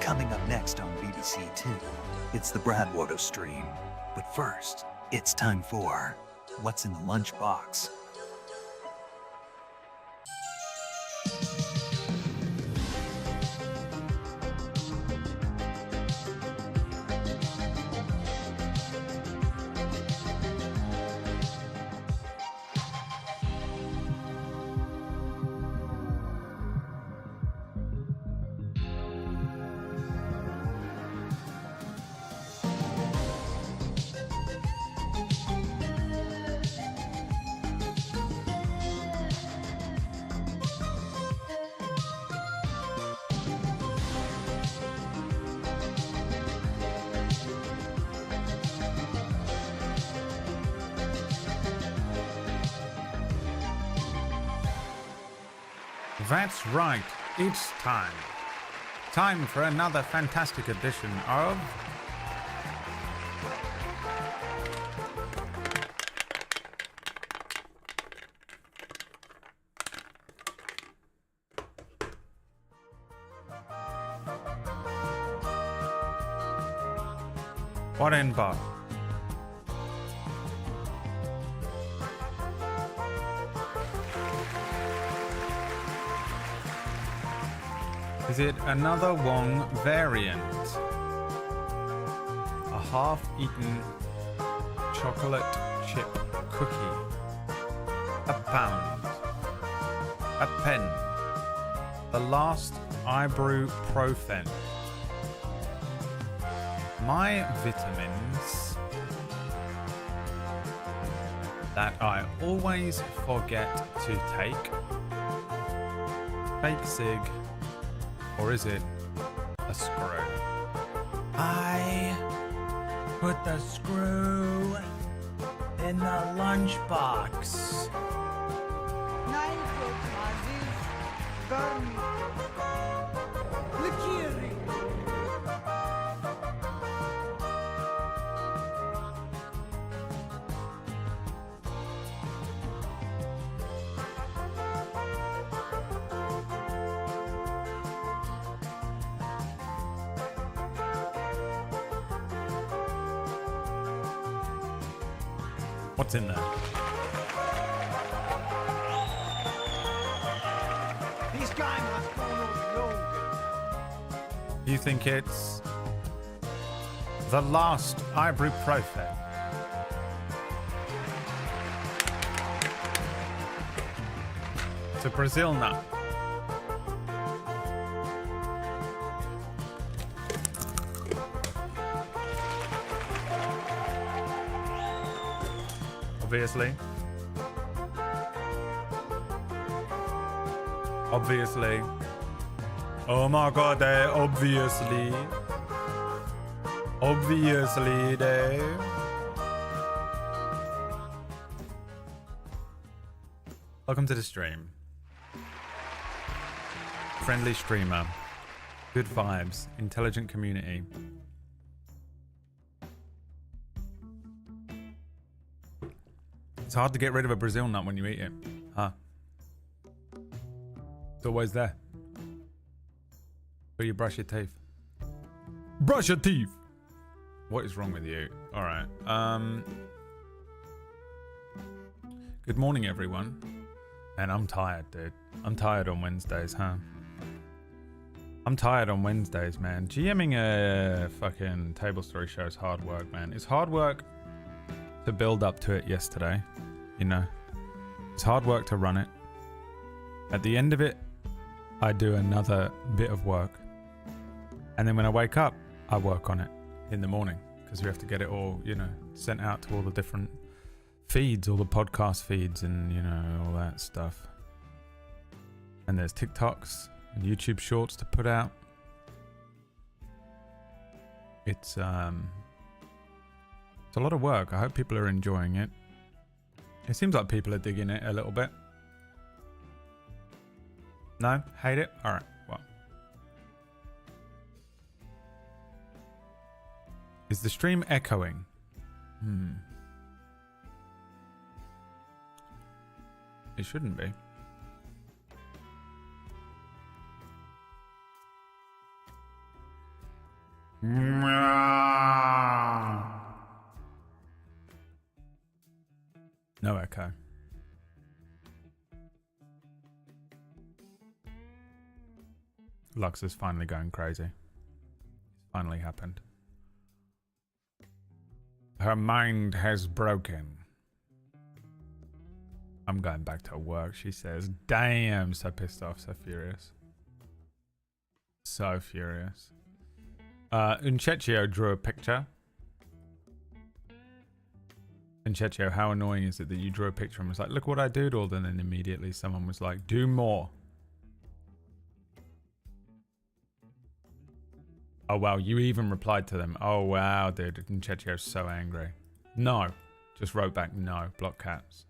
Coming up next on BBC Two, it's the BradWOTO stream. But first, it's time for What's in the Lunchbox? That's right, it's time. Time for another fantastic edition of... What in Bob? Is it another Wong variant? A half-eaten chocolate chip cookie. A pound. A pen. The last ibuprofen. My vitamins that I always forget to take. Fake cig. Or is it a screw? I put the screw in the lunchbox. What's in there? This game must go on longer. You think it's the last ibuprofen? It's a Brazil nut. Obviously. Obviously. Oh my god, they obviously. Obviously, they. Welcome to the stream. Friendly streamer. Good vibes. Intelligent community. It's hard to get rid of a Brazil nut when you eat it. Huh? It's always there. But you brush your teeth. Brush your teeth! What is wrong with you? Alright. Good morning, everyone. And I'm tired, dude. I'm tired on Wednesdays, huh? I'm tired on Wednesdays, man. GMing a fucking table story show is hard work, man. It's hard work to build up to it yesterday, you know. It's hard work to run it. At the end of it, I do another bit of work. And then when I wake up, I work on it in the morning because we have to get it all, you know, sent out to all the different feeds, all the podcast feeds and, you know, all that stuff. And there's TikToks and YouTube shorts to put out. It's a lot of work. I hope people are enjoying it. It seems like people are digging it a little bit. No? Hate it? Alright, well. Is the stream echoing? It shouldn't be. No echo. Lux is finally going crazy. It's finally happened. Her mind has broken. I'm going back to work, she says. Damn, so pissed off, so furious. So furious. Unchechio drew a picture. Unchechio, how annoying is it that you drew a picture and was like, look what I doodled, and then immediately someone was like, do more. Oh wow, you even replied to them. Oh wow, dude, Unchechio's so angry. No. Just wrote back no, block caps.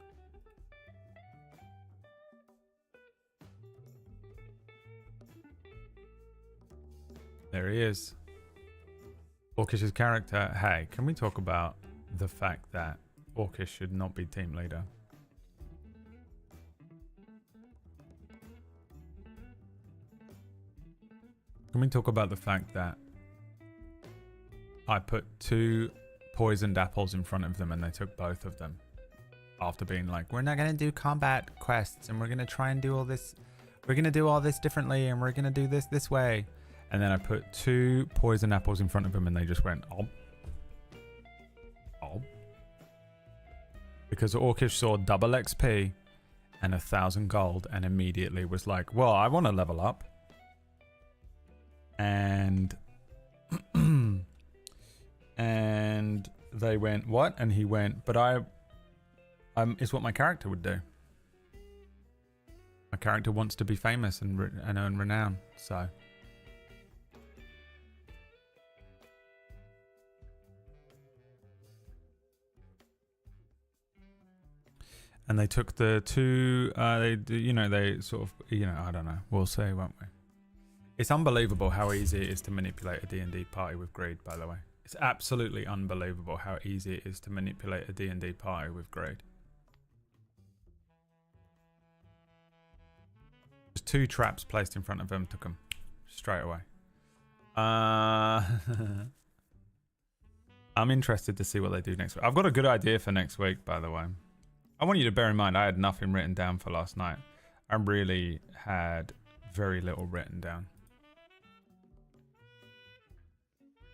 There he is. Orkish's character. Hey, can we talk about the fact that Orkish should not be team leader? Can we talk about the fact that I put 2 poisoned apples in front of them and they took both of them? After being like, we're not going to do combat quests and we're going to try and do all this. We're going to do all this differently and we're going to do this way. And then I put 2 poison apples in front of them and they just went, oh. Oh. Because Orkish saw double XP and 1,000 gold and immediately was like, well, I want to level up. And and they went, what? And he went, but it's what my character would do. My character wants to be famous and earn renown, so. And they took the 2, they sort of, I don't know. We'll see, won't we? It's unbelievable how easy it is to manipulate a D&D party with greed, by the way. It's absolutely unbelievable how easy it is to manipulate a D&D party with greed. Just 2 traps placed in front of them, took them straight away. I'm interested to see what they do next week. I've got a good idea for next week, by the way. I want you to bear in mind, I had nothing written down for last night. I really had very little written down.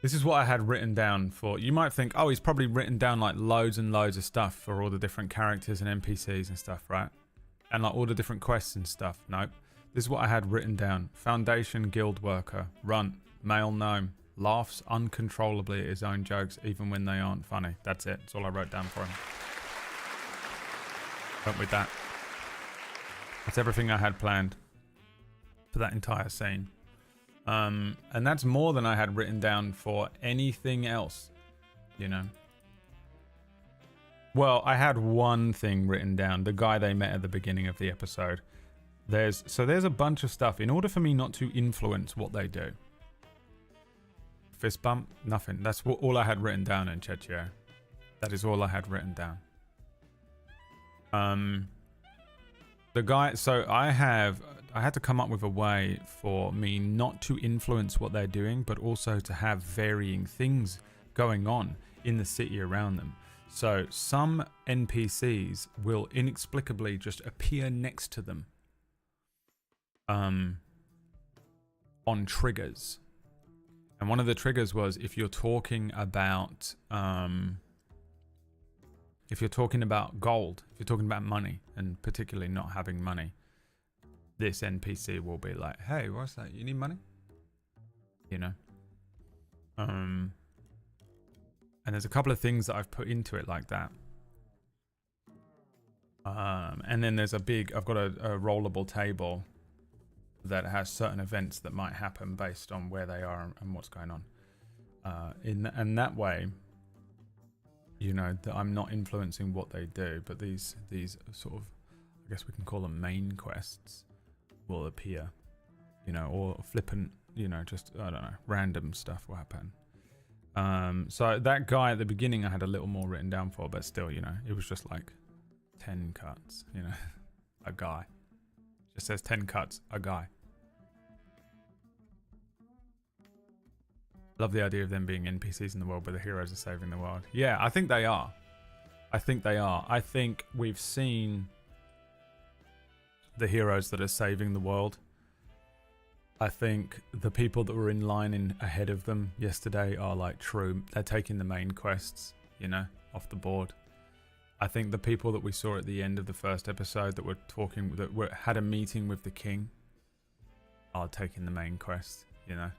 This is what I had written down for. You might think, oh, he's probably written down like loads and loads of stuff for all the different characters and NPCs and stuff, right? And like all the different quests and stuff. Nope. This is what I had written down. Foundation guild worker, runt, male gnome, laughs uncontrollably at his own jokes even when they aren't funny. That's it. That's all I wrote down for him. Went with that. That's everything I had planned for that entire scene. And that's more than I had written down for anything else, you know. Well, I had one thing written down. The guy they met at the beginning of the episode. There's a bunch of stuff. In order for me not to influence what they do. Fist bump, nothing. That's all I had written down in Chechia. That is all I had written down. The guy, so I had to come up with a way for me not to influence what they're doing, but also to have varying things going on in the city around them. So some NPCs will inexplicably just appear next to them on triggers. And one of the triggers was if you're talking about gold, if you're talking about money, and particularly not having money, this NPC will be like, hey, what's that? You need money? You know? And there's a couple of things that I've put into it like that. And then there's I've got a rollable table that has certain events that might happen based on where they are and what's going on. And that way, you know, that I'm not influencing what they do, but these sort of, I guess we can call them main quests, will appear, you know, or flippant, you know, just, I don't know, random stuff will happen. So that guy at the beginning I had a little more written down for, but still, you know, it was just like 10 cuts, you know, a guy. Just says 10 cuts, a guy. Love the idea of them being NPCs in the world, but the heroes are saving the world. Yeah, I think they are. I think we've seen the heroes that are saving the world. I think the people that were in line ahead of them yesterday are like true. They're taking the main quests, you know, off the board. I think the people that we saw at the end of the first episode that had a meeting with the king are taking the main quest, you know.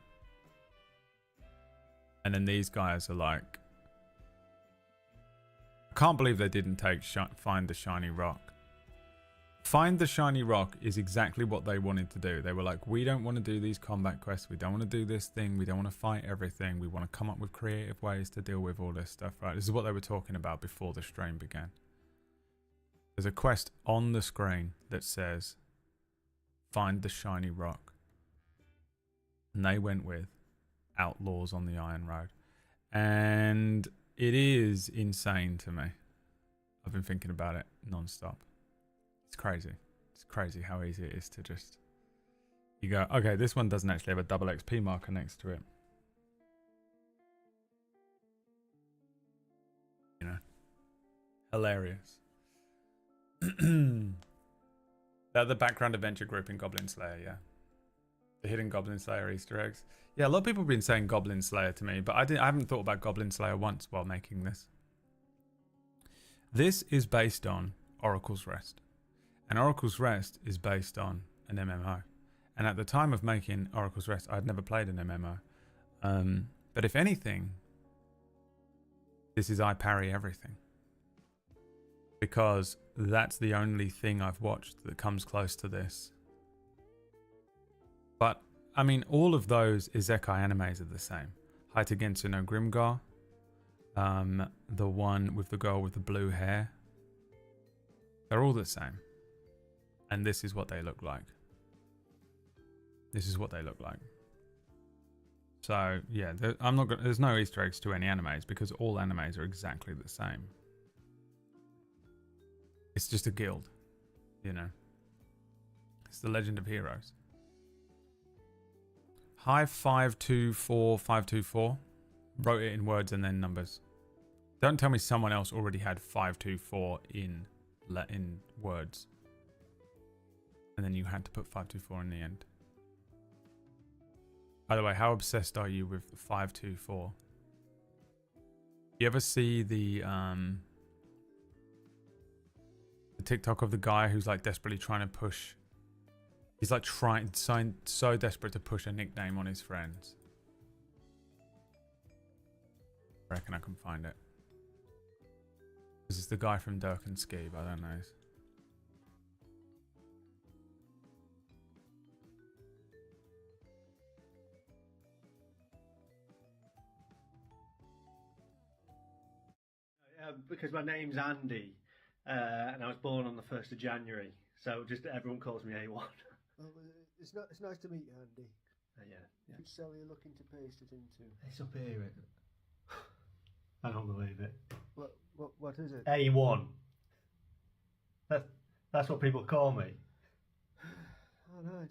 And then these guys are like, I can't believe they didn't find the shiny rock. Find the shiny rock is exactly what they wanted to do. They were like, we don't want to do these combat quests. We don't want to do this thing. We don't want to fight everything. We want to come up with creative ways to deal with all this stuff, right? This is what they were talking about before the stream began. There's a quest on the screen that says, find the shiny rock. And they went with Outlaws on the Iron Road. And it is insane to me. I've been thinking about it non-stop. It's crazy. It's crazy how easy it is to just... You go, okay, this one doesn't actually have a double XP marker next to it. You know. Hilarious. They're the background adventure group in Goblin Slayer, yeah. The hidden Goblin Slayer Easter eggs. Yeah, a lot of people have been saying Goblin Slayer to me, but I haven't thought about Goblin Slayer once while making this. This is based on Oracle's Rest. And Oracle's Rest is based on an MMO. And at the time of making Oracle's Rest, I'd never played an MMO. But if anything, this is I parry everything. Because that's the only thing I've watched that comes close to this. But, I mean, all of those Isekai animes are the same. Haitagensu no Grimgar. The one with the girl with the blue hair. They're all the same. And this is what they look like. This is what they look like. So, yeah, there's no Easter eggs to any animes because all animes are exactly the same. It's just a guild, you know. It's the Legend of Heroes. Hi 524524. Wrote it in words and then numbers. Don't tell me someone else already had 524 in words. And then you had to put 524 in the end. By the way, how obsessed are you with 524? You ever see the TikTok of the guy who's like desperately trying to push? He's like so desperate to push a nickname on his friends. I reckon I can find it. This is the guy from Dirk and Skeeb. I don't know. Because my name's Andy, and I was born on the 1st of January. So just everyone calls me A1. Well, it's nice to meet you, Andy. Yeah. Which cell are you looking to paste it into? It's up here. I don't believe it. What is it? A1. That's what people call me. All right.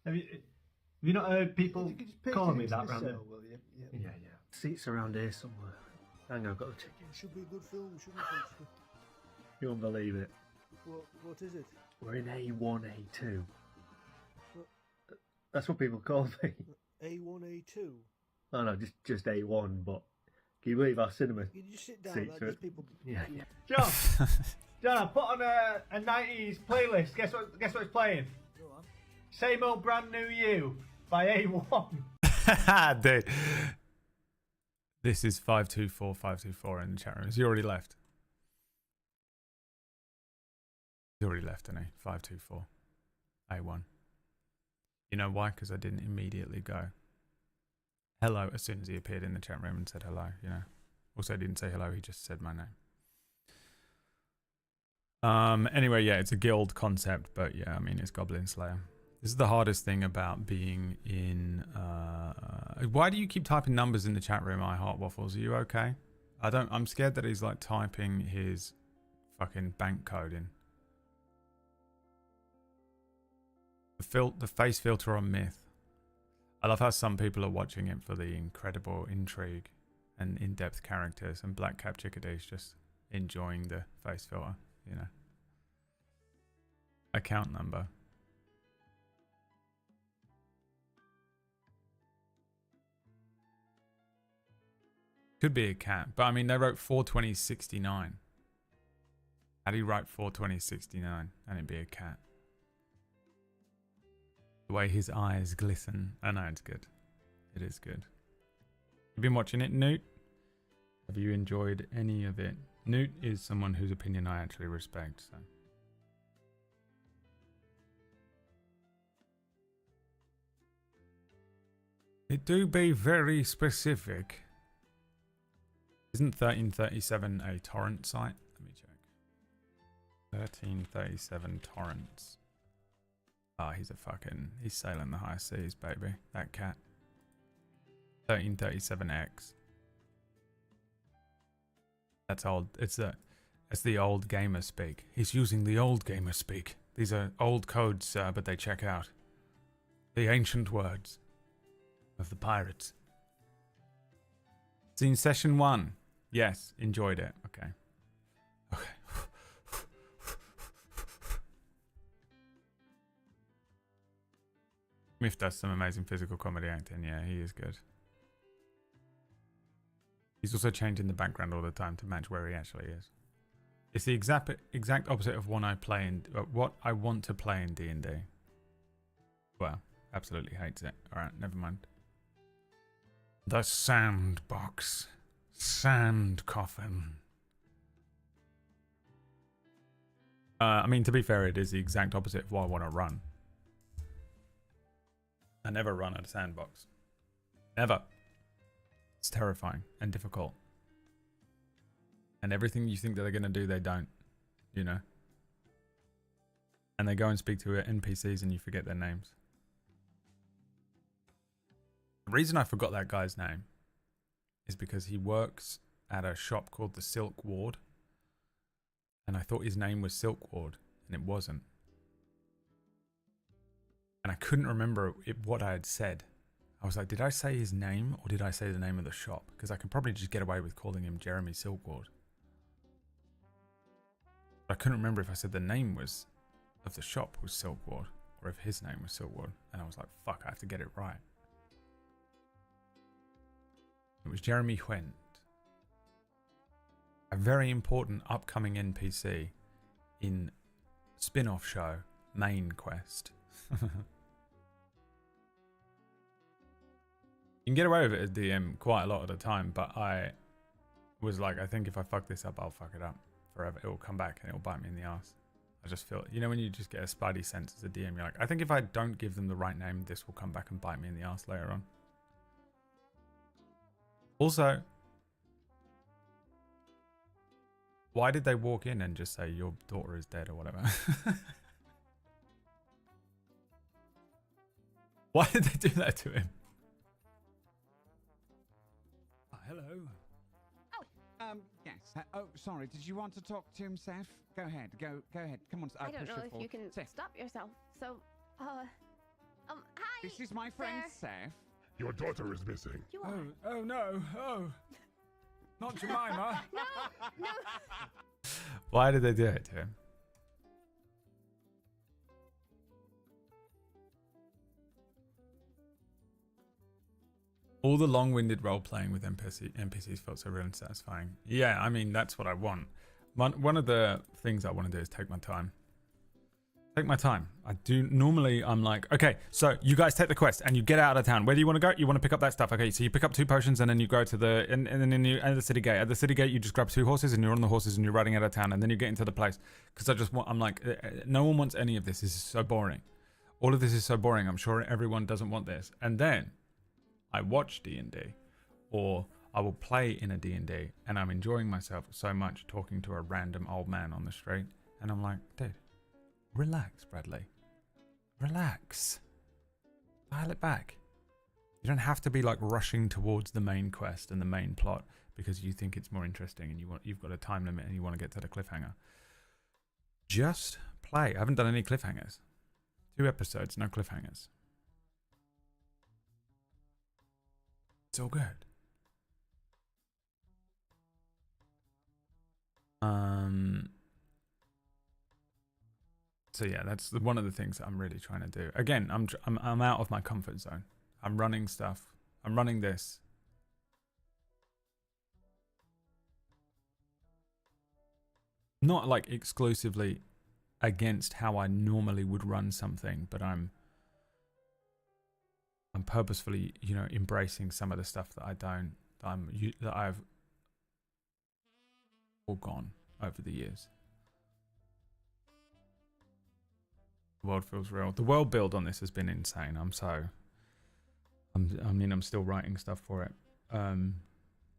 Have you not heard people You could just paste calling it me into that the round cell, here? will you? Yeah. Seats around here somewhere. Hang on, I've got the ticket. It should be a good film, shouldn't it? You won't believe it. What is it? We're in A1, A2. What? That's what people call me. A1, A2. Oh no, just A1. But can you believe our cinema? You just sit down seats like are- these people. Yeah. John, I put on a 90s playlist. Guess what it's playing? Go on. Same Old Brand New You by A1. Dude. This is 524524 in the chat room. Has he already left? He's already left, hasn't he? 524. A1. You know why? Because I didn't immediately go hello as soon as he appeared in the chat room and said hello, you know. Also, didn't say hello, he just said my name. Anyway, yeah, it's a guild concept, but yeah, I mean, it's Goblin Slayer. This is the hardest thing about being in... why do you keep typing numbers in the chat room, I Heart Waffles? Are you okay? I'm scared that he's like typing his fucking bank code in. The face filter on Myth. I love how some people are watching it for the incredible intrigue and in-depth characters, and Black Cap Chickadee's just enjoying the face filter, you know. Account number. Could be a cat, but I mean, they wrote 42069. How do you write 42069 and it be a cat? The way his eyes glisten. I know it's good. It is good. You've been watching it, Newt? Have you enjoyed any of it? Newt is someone whose opinion I actually respect, so. It do be very specific. Isn't 1337 a torrent site? Let me check. 1337 torrents. Ah, he's sailing the high seas, baby. That cat. 1337X. That's old. It's the old gamer speak. He's using the old gamer speak. These are old codes, sir, but they check out. The ancient words of the pirates. Seen session 1. Yes, enjoyed it. Okay. Okay. Myth does some amazing physical comedy acting. Yeah, he is good. He's also changing the background all the time to match where he actually is. It's the exact opposite of what I want to play in D&D. Well, absolutely hates it. Alright, never mind. The sandbox. Sand coffin. I mean, to be fair, it is the exact opposite of what I want to run. I never run at a sandbox. Never. It's terrifying and difficult. And everything you think that they're going to do, they don't. You know? And they go and speak to NPCs and you forget their names. The reason I forgot that guy's name is because he works at a shop called the Silk Ward. And I thought his name was Silk Ward, and it wasn't. And I couldn't remember what I had said. I was like, did I say his name or did I say the name of the shop? Because I can probably just get away with calling him Jeremy Silkward. But I couldn't remember if I said the name of the shop was Silkward or if his name was Silkward. And I was like, fuck, I have to get it right. It was Jeremy Huent. A very important upcoming NPC in spin-off show Main Quest. You can get away with it as DM quite a lot of the time, but I was like, I think if I fuck this up, I'll fuck it up forever. It will come back and it will bite me in the ass. I just feel, you know, when you just get a spidey sense as a DM, you're like, I think if I don't give them the right name, this will come back and bite me in the ass later on. Also, why did they walk in and just say your daughter is dead or whatever? Why did they do that to him? Hello. Yes. Oh, sorry. Did you want to talk to him, Seth? Go ahead. Go ahead. Come on. I don't push know her if forward. you can Seth, stop yourself. So, hi. this is my friend sir. Seth. Your daughter is missing. You are. Oh no. Oh. Not Jemima. No. Why did they do it to him? All the long-winded role-playing with NPCs felt so real and satisfying. Yeah, I mean, that's what I want. One of the things I want to do is take my time. Take my time. I'm like, okay, so you guys take the quest and you get out of town. Where do you want to go? You want to pick up that stuff. Okay, so you pick up 2 potions and then you go to and then you enter the city gate. At the city gate, you just grab 2 horses and you're on the horses and you're riding out of town and then you get into the place. Because I'm like, no one wants any of this. This is so boring. All of this is so boring. I'm sure everyone doesn't want this. And then I watch D&D, or I will play in a D&D, and I'm enjoying myself so much talking to a random old man on the street, and I'm like, dude, relax, Bradley. Relax. Dial it back. You don't have to be like rushing towards the main quest and the main plot because you think it's more interesting and you've got a time limit and you want to get to the cliffhanger. Just play. I haven't done any cliffhangers. 2 episodes, no cliffhangers. It's all good. So yeah, that's one of the things that I'm really trying to do. Again, I'm out of my comfort zone. I'm running stuff. I'm running this. Not like exclusively against how I normally would run something, but I'm purposefully, embracing some of the stuff that I've all gone over the years. The world feels real. The world build on this has been insane. I'm still writing stuff for it. I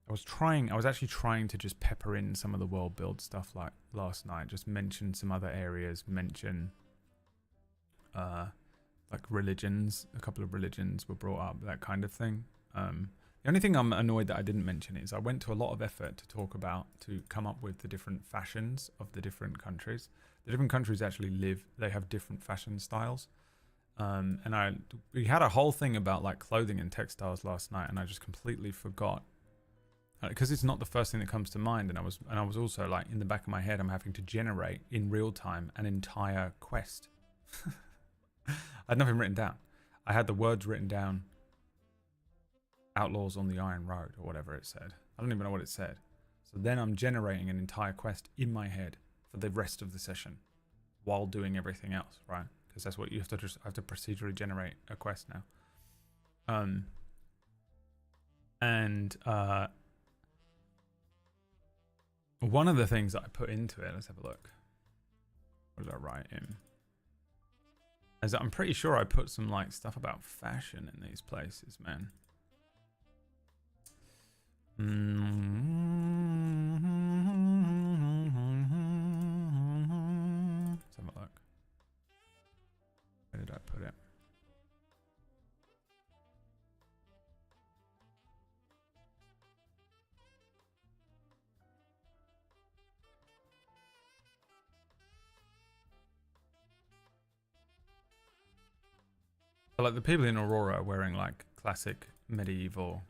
was actually trying to just pepper in some of the world build stuff like last night. Just mention some other areas. Mention like religions. A couple of religions were brought up. That kind of thing. The only thing I'm annoyed that I didn't mention is I went to a lot of effort to come up with the different fashions of the different countries. The different countries actually they have different fashion styles. We had a whole thing about like clothing and textiles last night, and I just completely forgot. Because it's not the first thing that comes to mind, and I was also like in the back of my head, I'm having to generate in real time an entire quest. I had nothing written down. I had the words written down. Outlaws on the Iron Road, or whatever it said. I don't even know what it said. So then I'm generating an entire quest in my head for the rest of the session, while doing everything else, right? Because that's what you have to I have to procedurally generate a quest now. One of the things that I put into it, let's have a look. What did I write in? Is that I'm pretty sure I put some like stuff about fashion in these places, man. Let's have a look. Where did I put it? So, like the people in Aurora are wearing like classic medieval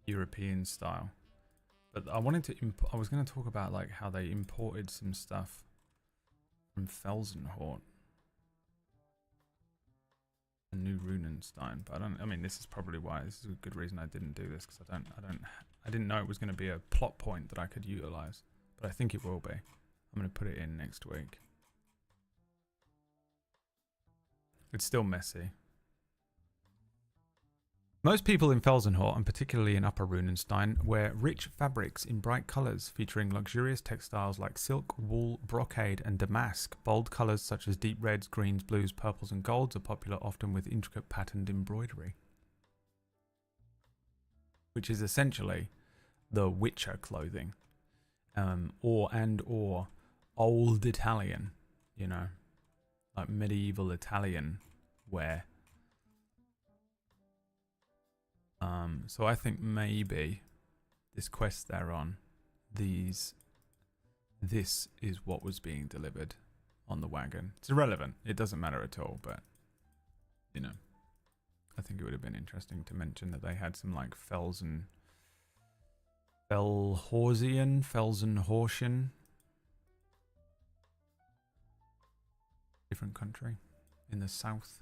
European style, but I wanted to I was going to talk about like how they imported some stuff from Felsenhort and New Runenstein, but I mean this is probably why this is a good reason I didn't do this, because I didn't know it was going to be a plot point that I could utilize, but I think it will be. I'm going to put it in next week. It's still messy. Most people in Felsenhort, and particularly in Upper Runenstein, wear rich fabrics in bright colours, featuring luxurious textiles like silk, wool, brocade, and damask. Bold colours such as deep reds, greens, blues, purples, and golds are popular, often with intricate patterned embroidery. Which is essentially the Witcher clothing, or old Italian, like medieval Italian wear. So I think maybe this quest they're on, this is what was being delivered on the wagon. It's irrelevant. It doesn't matter at all, but, you know, I think it would have been interesting to mention that they had some, like, Felsenhorsian, different country in the south.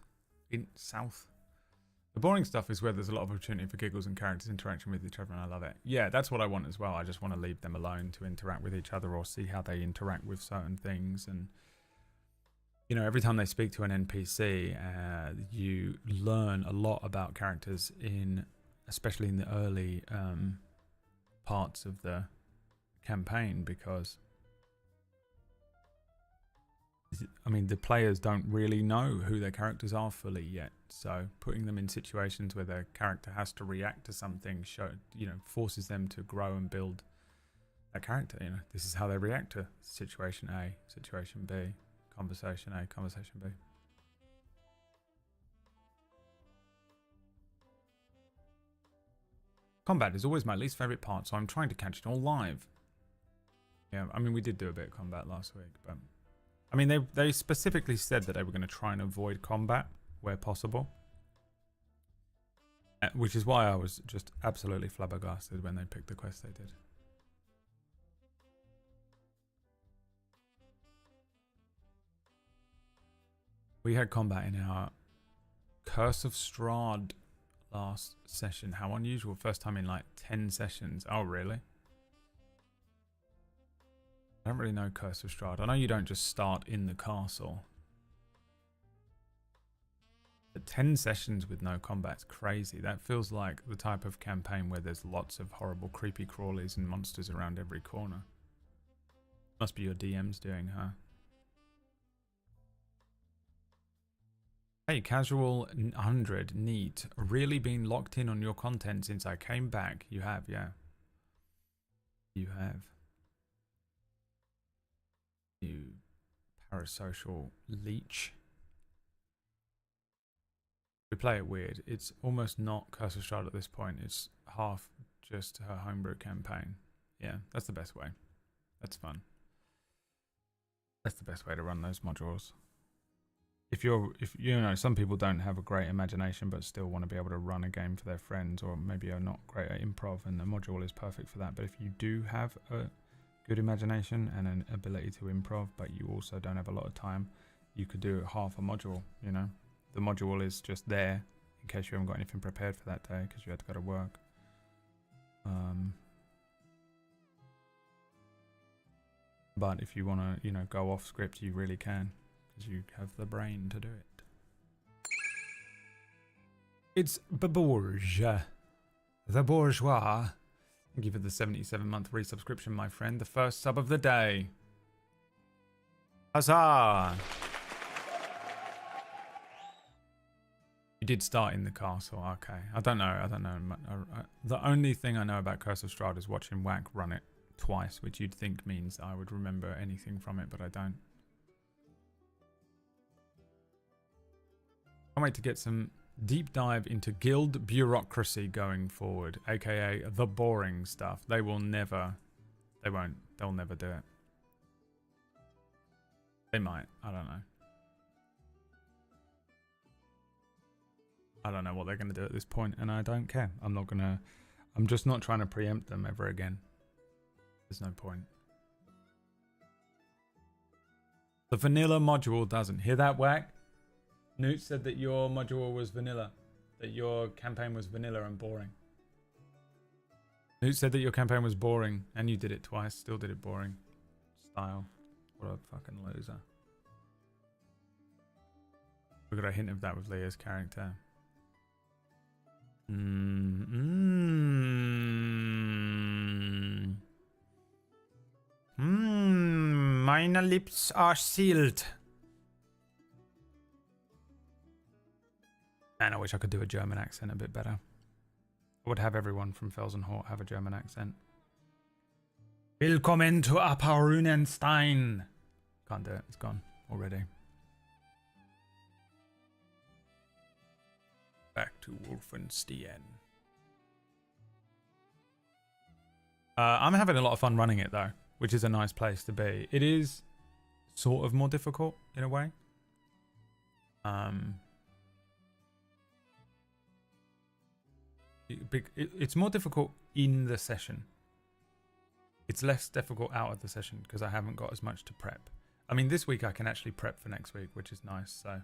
The boring stuff is where there's a lot of opportunity for giggles and characters interaction with each other, and I love it. Yeah, that's what I want as well. I just want to leave them alone to interact with each other or see how they interact with certain things. And, you know, every time they speak to an NPC, you learn a lot about characters especially in the early parts of the campaign, because I mean, the players don't really know who their characters are fully yet. So putting them in situations where their character has to react to something, forces them to grow and build that character. You know, this is how they react to situation A, situation B, conversation A, conversation B. Combat is always my least favorite part, so I'm trying to catch it all live. Yeah, I mean, we did do a bit of combat last week, but I mean, they specifically said that they were going to try and avoid combat where possible. Which is why I was just absolutely flabbergasted when they picked the quest they did. We had combat in our Curse of Strahd last session. How unusual. First time in like 10 sessions. Oh, really? I don't really know Curse of Strahd. I know you don't just start in the castle. But 10 sessions with no combat's crazy. That feels like the type of campaign where there's lots of horrible creepy crawlies and monsters around every corner. Must be your DM's doing, huh? Hey, Casual 100, neat. Really been locked in on your content since I came back. You have, yeah. You have. You parasocial leech. We play it weird. It's almost not Curse of Strahd at this point. It's half just her homebrew campaign. Yeah, that's the best way. That's fun. That's the best way to run those modules. If you know, some people don't have a great imagination but still want to be able to run a game for their friends, or maybe are not great at improv, and the module is perfect for that. But if you do have a good imagination and an ability to improv, but you also don't have a lot of time, you could do half a module, you know. The module is just there in case you haven't got anything prepared for that day because you had to go to work. But if you want to, you know, go off script, you really can, because you have the brain to do it. It's Baborge, the bourgeois. Thank you for the 77-month resubscription, my friend. The first sub of the day. Huzzah! You did start in the castle, okay. I don't know. The only thing I know about Curse of Strahd is watching Whack run it twice, which you'd think means I would remember anything from it, but I don't. Can't wait to get some deep dive into guild bureaucracy going forward, aka the boring stuff. They'll never do it. They might, I don't know. I don't know what they're going to do at this point, and I don't care. I'm just not trying to preempt them ever again. There's no point. The vanilla module doesn't. Hear that, Whack? Newt said that your module was vanilla. That your campaign was vanilla and boring. Newt said that your campaign was boring, and you did it twice. Still did it boring. Style. What a fucking loser. We got a hint of that with Leah's character. Meine lips are sealed. Man, I wish I could do a German accent a bit better. I would have everyone from Felsenhort have a German accent. Willkommen to Aparunenstein. Can't do it. It's gone already. Back to Wolfenstein. I'm having a lot of fun running it though, which is a nice place to be. It is sort of more difficult in a way. It's more difficult in the session. It's less difficult out of the session because I haven't got as much to prep. I mean, this week I can actually prep for next week, which is nice. So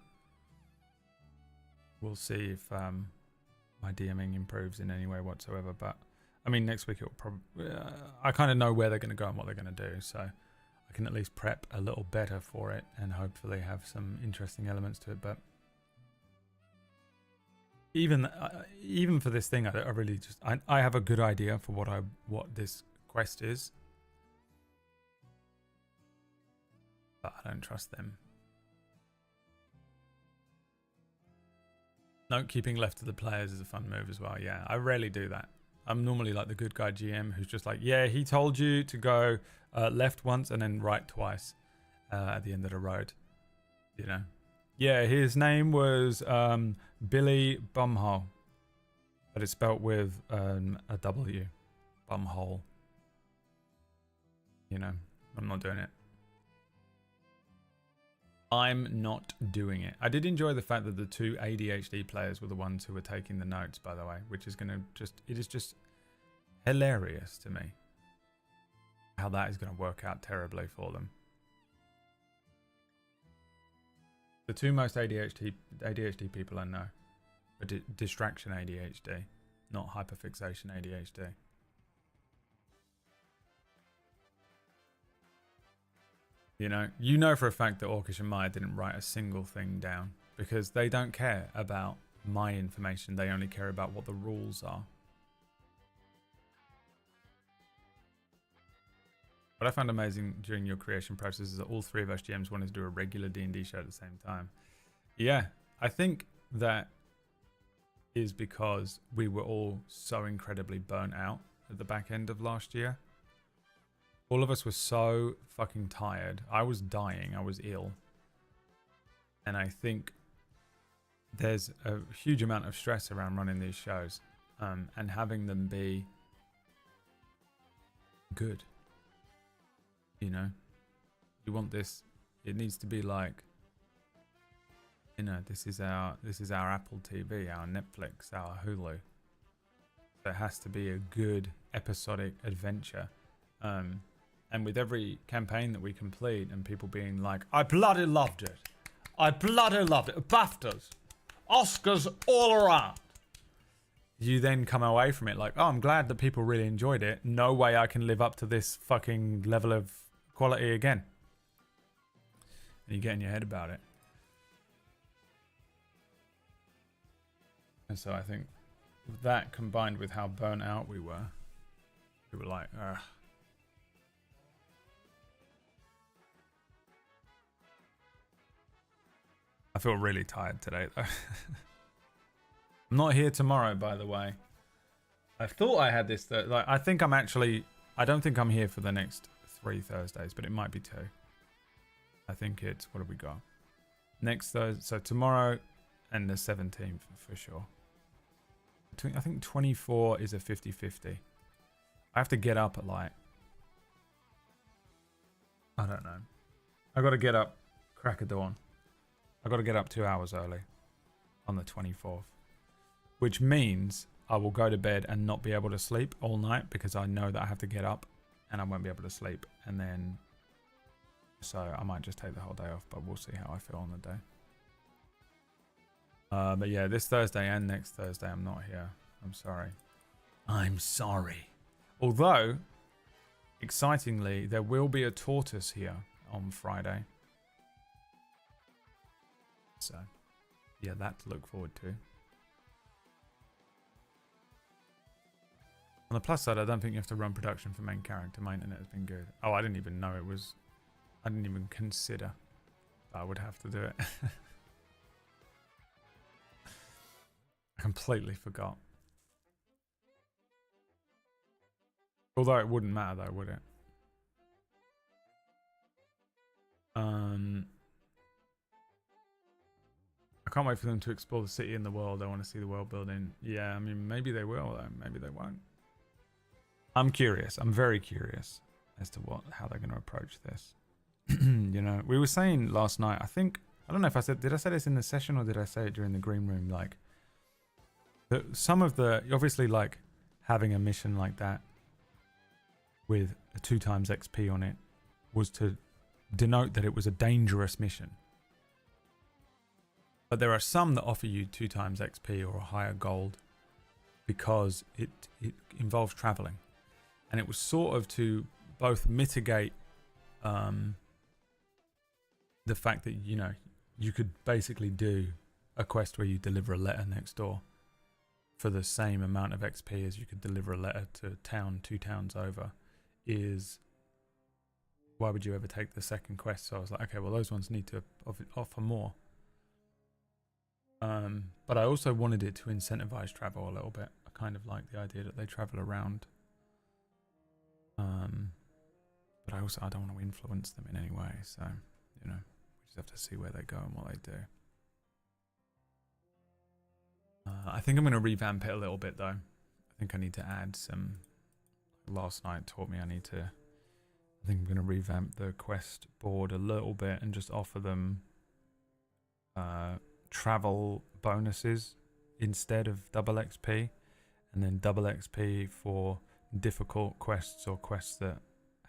we'll see if my DMing improves in any way whatsoever. But I mean, next week it will probably. I kind of know where they're going to go and what they're going to do, so I can at least prep a little better for it and hopefully have some interesting elements to it. But even for this thing, I really just I have a good idea for what this quest is, but I don't trust them. Note keeping left to the players is a fun move as well. Yeah, I rarely do that. I'm normally like the good guy GM who's just like, yeah, he told you to go left once and then right twice at the end of the road. You know? Yeah, his name was Billy Bumhole, but it's spelt with a W. Bumhole. You know, I'm not doing it. I'm not doing it. I did enjoy the fact that the two ADHD players were the ones who were taking the notes, by the way, which is going to it is just hilarious to me how that is going to work out terribly for them. The two most ADHD people I know are distraction ADHD, not hyperfixation ADHD. You know for a fact that Orkish and Maya didn't write a single thing down because they don't care about my information. They only care about what the rules are. What I found amazing during your creation process is that all three of us GMs wanted to do a regular D&D show at the same time. Yeah, I think that is because we were all so incredibly burnt out at the back end of last year. All of us were so fucking tired. I was dying. I was ill. And I think there's a huge amount of stress around running these shows and having them be good. You know, you want this. It needs to be like, you know, this is our Apple TV, our Netflix, our Hulu. So it has to be a good episodic adventure. And with every campaign that we complete and people being like, I bloody loved it. I bloody loved it. BAFTAs. Oscars all around. You then come away from it like, oh, I'm glad that people really enjoyed it. No way I can live up to this fucking level of quality again. And you get in your head about it. And so I think that combined with how burnt out we were like, ugh. I feel really tired today, though. I'm not here tomorrow, by the way. I thought I had this. I think I'm actually. I don't think I'm here for the next 3 Thursdays, but it might be 2. I think it's. What have we got? Next Thursday. So tomorrow and the 17th for sure. I think 24 is a 50-50. I have to get up at like. I don't know. I got to get up crack of dawn. I got to get up 2 hours early on the 24th, which means I will go to bed and not be able to sleep all night because I know that I have to get up and I won't be able to sleep. And then, so I might just take the whole day off, but we'll see how I feel on the day. But yeah, this Thursday and next Thursday, I'm not here. I'm sorry. I'm sorry. Although, excitingly, there will be a tortoise here on Friday. So, yeah, that to look forward to. On the plus side, I don't think you have to run production for main character. My internet has been good. Oh, I didn't even know it was... I didn't even consider I would have to do it. I completely forgot. Although it wouldn't matter though, would it? I can't wait for them to explore the city and the world. I want to see the world building. Yeah, I mean, maybe they will, though. Maybe they won't. I'm curious. I'm very curious as to how they're going to approach this. You know, we were saying last night, I don't know if did I say this in the session or did I say it during the green room? Like, some of the, obviously, like, having a mission like that with a 2x XP on it was to denote that it was a dangerous mission. But there are some that offer you 2x XP or a higher gold because it involves traveling. And it was sort of to both mitigate the fact that, you know, you could basically do a quest where you deliver a letter next door for the same amount of XP as you could deliver a letter to town 2 towns over. Is why would you ever take the second quest? So I was like, okay, well, those ones need to offer more. But I also wanted it to incentivize travel a little bit. I kind of like the idea that they travel around. But I don't want to influence them in any way. So, you know, we just have to see where they go and what they do. I think I'm going to revamp it a little bit, though. I think I need to add some. Last night taught me I think I'm going to revamp the quest board a little bit and just offer them travel bonuses instead of double XP, and then double XP for difficult quests or quests that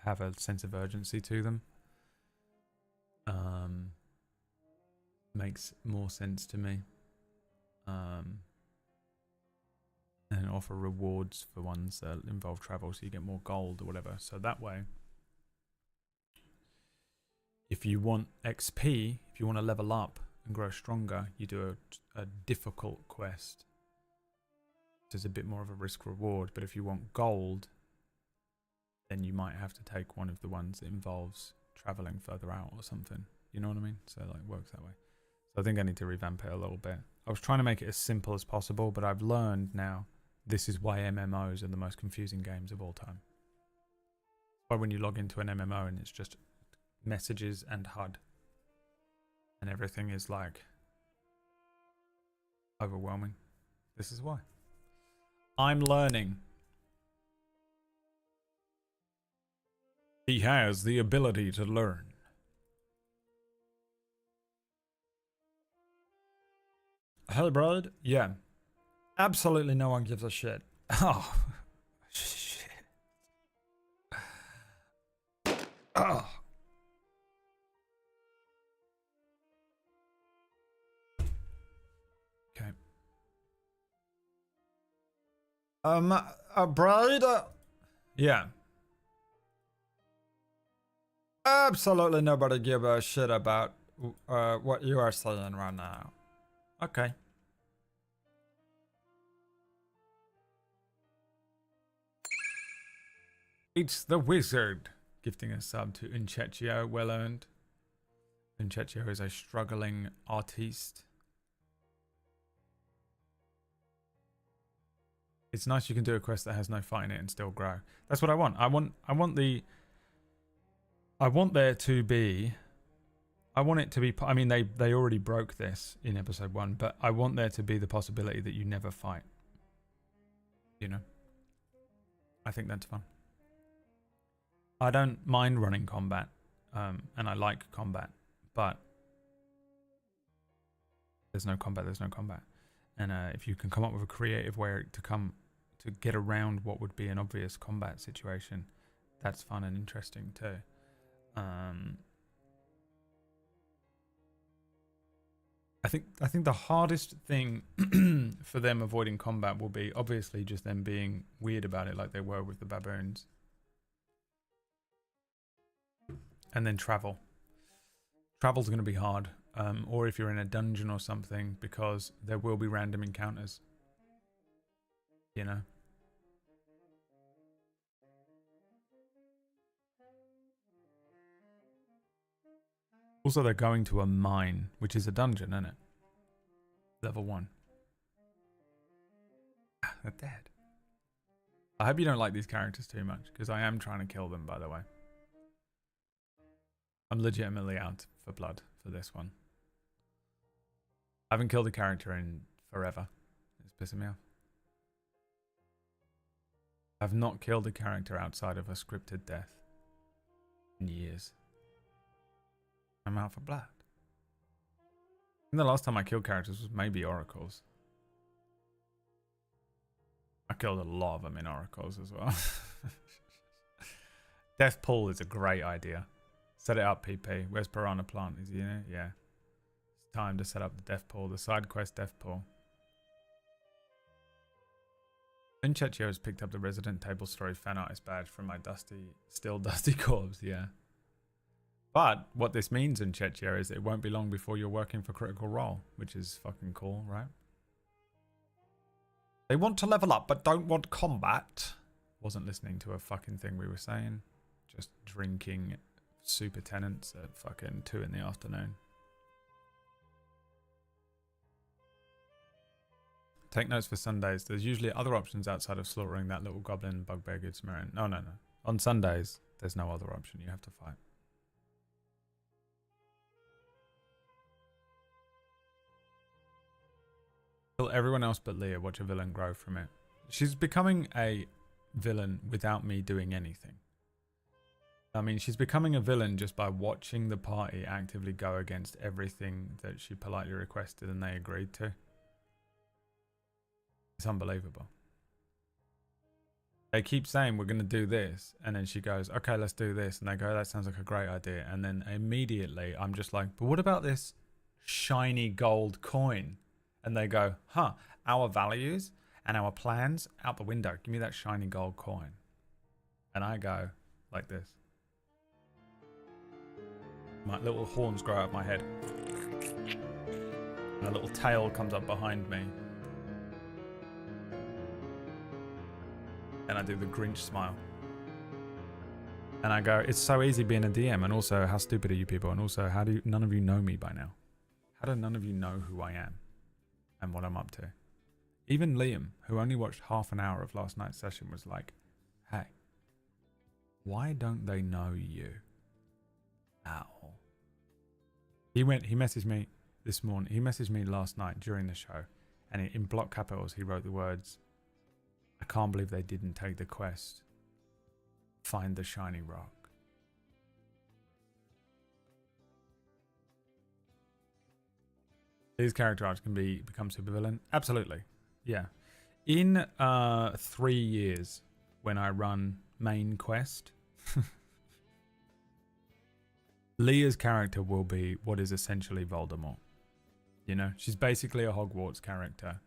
have a sense of urgency to them. Makes more sense to me. And offer rewards for ones that involve travel, so you get more gold or whatever. So that way, if you want XP, if you want to level up and grow stronger, you do a difficult quest. There's a bit more of a risk reward. But if you want gold, then you might have to take one of the ones that involves traveling further out or something. You know what I mean? So like, it works that way. So I think I need to revamp it a little bit. I was trying to make it as simple as possible, but I've learned now this is why MMOs are the most confusing games of all time. Why when you log into an MMO and it's just messages and HUD and everything is like overwhelming. This is why. I'm learning. He has the ability to learn. Hey, Brad? Yeah. Absolutely no one gives a shit. Oh, shit. Oh. Okay. Brad? Yeah. Absolutely nobody give a shit about what you are saying right now. Okay. It's the wizard gifting a sub to Unchetio, well earned. Unchetio is a struggling artiste. It's nice you can do a quest that has no fight in it and still grow. That's what I want. I want there to be. I want it to be. I mean, they already broke this in episode 1, but I want there to be the possibility that you never fight. You know. I think that's fun. I don't mind running combat, and I like combat, but there's no combat. There's no combat. And if you can come up with a creative way to get around what would be an obvious combat situation, that's fun and interesting too. I think the hardest thing for them avoiding combat will be obviously just them being weird about it, like they were with the baboons, and then travel. Travel's going to be hard, or if you're in a dungeon or something, because there will be random encounters. You know. Also, they're going to a mine, which is a dungeon, isn't it? Level 1. They're dead. I hope you don't like these characters too much, because I am trying to kill them, by the way. I'm legitimately out for blood for this one. I haven't killed a character in forever. It's pissing me off. I've not killed a character outside of a scripted death in years. I'm out for blood. And the last time I killed characters was maybe Oracles. I killed a lot of them in Oracles as well. Death Pool is a great idea. Set it up, PP. Where's Piranha Plant? Is he in it? Yeah. It's time to set up the Death Pool, the side quest Death Pool. Vincenzo has picked up the Resident Table Story fan artist badge from my still dusty corpse, yeah. But what this means in Vincenzo is it won't be long before you're working for Critical Role, which is fucking cool, right? They want to level up but don't want combat. Wasn't listening to a fucking thing we were saying. Just drinking super tenants at fucking 2 in the afternoon. Take notes for Sundays. There's usually other options outside of slaughtering that little goblin bugbear good Samaritan. No. On Sundays, there's no other option. You have to fight. Kill everyone else but Leah. Watch a villain grow from it. She's becoming a villain without me doing anything. I mean, she's becoming a villain just by watching the party actively go against everything that she politely requested and they agreed to. It's unbelievable. They keep saying we're going to do this, and then she goes, okay, let's do this, and they go, that sounds like a great idea, and then immediately I'm just like, but what about this shiny gold coin? And they go, huh, our values and our plans out the window. Give me that shiny gold coin. And I go like this. My little horns grow out my head. And a little tail comes up behind me. And I do the Grinch smile. And I go, it's so easy being a DM. And also, how stupid are you people? And also, how do none of you know me by now? How do none of you know who I am and what I'm up to? Even Liam, who only watched half an hour of last night's session, was like, hey, why don't they know you at all? He messaged me this morning. He messaged me last night during the show. And in block capitals, he wrote the words, I can't believe they didn't take the quest. Find the shiny rock. These character arcs can become supervillain? Absolutely. Yeah. In 3 years, when I run main quest, Leah's character will be what is essentially Voldemort. You know, she's basically a Hogwarts character.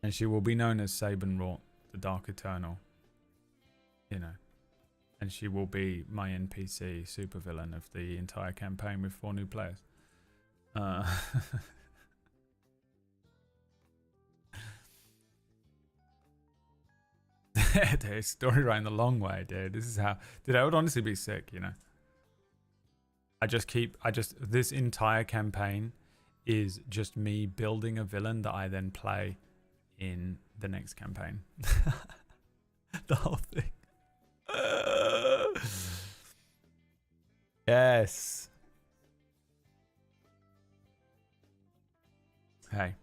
And she will be known as Sabanrort, the Dark Eternal. You know. And she will be my NPC supervillain of the entire campaign with 4 new players. Dude, story writing the long way, dude. This is how... Dude, I would honestly be sick, you know. This entire campaign is just me building a villain that I then play in the next campaign. The whole thing. Yes. Hey.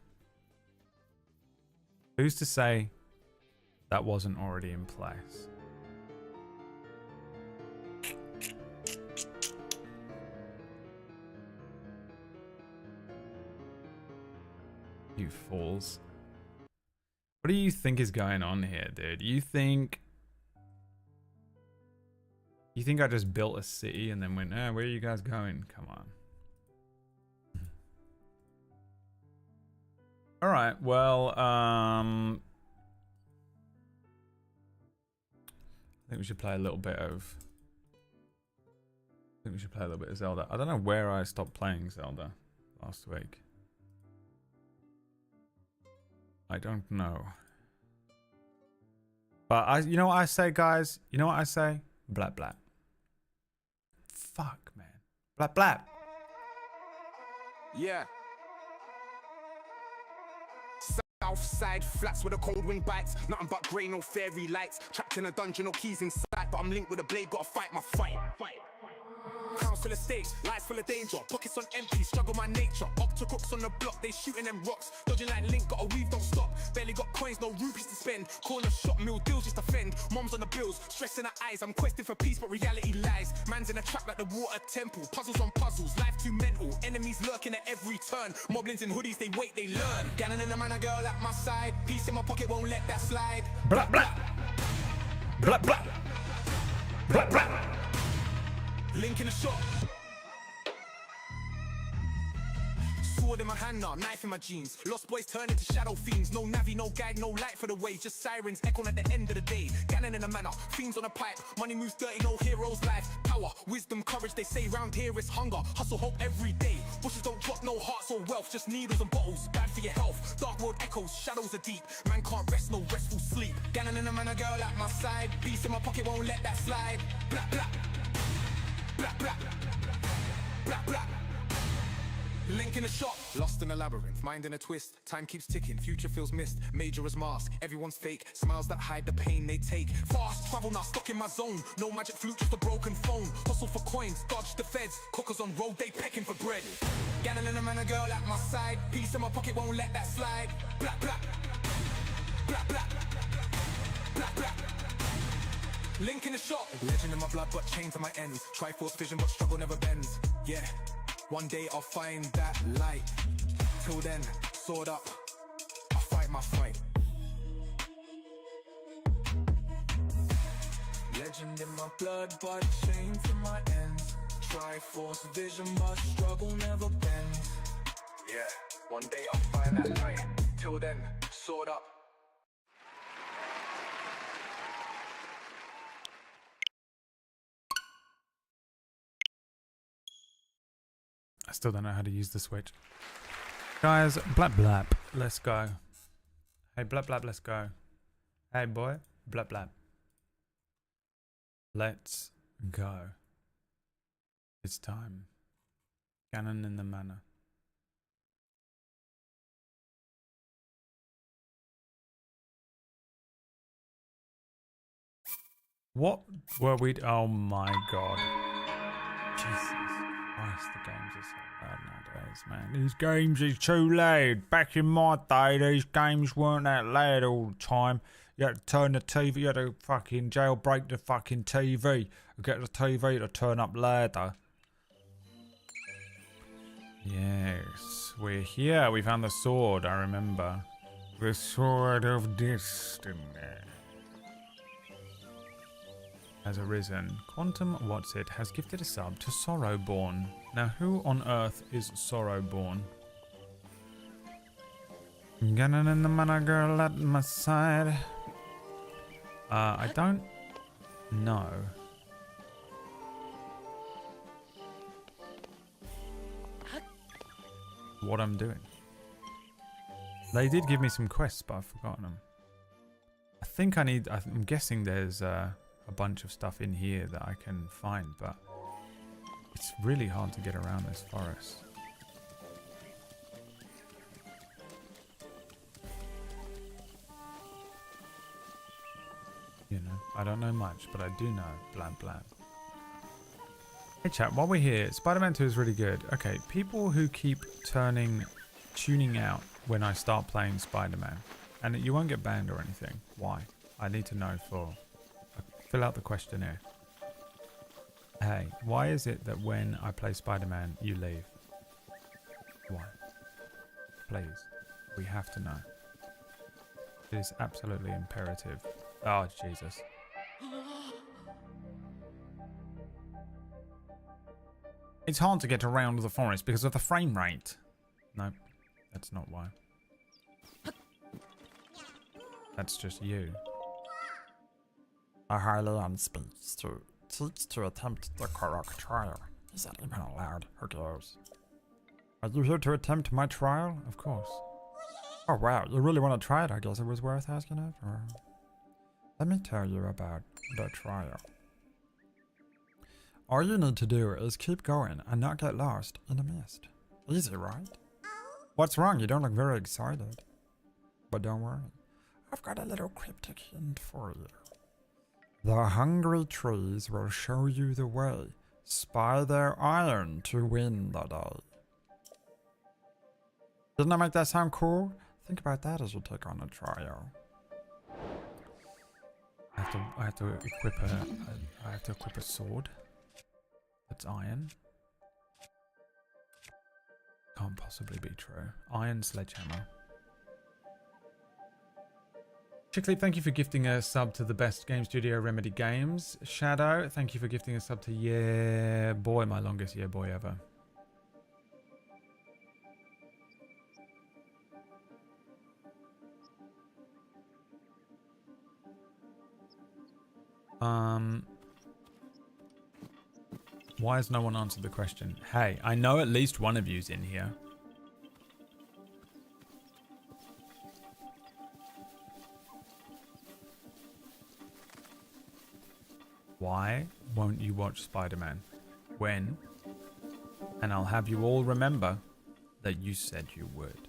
Who's to say that wasn't already in place? You fools. What do you think is going on here, dude? You think I just built a city and then went, where are you guys going? Come on. All right, well, I think we should play a little bit of Zelda. I don't know where I stopped playing Zelda last week. I don't know. But you know what I say, guys? You know what I say? Blah, blah. Fuck, man. Blah, blah. Yeah. Southside flats where the cold wind bites. Nothing but grey, no fairy lights. Trapped in a dungeon, no keys in sight. But I'm linked with a blade, gotta fight my fight. crowns full of stakes, lives full of danger. Pockets on empty, struggle my nature. Octocrooks on the block, they shooting them rocks. Dodging like Link, got a weave, don't stop. Barely got coins, no rupees to spend. Corner shop, meal deals just to fend. Mom's on the bills, stress in her eyes. I'm questing for peace, but reality lies. Man's in a trap like the water temple. Puzzles on puzzles, life too mental. Enemies lurking at every turn. Moblins in hoodies, they wait, they learn. Gannon and a man, a girl at my side. Peace in my pocket, won't let that slide. Blah, blah. Blah, blah. Blah, blah. Link in the shop. Sword in my hand now, knife in my jeans. Lost boys turn into shadow fiends. No navvy, no guide, no light for the way. Just sirens echoing at the end of the day. Gannon in a manor, fiends on a pipe. Money moves dirty, no heroes life. Power, wisdom, courage, they say round here is hunger. Hustle, hope every day. Bushes don't drop, no hearts or wealth. Just needles and bottles, bad for your health. Dark world echoes, shadows are deep. Man can't rest, no restful sleep. Gannon in a manor, girl at my side. Peace in my pocket, won't let that slide. Blah, blah. Blah, blah. Blah, blah. Link in the shop, lost in a labyrinth, mind in a twist. Time keeps ticking, future feels missed. Major as mask, everyone's fake. Smiles that hide the pain they take. Fast travel now, stuck in my zone. No magic flute, just a broken phone. Hustle for coins, dodge the feds. Cookers on road, they pecking for bread. Gannon and a man, a girl at my side. Peace in my pocket, won't let that slide. Blah, blah. Blah, blah. Blah, blah. Link in the shop, legend in my blood, but chained to my ends. Triforce vision, but struggle never bends. Yeah. One day I'll find that light. Till then, sword up, I'll fight my fight. Legend in my blood, but chained to my ends. Triforce vision, but struggle never bends. Yeah, one day I'll find that light. Till then, sword up. I still don't know how to use the switch. Guys, blap blap, let's go. Hey, blap blap, let's go. Hey boy, blap blap. Let's go. It's time. Gannon in the manor. What were we? Oh my god. Jesus Christ, the games are so loud nowadays, man. These games is too loud. Back in my day, these games weren't that loud all the time. You had to turn the TV, you had to fucking jailbreak the fucking TV. Get the TV to turn up louder. Yes, we're here. We found the sword, I remember. The sword of destiny has arisen. Quantum Whatsit has gifted a sub to Sorrowborn. Now, who on earth is Sorrowborn? Gannon and the manor girl at my side. I don't know. What I'm doing. They did give me some quests, but I've forgotten them. I think I need... I'm guessing there's a bunch of stuff in here that I can find, but it's really hard to get around this forest. You know, I don't know much, but I do know blah blah. Hey chat, while we're here, Spider-Man 2 is really good. Okay, people who keep tuning out when I start playing Spider-Man, and you won't get banned or anything. Why? I need to know for... Fill out the questionnaire. Hey, why is it that when I play Spider-Man, you leave? Why? Please. We have to know. It is absolutely imperative. Oh, Jesus. It's hard to get around the forest because of the frame rate. No, that's not why. That's just you. I highly speaks to teach to attempt the correct trial. Is that even allowed? Who cares? Are you here to attempt my trial? Of course. Oh wow, you really want to try it? I guess it was worth asking it. Or... Let me tell you about the trial. All you need to do is keep going and not get lost in the mist. Easy, right? What's wrong? You don't look very excited. But don't worry. I've got a little cryptic hint for you. The hungry trees will show you the way, Spider Iron to win the day. Doesn't that make that sound cool? Think about that as you take on a trio. I have to equip a sword. That's iron. Can't possibly be true. Iron sledgehammer. Chickley, thank you for gifting a sub to the Best Game Studio Remedy Games. Shadow, thank you for gifting a sub to Yeah Boy, my longest Yeah Boy ever. Why has no one answered the question? Hey, I know at least one of you's in here. Why won't you watch Spider-Man? When? And I'll have you all remember that you said you would.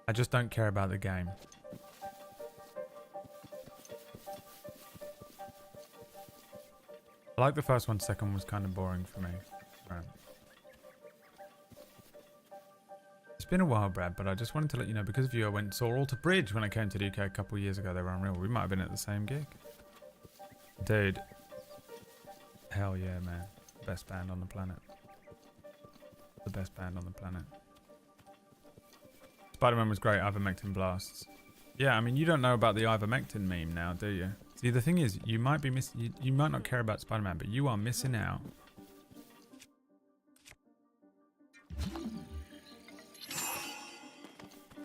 I just don't care about the game. I like the first one, second was kind of boring for me. Right. It's been a while, Brad, but I just wanted to let you know, because of you, I went and saw Alter Bridge when I came to the UK a couple of years ago. They were unreal. We might have been at the same gig. Dude. Hell yeah, man. Best band on the planet. The best band on the planet. Spider-Man was great. Ivermectin blasts. Yeah, I mean, you don't know about the ivermectin meme now, do you? See, the thing is, you might be you might not care about Spider-Man, but you are missing out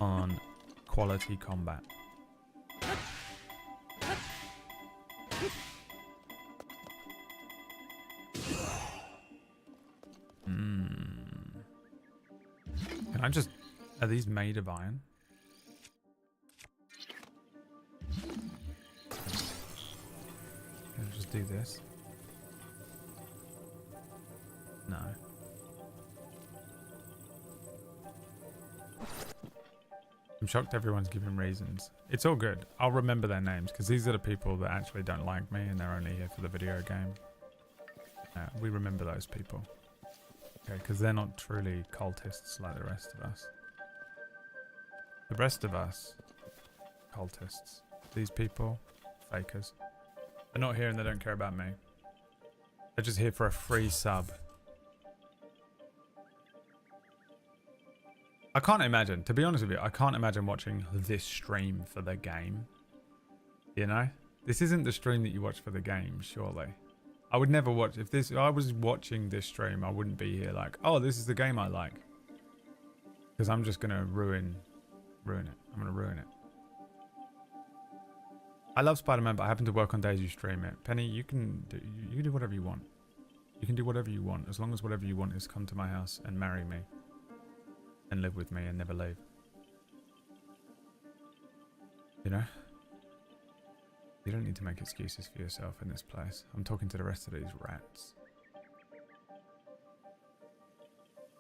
on quality combat. Can I just... Are these made of iron? Can I just do this? No. I'm shocked everyone's giving reasons. It's all good. I'll remember their names, because these are the people that actually don't like me and they're only here for the video game. We remember those people. Okay, because they're not truly cultists like the rest of us. The rest of us, cultists. These people, fakers. They're not here and they don't care about me. They're just here for a free sub. I can't imagine, to be honest with you, I can't imagine watching this stream for the game. You know? This isn't the stream that you watch for the game, surely. I would never watch, if I was watching this stream, I wouldn't be here like, oh, this is the game I like. Because I'm just going to ruin it. I'm going to ruin it. I love Spider-Man, but I happen to work on days you stream it. Penny, you can do whatever you want. You can do whatever you want, as long as whatever you want is come to my house and marry me. And live with me and never leave. You know? You don't need to make excuses for yourself in this place. I'm talking to the rest of these rats.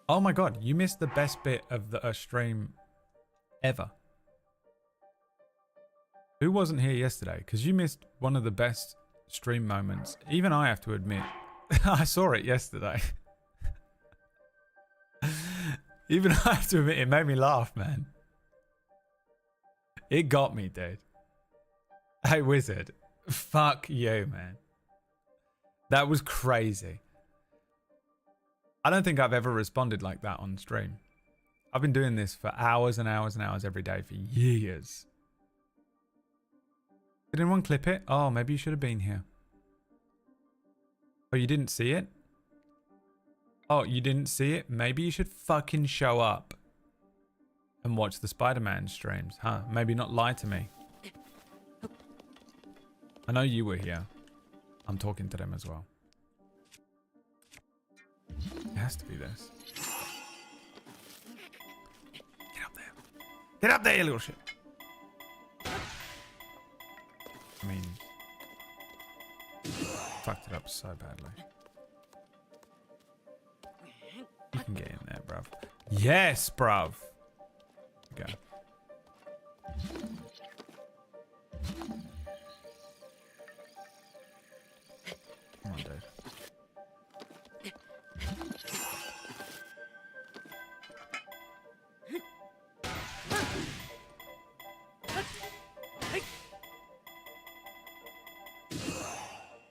Oh my god, you missed the best bit of the stream ever. Who wasn't here yesterday? Because you missed one of the best stream moments. Even I have to admit. I saw it yesterday. Even I have to admit, it made me laugh, man. It got me, dude. Hey, Wizard. Fuck you, man. That was crazy. I don't think I've ever responded like that on stream. I've been doing this for hours and hours and hours every day for years. Did anyone clip it? Oh, maybe you should have been here. Oh, you didn't see it? Oh, you didn't see it? Maybe you should fucking show up and watch the Spider-Man streams, huh? Maybe not lie to me. I know you were here. I'm talking to them as well. It has to be this. Get up there. Get up there, you little shit. I mean, fucked it up so badly. You can get in there, bruv. Yes, bruv. Okay. Come on, dude.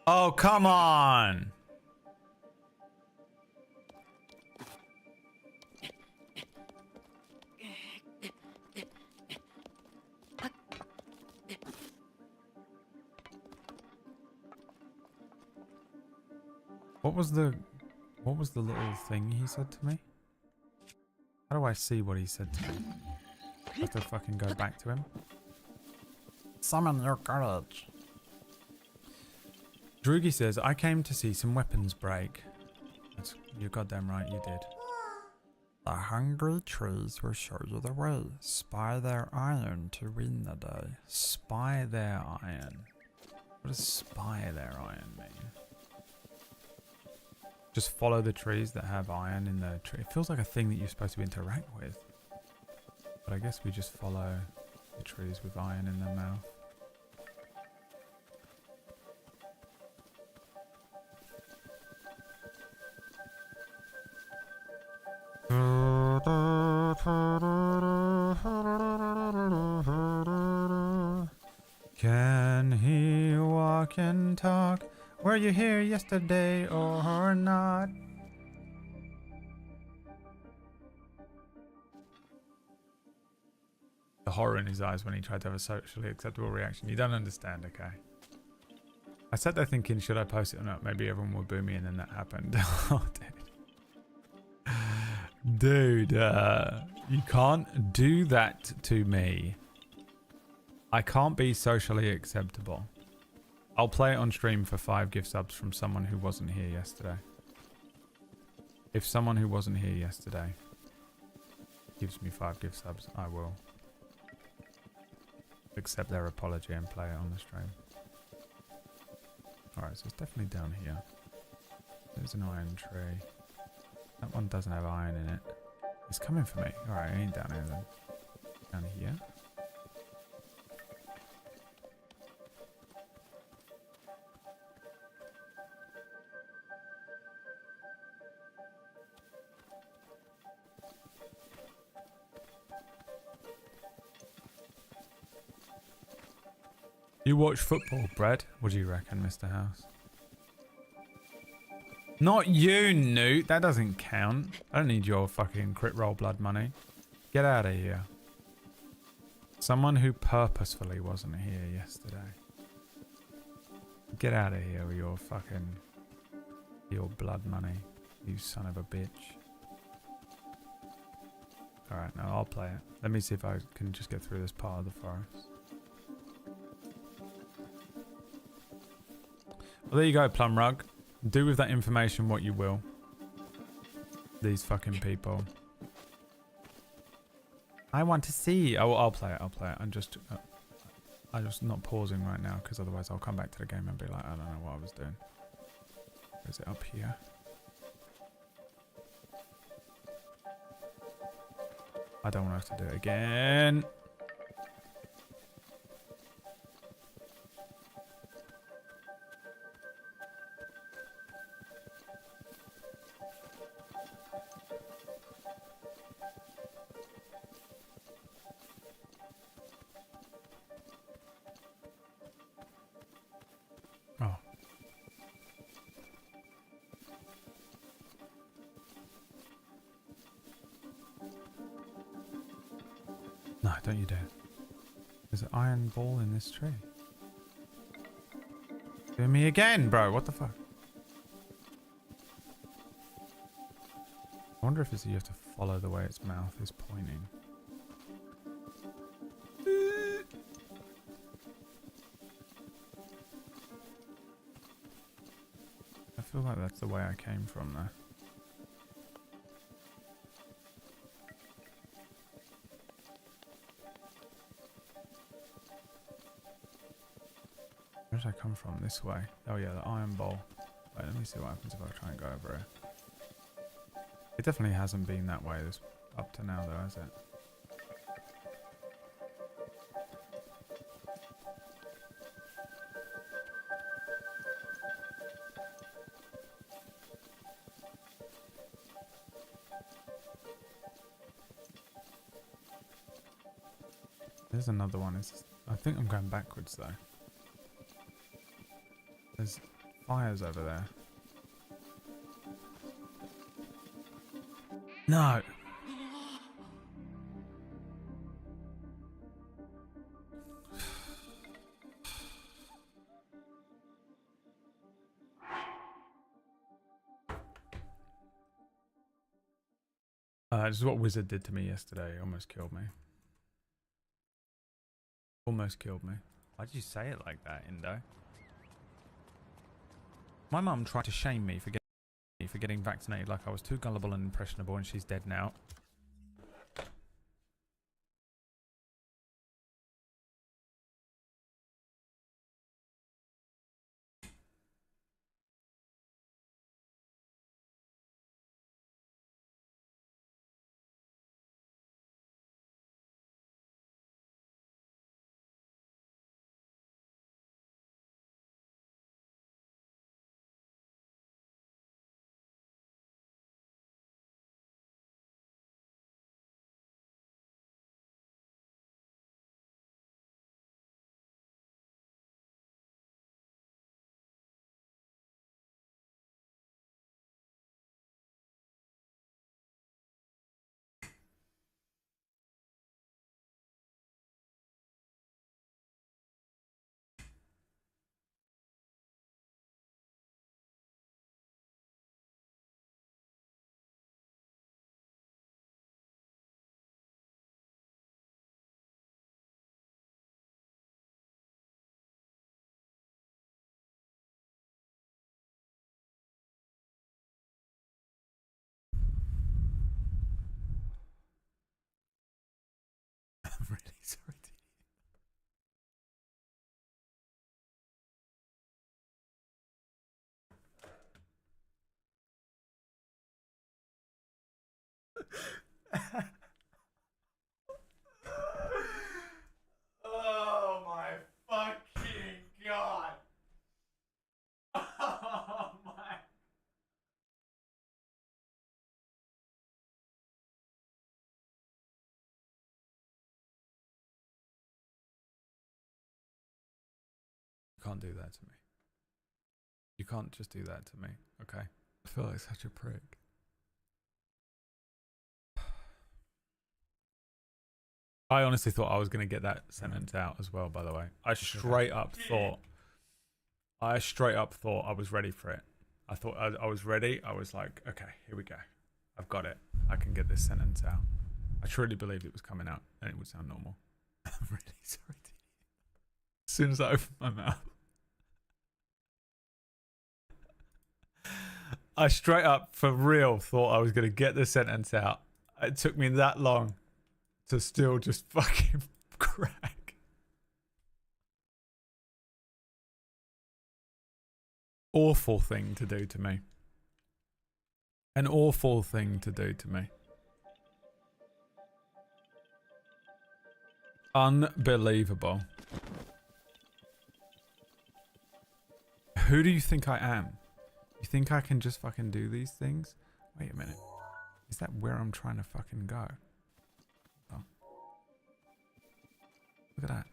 Oh, come on. What was the little thing he said to me? How do I see what he said to me? I have to fucking go back to him. Summon your courage. Drugi says, I came to see some weapons break. You're goddamn right, you did. The hungry trees will show you the way. Spy their iron to win the day. Spy their iron. What does spy their iron mean? Just follow the trees that have iron in the tree. It feels like a thing that you're supposed to interact with. But I guess we just follow the trees with iron in their mouth. Can he walk and talk? Were you here yesterday or not? The horror in his eyes when he tried to have a socially acceptable reaction. You don't understand, okay? I sat there thinking, should I post it or not? Maybe everyone will boo me, and then that happened. Oh, dude. Dude, you can't do that to me. I can't be socially acceptable. I'll play it on stream for 5 gift subs from someone who wasn't here yesterday. If someone who wasn't here yesterday gives me 5 gift subs, I will accept their apology and play it on the stream. Alright, so it's definitely down here. There's an iron tree. That one doesn't have iron in it. It's coming for me. Alright, it ain't down here then. Down here. You watch football, Brad? What do you reckon, Mr. House? Not you, Newt. That doesn't count. I don't need your fucking crit roll blood money. Get out of here. Someone who purposefully wasn't here yesterday. Get out of here with your fucking... your blood money. You son of a bitch. Alright, now I'll play it. Let me see if I can just get through this part of the forest. Well, there you go, Plum Rug. Do with that information what you will. These fucking people. I want to see. Oh, I'll play it. I'll play it. I'm just not pausing right now because otherwise I'll come back to the game and be like, I don't know what I was doing. Is it up here? I don't want to have to do it again. Oh. No, don't you dare. There's an iron ball in this tree. Do me again, bro. What the fuck? I wonder if it's you have to follow the way its mouth is pointing. I feel like that's the way I came from there. Where did I come from? This way. Oh yeah, the iron bowl. Wait, let me see what happens if I try and go over it. It definitely hasn't been that way up to now, though, has it? There's another one. I think I'm going backwards, though. There's fires over there. No! This is what Wizard did to me yesterday. Almost killed me. Almost killed me. Why'd you say it like that, Indo? My mum tried to shame me for getting vaccinated like I was too gullible and impressionable, and she's dead now. I'm really sorry. Oh my fucking god! Oh my! You can't do that to me. You can't just do that to me, okay? I feel like such a prick. I honestly thought I was going to get that sentence out as well, by the way. I straight up thought I was ready for it. I thought I was ready. I was like, okay, here we go. I've got it. I can get this sentence out. I truly believed it was coming out and it would sound normal. I'm really sorry. As soon as I opened my mouth, I straight up, for real, thought I was going to get the sentence out. It took me that long to still just fucking crack. Awful thing to do to me. An awful thing to do to me. Unbelievable. Who do you think I am? You think I can just fucking do these things? Wait a minute. Is that where I'm trying to fucking go? Oh. Look at that.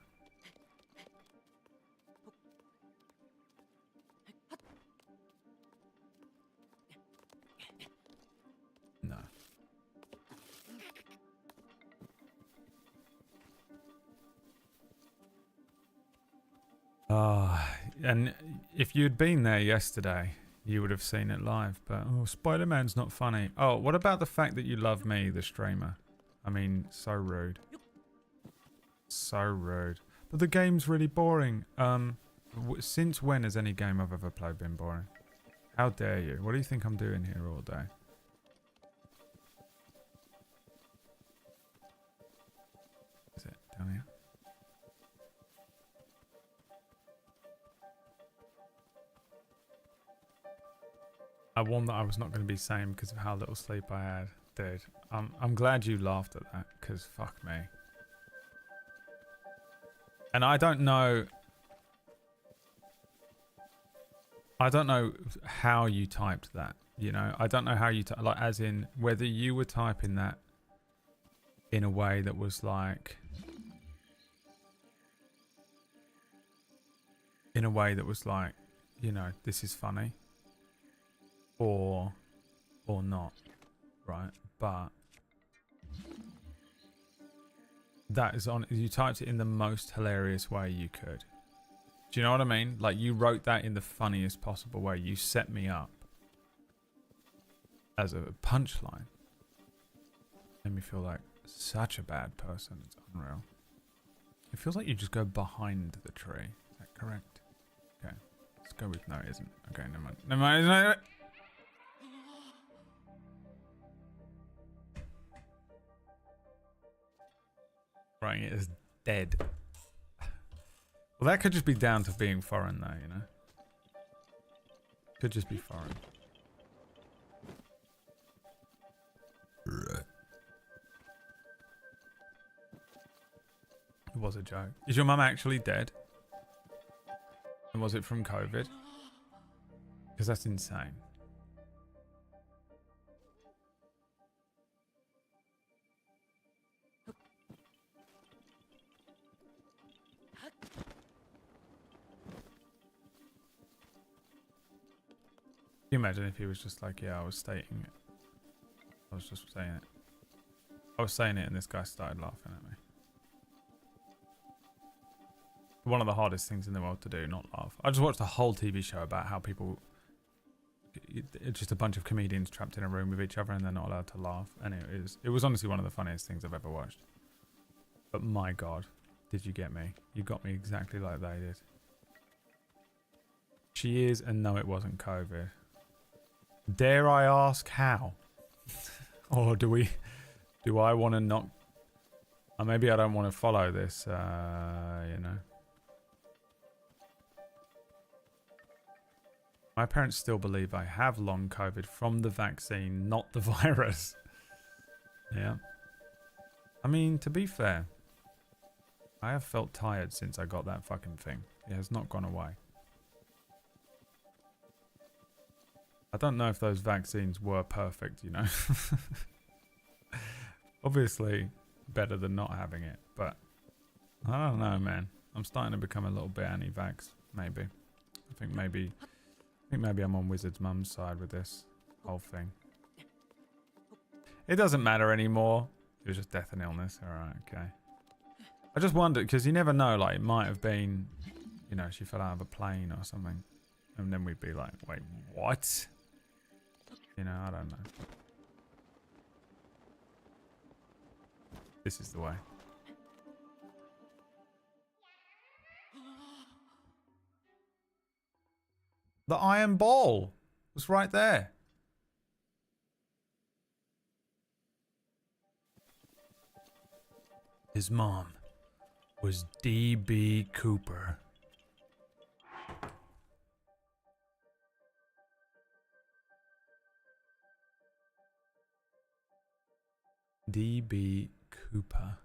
No. And if you'd been there yesterday, you would have seen it live. But, oh, Spider-Man's not funny. Oh, what about the fact that you love me, the streamer? I mean, so rude. So rude. But the game's really boring. Since when has any game I've ever played been boring? How dare you? What do you think I'm doing here all day? Is it down here? I warned that I was not going to be sane because of how little sleep I had. Dude, I'm glad you laughed at that, because fuck me. And I don't know how you typed that, you know? I don't know how you, like, as in, whether you were typing that in a way that was like... In a way that was like, you know, this is funny. Or not, right? But... That is on... You typed it in the most hilarious way you could. Do you know what I mean? Like, you wrote that in the funniest possible way. You set me up as a punchline. Made me feel like such a bad person. It's unreal. It feels like you just go behind the tree. Is that correct? Okay. Let's go with no, it isn't. Okay, never mind. Never mind. Never mind. Writing it as dead. Well, that could just be down to being foreign, though, you know? Could just be foreign. It was a joke. Is your mum actually dead? And was it from COVID? Because that's insane. Can you imagine if he was just like, yeah, I was stating it. I was just saying it. I was saying it and this guy started laughing at me. One of the hardest things in the world to do, not laugh. I just watched a whole TV show about how people... It's just a bunch of comedians trapped in a room with each other and they're not allowed to laugh. And it was honestly one of the funniest things I've ever watched. But my God, did you get me? You got me exactly like they did. She is, and no, it wasn't COVID. Dare I ask how? Or do I want to not... Or maybe I don't want to follow this, you know. My parents still believe I have long COVID from the vaccine, not the virus. Yeah. I mean, to be fair, I have felt tired since I got that fucking thing. It has not gone away. I don't know if those vaccines were perfect, you know. Obviously, better than not having it, but I don't know, man. I'm starting to become a little bit anti-vax, maybe. I think maybe I'm on Wizard's mum's side with this whole thing. It doesn't matter anymore. It was just death and illness. Alright, okay. I just wondered, because you never know, like, it might have been, you know, she fell out of a plane or something. And then we'd be like, wait, what? You know, I don't know. This is the way. The iron ball was right there. His mom was D.B. Cooper. D.B. Cooper.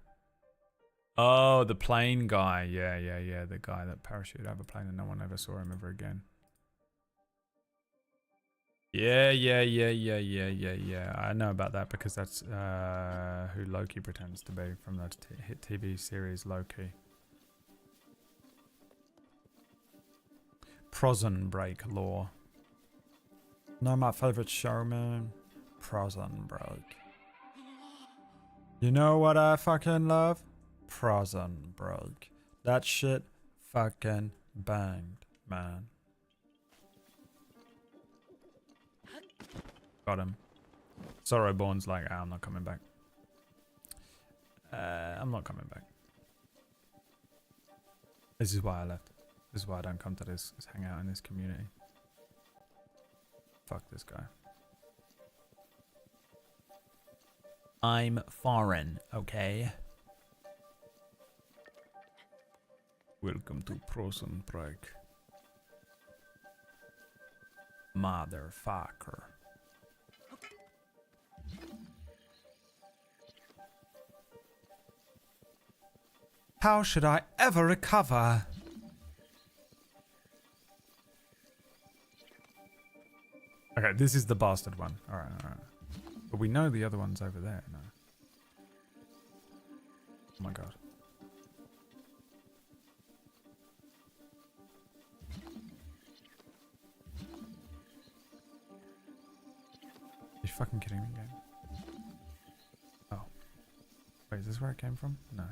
Oh, the plane guy. Yeah. The guy that parachuted out of a plane and no one ever saw him ever again. Yeah. I know about that because that's who Loki pretends to be from the hit TV series Loki. Prison Break lore. Know my favorite show, man? Prison Break. You know what I fucking love? Prison Break. That shit fucking banged, man. Got him. Sorrowborn's like, I'm not coming back. I'm not coming back. This is why I left. This is why I don't come to this hangout in this community. Fuck this guy. I'm foreign, okay? Welcome to Prison Break. Motherfucker. How should I ever recover? Okay, this is the bastard one. Alright, alright. But we know the other one's over there. No. Oh my god. Are you fucking kidding me, game? Oh. Wait, is this where it came from? No.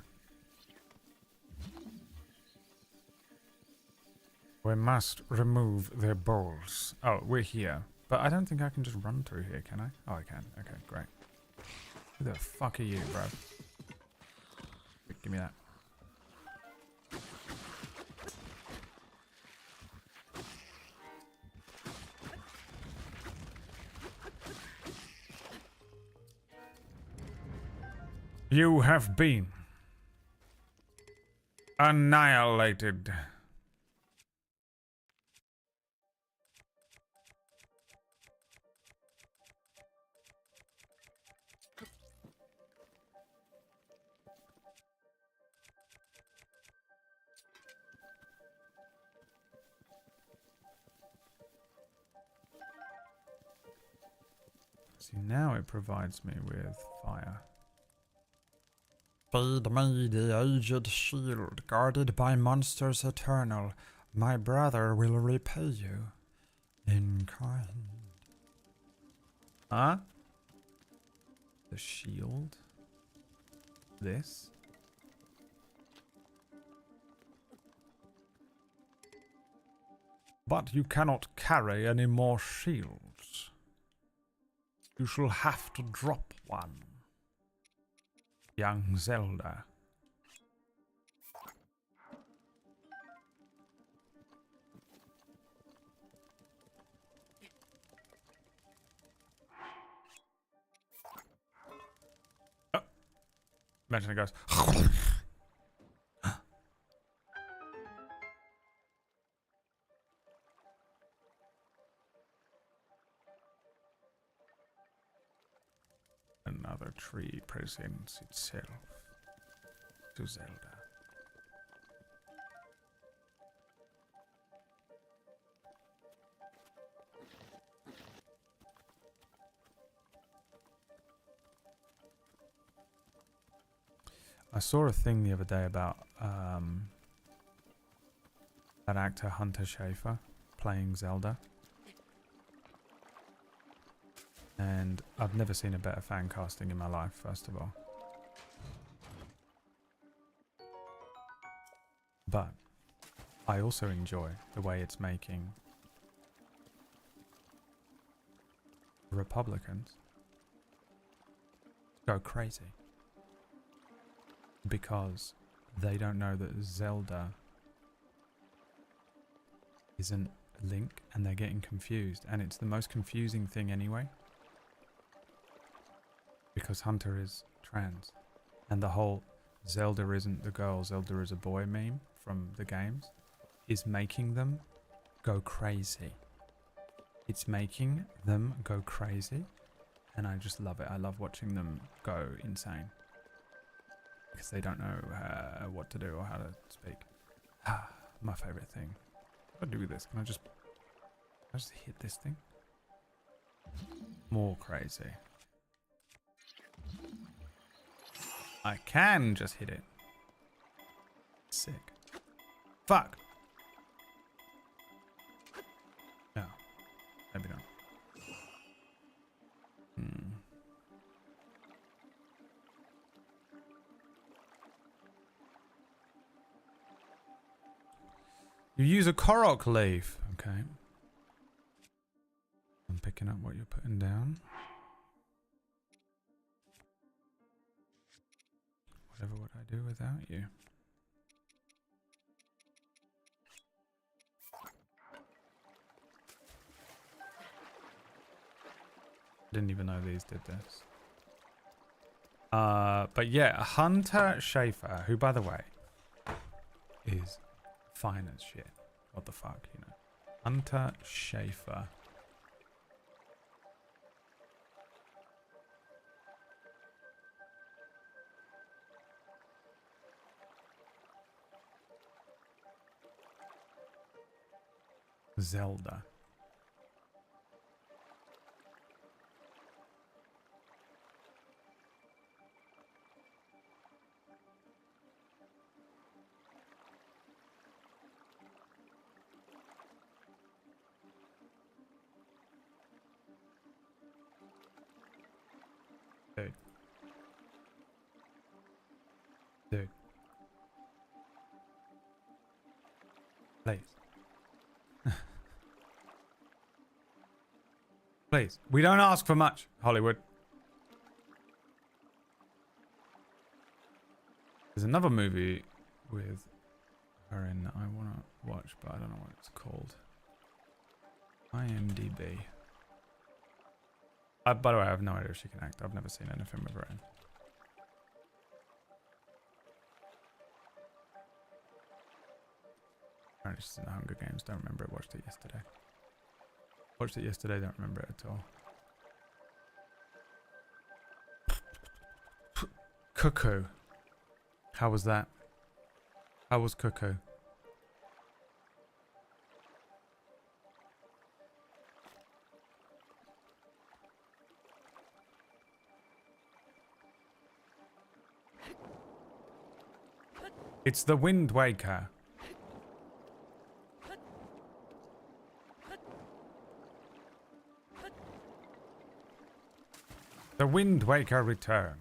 We must remove their balls. Oh, we're here. But I don't think I can just run through here, can I? Oh, I can. Okay, great. Who the fuck are you, bro? Give me that. You have been annihilated. See, now it provides me with fire. Feed me the aged shield, guarded by monsters eternal. My brother will repay you in kind. Huh? The shield? This? But you cannot carry any more shields. You shall have to drop one. Young Zelda. Oh. Imagine it goes. Another tree presents itself to Zelda. I saw a thing the other day about that actor Hunter Schafer playing Zelda. And I've never seen a better fan casting in my life, first of all. But I also enjoy the way it's making Republicans go crazy. Because they don't know that Zelda isn't Link and they're getting confused. And it's the most confusing thing anyway. Because Hunter is trans. And the whole Zelda isn't the girl, Zelda is a boy meme from the games is making them go crazy. It's making them go crazy. And I just love it. I love watching them go insane. Because they don't know what to do or how to speak. My favorite thing. How do I do this? Can I just hit this thing? More crazy. I can just hit it. Sick. Fuck. No. Maybe not. You use a Korok leaf. Okay. I'm picking up what you're putting down. Whatever would I do without you? Didn't even know these did this. But yeah, Hunter Schafer, who by the way is fine as shit. What the fuck, you know? Hunter Schafer. Zelda. Dude. Dude. Please. Please. We don't ask for much, Hollywood. There's another movie with her in that I want to watch, but I don't know what it's called. IMDb. By the way, I have no idea if she can act. I've never seen anything with her in. Apparently she's in the Hunger Games. Don't remember it. Watched it yesterday. Watched it yesterday. Don't remember it at all. Cuckoo. How was that? How was Cuckoo? It's the Wind Waker. The Wind Waker returns.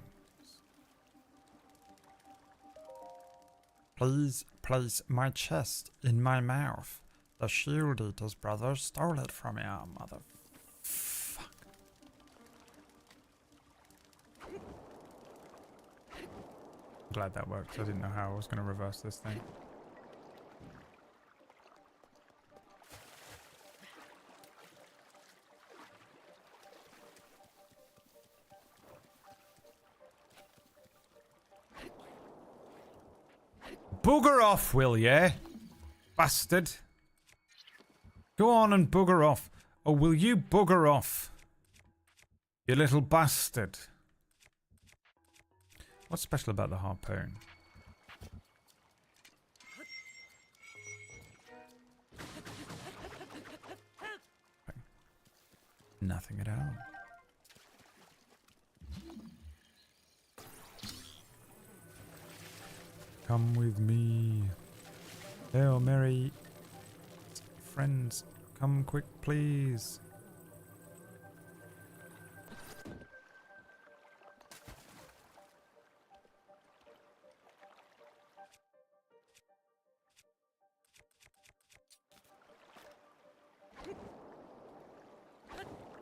Please place my chest in my mouth. The Shield Eater's brother stole it from me, oh, mother. Fuck. Glad that worked. I didn't know how I was going to reverse this thing. Bugger off, will ya? Bastard. Go on and bugger off. Or will you bugger off? You little bastard. What's special about the harpoon? Nothing at all. Come with me. Hail Mary. Friends, come quick, please.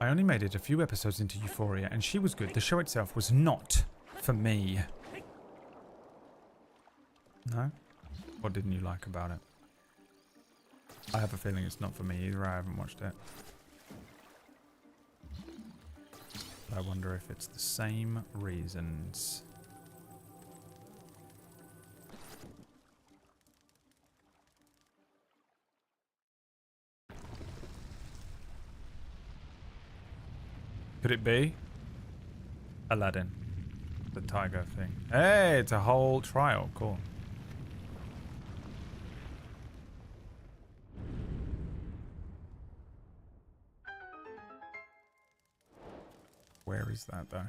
I only made it a few episodes into Euphoria, and she was good. The show itself was not for me. No? What didn't you like about it? I have a feeling it's not for me either. I haven't watched it. I wonder if it's the same reasons. Could it be? Aladdin. The tiger thing. Hey, it's a whole trial. Cool. Where is that though?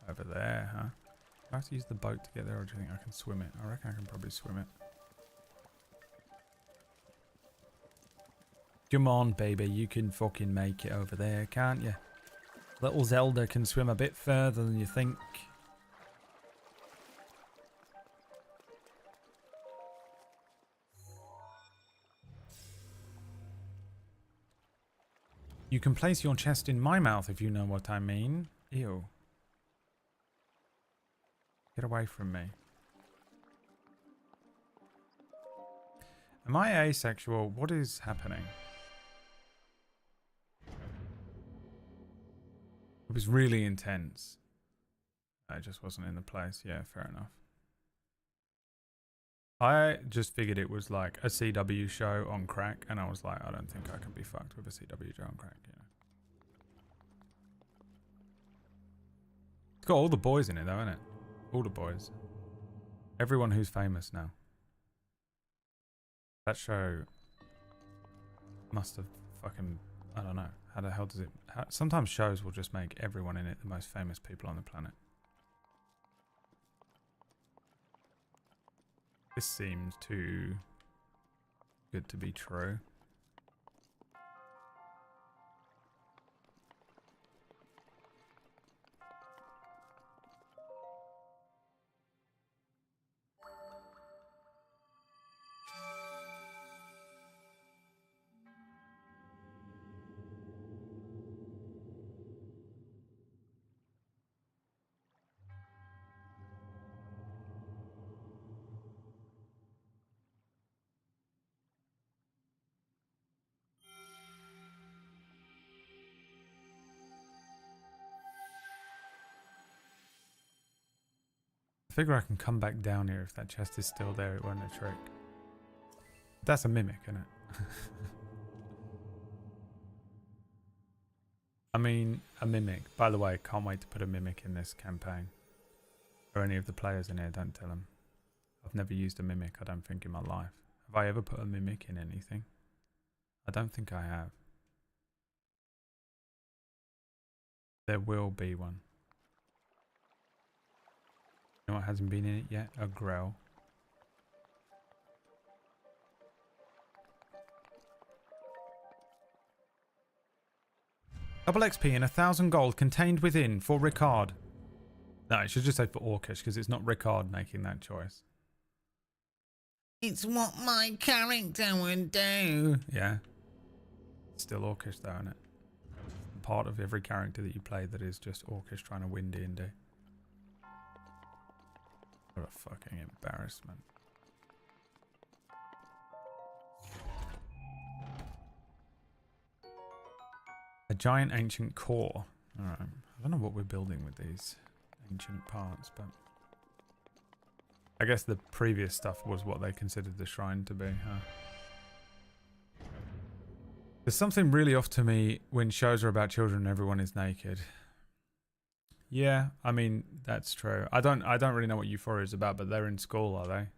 Over there, huh? Do I have to use the boat to get there, or do you think I can swim it? I reckon I can probably swim it. Come on, baby. You can fucking make it over there, can't you? Little Zelda can swim a bit further than you think. You can place your chest in my mouth if you know what I mean. Ew. Get away from me. Am I asexual? What is happening? It was really intense. I just wasn't in the place. Yeah, fair enough. I just figured it was like a CW show on crack, and I was like, I don't think I can be fucked with a CW show on crack, you know. It's got all the boys in it though, isn't it? All the boys. Everyone who's famous now. That show must have fucking, I don't know. How the hell does it... sometimes shows will just make everyone in it the most famous people on the planet. This seems too good to be true. I figure I can come back down here if that chest is still there. It won't a trick. That's a mimic, isn't it? I mean, a mimic. By the way, can't wait to put a mimic in this campaign. Or any of the players in here, don't tell them. I've never used a mimic, I don't think, in my life. Have I ever put a mimic in anything? I don't think I have. There will be one. You know what hasn't been in it yet? A Grell. Double XP and 1,000 gold contained within for Ricard. No, it should just say for Orcish because it's not Ricard making that choice. It's what my character would do. Yeah. It's still Orcish though, isn't it? Part of every character that you play that is just Orcish trying to win D&D. What a fucking embarrassment. A giant ancient core. Alright. I don't know what we're building with these ancient parts, but... I guess the previous stuff was what they considered the shrine to be, huh? There's something really off to me when shows are about children and everyone is naked. Yeah, I mean, that's true. I don't really know what Euphoria is about, but they're in school, are they? Are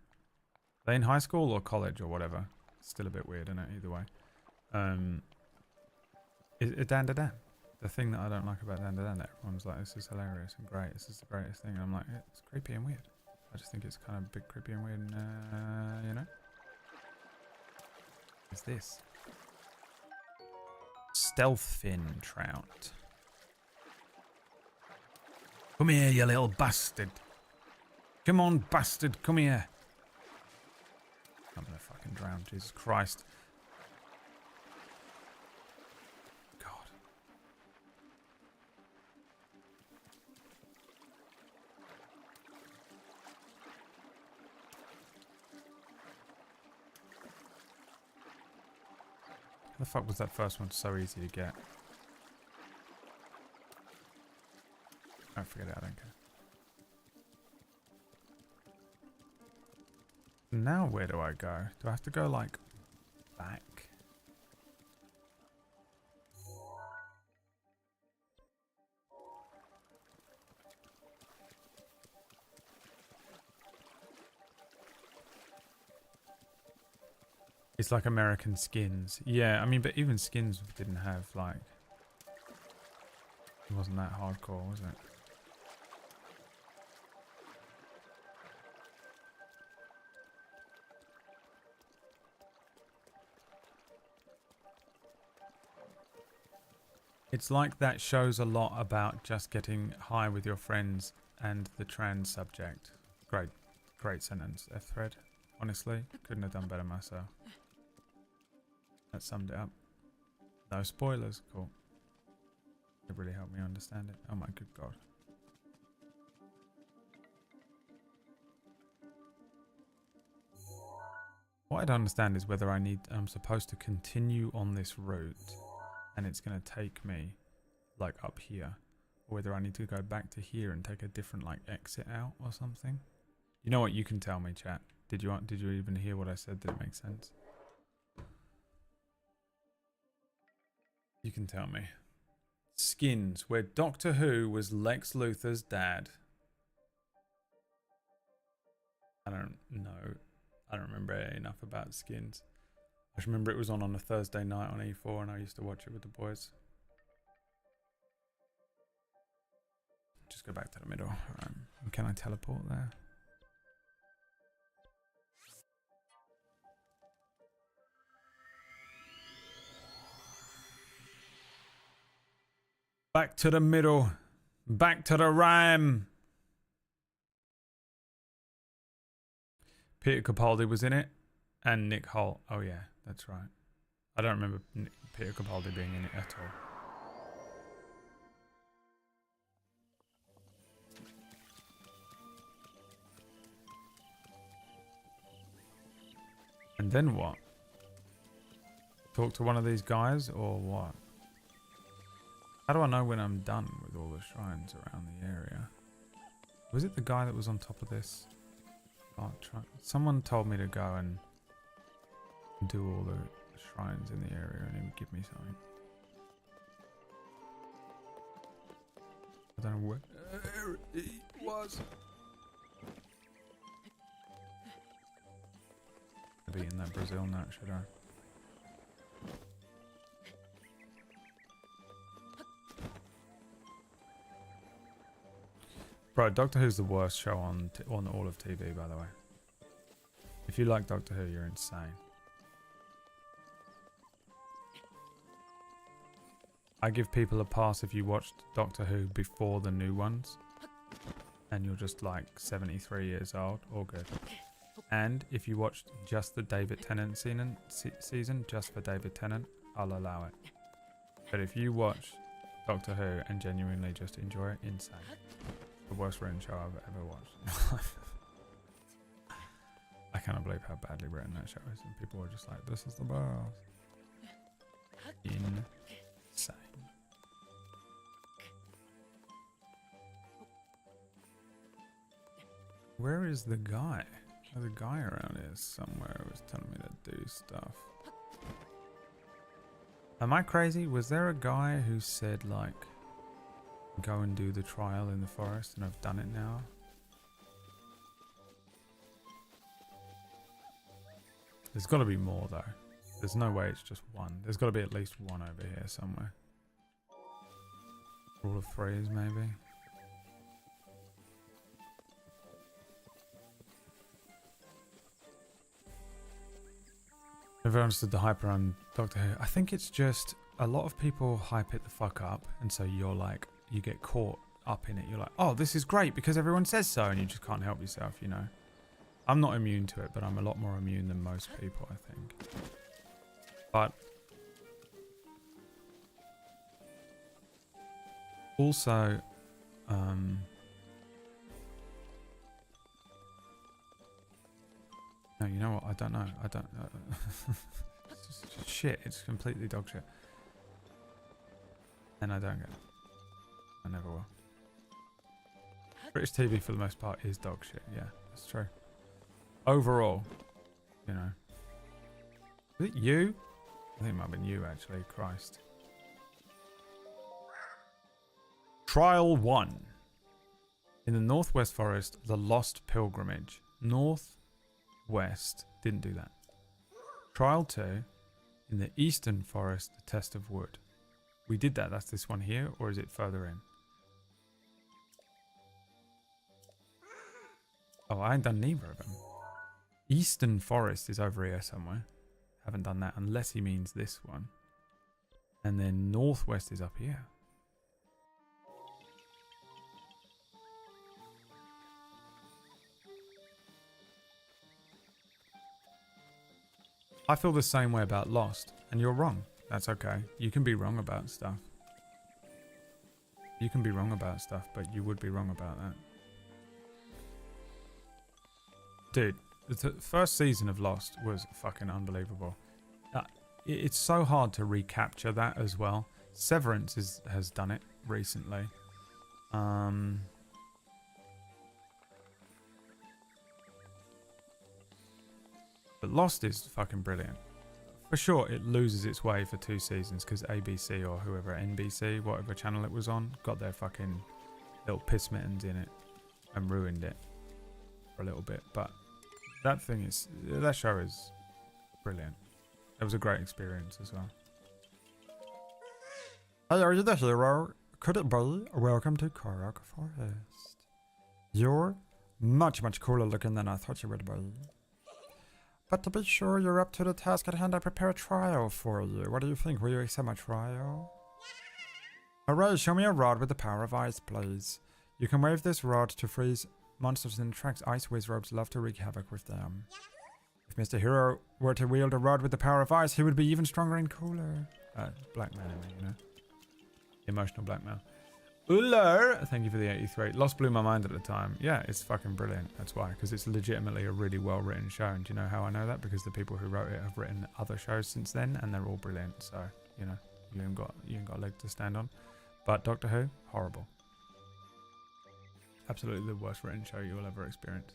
they in high school or college or whatever? It's still a bit weird, isn't it? Either way. Dan to Dan. The thing that I don't like about Dan to Dan, that everyone's like, this is hilarious and great. This is the greatest thing. And I'm like, it's creepy and weird. I just think it's kind of big, creepy and weird, and, you know? What's this? Stealth fin trout. Come here, you little bastard. Come on, bastard, come here. I'm gonna fucking drown, Jesus Christ. God. How the fuck was that first one so easy to get? Oh, forget it, I don't care. Now where do I go? Do I have to go, like, back? It's like American Skins. Yeah, I mean, but even Skins didn't have, like... It wasn't that hardcore, was it? It's like that shows a lot about just getting high with your friends and the trans subject. Great sentence, F-thread. Honestly, couldn't have done better myself. That summed it up. No spoilers, cool. It really helped me understand it. Oh my good god. What I don't understand is whether I'm supposed to continue on this route and it's going to take me like up here, or whether I need to go back to here and take a different like exit out or something. You know what? You can tell me, chat. Did you even hear what I said? Did it make sense? You can tell me. Skins, where Doctor Who was Lex Luthor's dad. I don't know. I don't remember enough about Skins. I just remember it was on a Thursday night on E4 and I used to watch it with the boys. Just go back to the middle. Can I teleport there? Back to the middle. Back to the rhyme. Peter Capaldi was in it. And Nick Holt. Oh yeah, that's right. I don't remember Peter Capaldi being in it at all. And then what? Talk to one of these guys or what? How do I know when I'm done with all the shrines around the area? Was it the guy that was on top of this? Oh, someone told me to go and do all the shrines in the area and he would give me something. I don't know where it was. I'd be in that Brazil nut, should I? Bro, Doctor Who's the worst show on all of TV, by the way. If you like Doctor Who, you're insane. I give people a pass if you watched Doctor Who before the new ones. And you're just like 73 years old. All good. And if you watched just the David Tennant season, just for David Tennant, I'll allow it. But if you watch Doctor Who and genuinely just enjoy it, insane. The worst written show I've ever watched. I cannot believe how badly written that show is. And people were just like, this is the best. Insane. Where is the guy? There's a guy around here somewhere who was telling me to do stuff. Am I crazy? Was there a guy who said like, go and do the trial in the forest and I've done it now? There's got to be more though. There's no way it's just one. There's got to be at least one over here somewhere. Rule of threes maybe. Never understood the hype around Doctor Who. I think it's just a lot of people hype it the fuck up and so you're like, you get caught up in it. You're like, oh, this is great because everyone says so, and you just can't help yourself, you know. I'm not immune to it, but I'm a lot more immune than most people, I think. But also, no, you know what? I don't know. I don't know. It's just shit. It's completely dog shit. And I don't get it. I never will. British TV for the most part is dog shit. Yeah, that's true. Overall, you know. Was it you? I think it might have been you actually. Christ. Trial 1. In the Northwest Forest, the Lost Pilgrimage. Northwest. Didn't do that. Trial 2. In the Eastern Forest, the Test of Wood. We did that. That's this one here, or is it further in? Oh, I ain't done neither of them. Eastern Forest is over here somewhere. Haven't done that unless he means this one. And then Northwest is up here. I feel the same way about Lost, and you're wrong. That's okay. You can be wrong about stuff. You can be wrong about stuff, but you would be wrong about that. Dude, the first season of Lost was fucking unbelievable. It's so hard to recapture that as well. Severance has done it recently. But Lost is fucking brilliant. For sure, it loses its way for 2 seasons because ABC or whoever, NBC, whatever channel it was on, got their fucking little piss mittens in it and ruined it for a little bit. But that show is brilliant. It was a great experience as well. Hey, are you the hero? Could it be? Welcome to Korok Forest. You're much, much cooler looking than I thought you would be. But to be sure you're up to the task at hand, I prepare a trial for you. What do you think? Will you accept my trial? Hooray, show me a rod with the power of ice, please. You can wave this rod to freeze monsters in the tracks. Ice wizards love to wreak havoc with them. If Mr. Hero were to wield a rod with the power of ice, he would be even stronger and cooler. Blackmailing me, you know. Emotional blackmail. Uller! Thank you for the 83. Lost blew my mind at the time. Yeah, it's fucking brilliant. That's why. Because it's legitimately a really well-written show. And do you know how I know that? Because the people who wrote it have written other shows since then, and they're all brilliant. So, you know, you ain't got a leg to stand on. But Doctor Who, horrible. Absolutely the worst written show you will ever experience.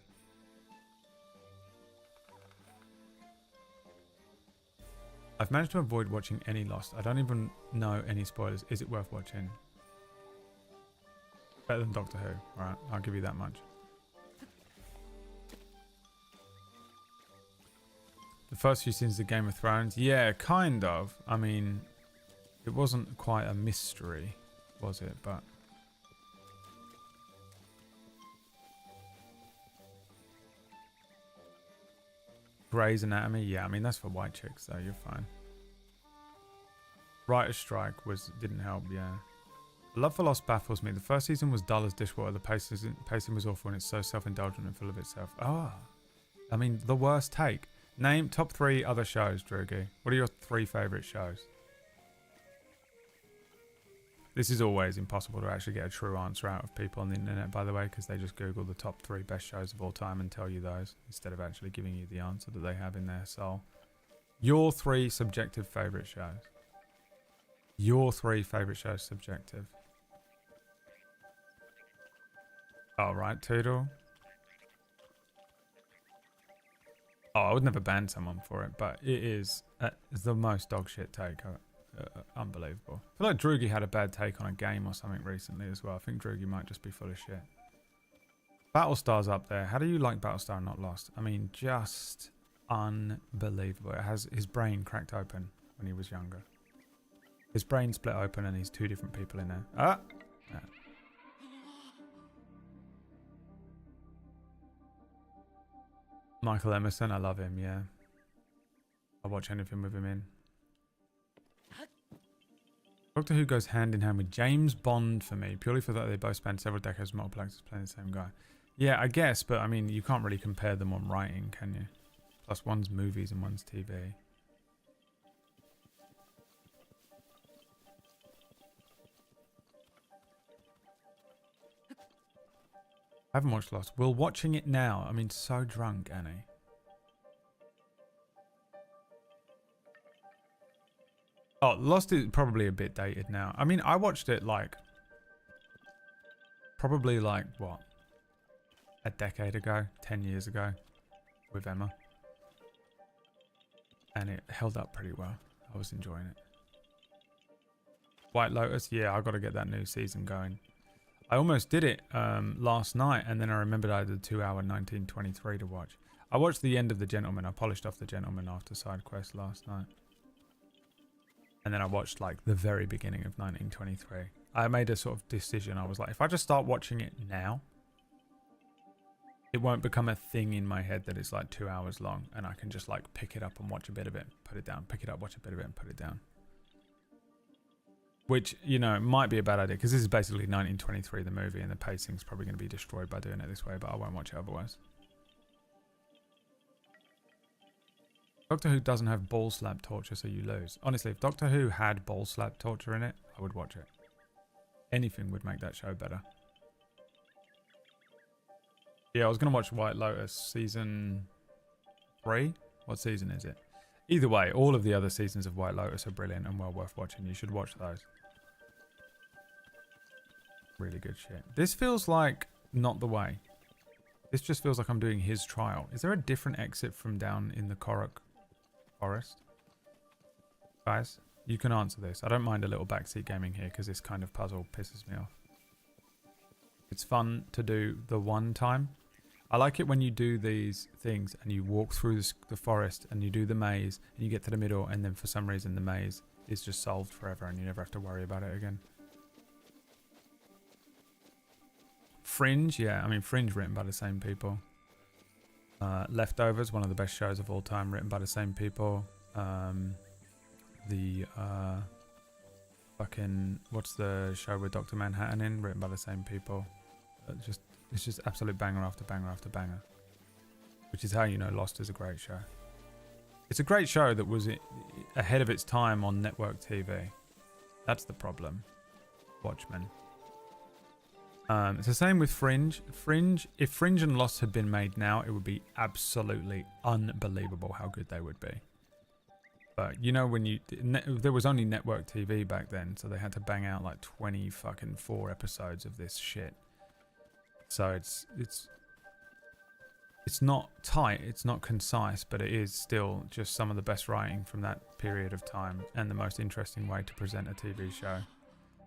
I've managed to avoid watching any Lost. I don't even know any spoilers. Is it worth watching? Better than Doctor Who. Alright, I'll give you that much. The first few scenes of Game of Thrones? Yeah, kind of. I mean, it wasn't quite a mystery, was it? But... Grey's Anatomy? Yeah, I mean, that's for white chicks, so you're fine. Writer's strike didn't help, yeah. Love for Lost baffles me. The first season was dull as dishwater. The pacing was awful, and it's so self-indulgent and full of itself. Ah, I mean, the worst take. Name top 3 other shows, Drogi. What are your 3 favourite shows? This is always impossible to actually get a true answer out of people on the internet, by the way, because they just Google the top 3 best shows of all time and tell you those, instead of actually giving you the answer that they have in their soul. Your 3 subjective favourite shows. Your 3 favourite shows subjective. Oh, right, Toodle. Oh, I would never ban someone for it, but it is the most dog shit take. Unbelievable. I feel like Droogie had a bad take on a game or something recently as well. I think Droogie might just be full of shit. Battlestar's up there. How do you like Battlestar and not Lost? I mean, just unbelievable. It has his brain cracked open when he was younger. His brain split open and he's 2 different people in there. Ah! Yeah. Michael Emerson, I love him, yeah. I'll watch anything with him in. Doctor Who goes hand in hand with James Bond for me, purely for that they both spent several decades multiplexes playing the same guy. Yeah, I guess, but I mean, you can't really compare them on writing, can you? Plus, one's movies and one's TV. I haven't watched Lost. We're watching it now. I mean, so drunk, Annie. Oh, Lost is probably a bit dated now. I mean, I watched it probably what? A decade ago, 10 years ago with Emma. And it held up pretty well. I was enjoying it. White Lotus, yeah, I got to get that new season going. I almost did it last night, and then I remembered I had a 2-hour 1923 to watch. I watched the end of The Gentleman. I polished off The Gentleman after side quest last night. And then I watched like the very beginning of 1923. I made a sort of decision. I was like, if I just start watching it now, it won't become a thing in my head that it's like 2 hours long, and I can just like pick it up and watch a bit of it, put it down, pick it up, watch a bit of it, and put it down. Which, you know, might be a bad idea, because this is basically 1923, the movie, and the pacing's probably going to be destroyed by doing it this way, but I won't watch it otherwise. Doctor Who doesn't have ball slap torture, so you lose. Honestly, if Doctor Who had ball slap torture in it, I would watch it. Anything would make that show better. Yeah, I was going to watch White Lotus season 3. What season is it? Either way, all of the other seasons of White Lotus are brilliant and well worth watching. You should watch those. Really good shit. This feels like not the way. This just feels like I'm doing his trial. Is there a different exit from down in the Korok Forest? Guys, you can answer this. I don't mind a little backseat gaming here because this kind of puzzle pisses me off. It's fun to do the one time. I like it when you do these things and you walk through the forest and you do the maze and you get to the middle and then for some reason the maze is just solved forever and you never have to worry about it again. Fringe, yeah, I mean Fringe written by the same people. Leftovers, one of the best shows of all time, written by the same people. Fucking, what's the show with Dr. Manhattan in? Written by the same people. It's just absolute banger after banger after banger. Which is how you know Lost is a great show. It's a great show that was ahead of its time on network TV. That's the problem. Watchmen. It's the same with Fringe. If Fringe and Lost had been made now, it would be absolutely unbelievable how good they would be. But you know when there was only network TV back then, so they had to bang out like 24 episodes of this shit. So it's not tight, it's not concise, but it is still just some of the best writing from that period of time and the most interesting way to present a TV show.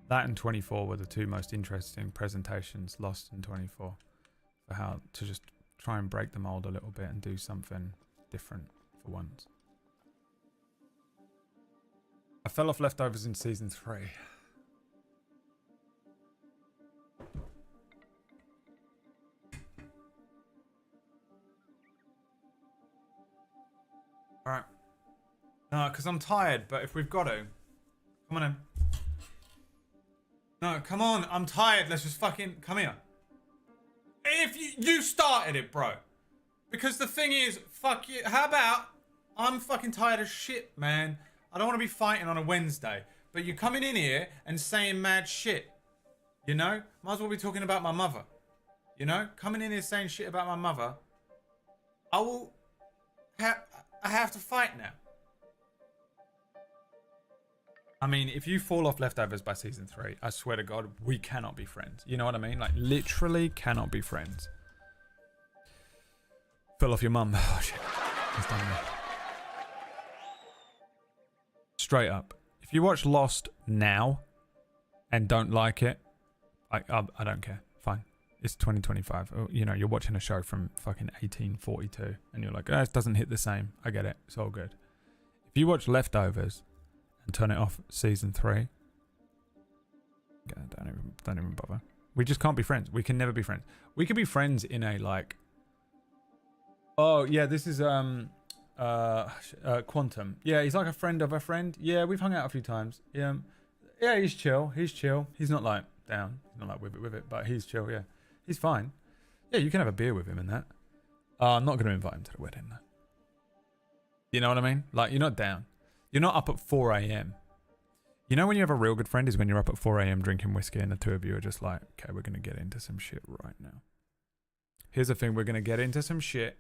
That and 24 were the two most interesting presentations, Lost and 24, for how to just try and break the mold a little bit and do something different for once. I fell off Leftovers in season 3. Alright. No, because I'm tired, but if we've got to. Come on in. No, come on, I'm tired. Let's just fucking come here. If you started it, bro. Because the thing is, fuck you. How about I'm fucking tired of shit, man. I don't want to be fighting on a Wednesday. But you're coming in here and saying mad shit. You know? Might as well be talking about my mother. You know? Coming in here saying shit about my mother. I have to fight now. I mean, if you fall off Leftovers by season 3, I swear to God, we cannot be friends. You know what I mean? Like, literally cannot be friends. Fell off your mum. Oh, shit. It's done me. Straight up. If you watch Lost now and don't like it, I don't care. Fine. It's 2025. You know, you're watching a show from fucking 1842 and you're like, oh, it doesn't hit the same. I get it. It's all good. If you watch Leftovers and turn it off season 3, don't even bother. We just can't be friends. We can never be friends. We could be friends in a like, oh yeah, this is Quantum. Yeah, he's like a friend of a friend. Yeah, we've hung out a few times. Yeah, he's chill. He's not like down. He's not like with it, but he's chill. Yeah, he's fine. Yeah, you can have a beer with him and that. I'm not going to invite him to the wedding though. You know what I mean? Like, you're not down. You're not up at 4 a.m. You know when you have a real good friend is when you're up at 4 a.m. drinking whiskey and the two of you are just like, okay, we're going to get into some shit right now. Here's the thing, we're going to get into some shit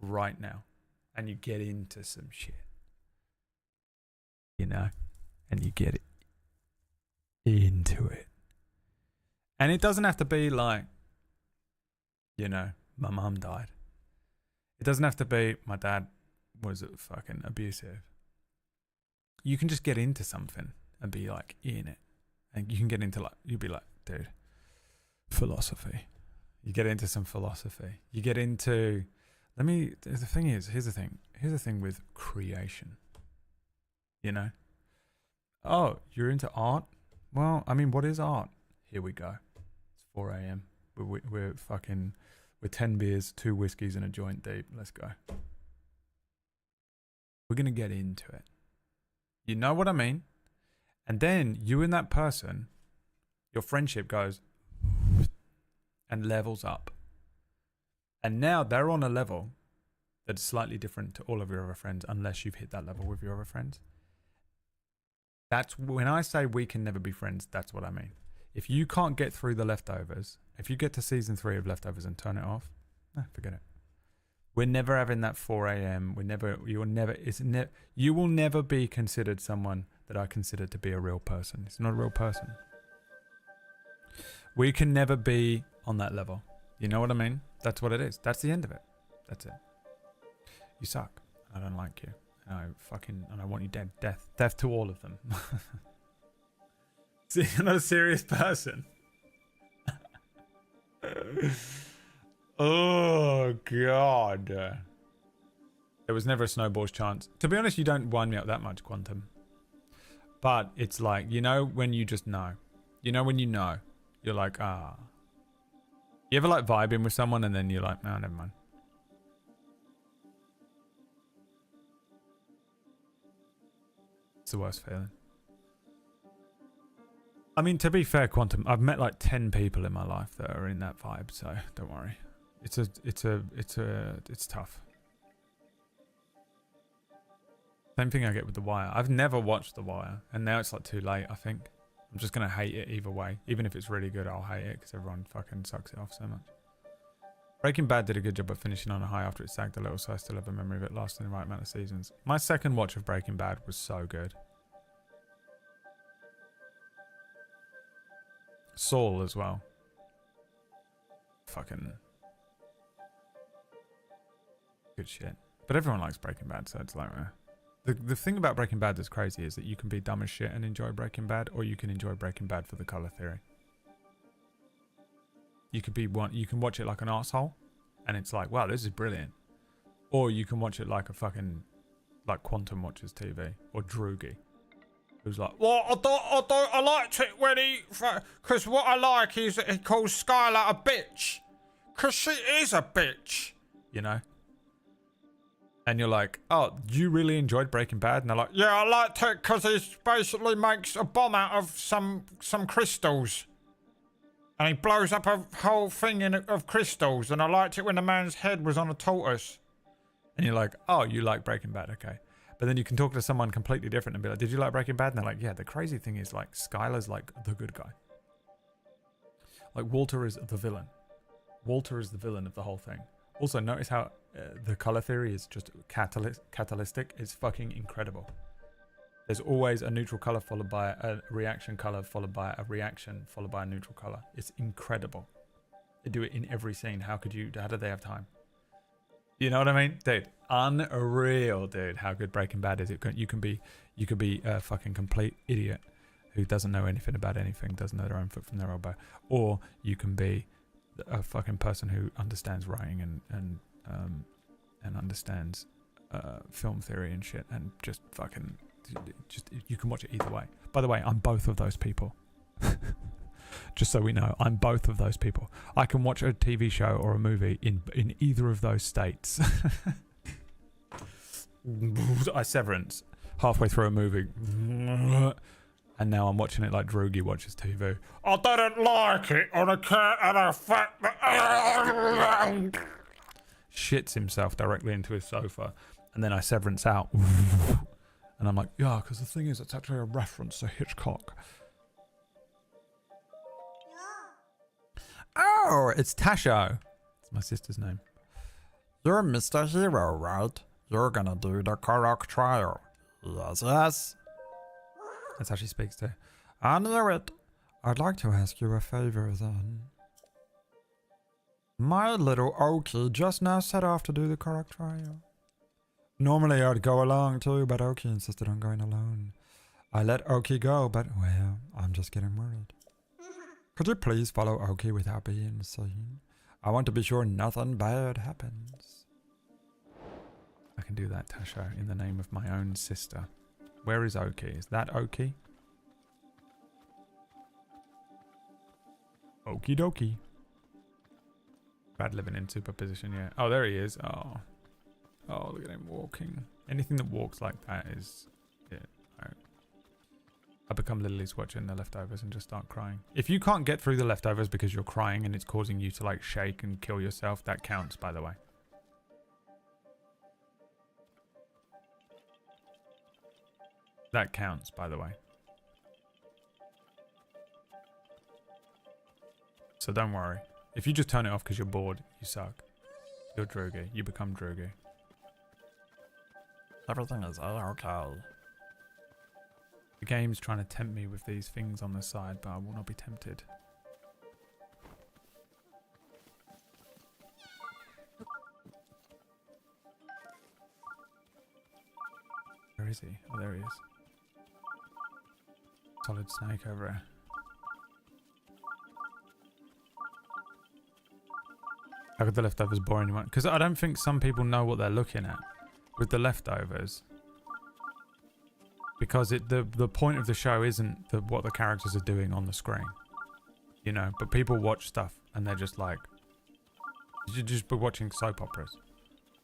right now. And you get into some shit. You know? And you get into it. And it doesn't have to be like, you know, my mum died. It doesn't have to be my dad was fucking abusive. You can just get into something and be like in it. And you can get into like, you'll be like, dude, philosophy. You get into some philosophy. You get into, here's the thing with creation. You know? Oh, you're into art? Well, I mean, what is art? Here we go. It's 4 a.m. We're 10 beers, 2 whiskeys and a joint deep. Let's go. We're going to get into it. You know what I mean? And then you and that person, your friendship goes and levels up. And now they're on a level that's slightly different to all of your other friends, unless you've hit that level with your other friends. That's when I say we can never be friends, that's what I mean. If you can't get through the Leftovers, if you get to season 3 of Leftovers and turn it off, forget it. We're never having that 4 a.m. You will never be considered someone that I consider to be a real person. It's not a real person. We can never be on that level. You know what I mean? That's what it is. That's the end of it. That's it. You suck. I don't like you. And I want you dead. Death to all of them. See, you're not a serious person. Oh, God. There was never a snowball's chance. To be honest, you don't wind me up that much, Quantum. But it's like, you know when you just know. You know when you know. You're like, ah. You ever like vibing with someone and then you're like, no, never mind. It's the worst feeling. I mean, to be fair, Quantum, I've met like 10 people in my life that are in that vibe, so don't worry. It's tough. Same thing I get with The Wire. I've never watched The Wire, and now it's like too late, I think. I'm just gonna hate it either way. Even if it's really good, I'll hate it because everyone fucking sucks it off so much. Breaking Bad did a good job of finishing on a high after it sagged a little, so I still have a memory of it lasting the right amount of seasons. My second watch of Breaking Bad was so good. Saul as well. Fucking good shit. But everyone likes Breaking Bad, so it's like, the thing about Breaking Bad that's crazy is that you can be dumb as shit and enjoy Breaking Bad, or you can enjoy Breaking Bad for the color theory. You can watch it like an arsehole, and it's like, wow, this is brilliant. Or you can watch it like a fucking, like Quantum watches TV, or Droogie, who's like, well, I liked it when because what I like is that he calls Skylar a bitch, because she is a bitch, you know? And you're like, oh, you really enjoyed Breaking Bad? And they're like, yeah, I liked it because he basically makes a bomb out of some crystals. And he blows up a whole thing of crystals. And I liked it when the man's head was on a tortoise. And you're like, oh, you like Breaking Bad, okay. But then you can talk to someone completely different and be like, did you like Breaking Bad? And they're like, yeah, the crazy thing is like, Skylar's like the good guy. Like Walter is the villain. Walter is the villain of the whole thing. Also, notice how the color theory is just catalytic. It's fucking incredible. There's always a neutral color followed by a reaction color followed by a reaction followed by a neutral color. It's incredible. They do it in every scene. How do they have time? You know what I mean? Dude, unreal, dude. How good Breaking Bad is. You could be a fucking complete idiot who doesn't know anything about anything, doesn't know their own foot from their elbow. Or you can be a fucking person who understands writing and understands film theory and shit, and just you can watch it either way. By the way, I'm both of those people. Just so we know, I'm both of those people. I can watch a TV show or a movie in either of those states. I Severance halfway through a movie. And now I'm watching it like Droogie watches TV. I didn't like it on account of the fact that... Shits himself directly into his sofa. And then I Severance out. And I'm like, yeah, because the thing is, it's actually a reference to Hitchcock. Oh, it's Tasho. It's my sister's name. You're Mr. Hero, right? You're gonna do the correct trial. Yes, yes. That's how she speaks to. I knew it. I'd like to ask you a favor then. My little Oki just now set off to do the correct trial. Normally I'd go along too, but Oki insisted on going alone. I let Oki go, but well, I'm just getting worried. Could you please follow Oki without being seen? I want to be sure nothing bad happens. I can do that, Tasha, in the name of my own sister. Where is Oki? Is that Oki? Okie dokie. Brad living in superposition, yeah. Oh, there he is. Oh. Oh, look at him walking. Anything that walks like that is... yeah. I become Lily's watching The Leftovers and just start crying. If you can't get through The Leftovers because you're crying and it's causing you to like shake and kill yourself, that counts, by the way. That counts, by the way. So don't worry. If you just turn it off because you're bored, you suck. You're Droogie. You become Droogie. Everything is okay. The game's trying to tempt me with these things on the side, but I will not be tempted. Where is he? Oh, there he is. Solid snake over here. How could the leftovers bore anyone? Because I don't think some people know what they're looking at with the leftovers. Because the point of the show isn't what the characters are doing on the screen. You know, but people watch stuff and they're just like, you should just be watching soap operas.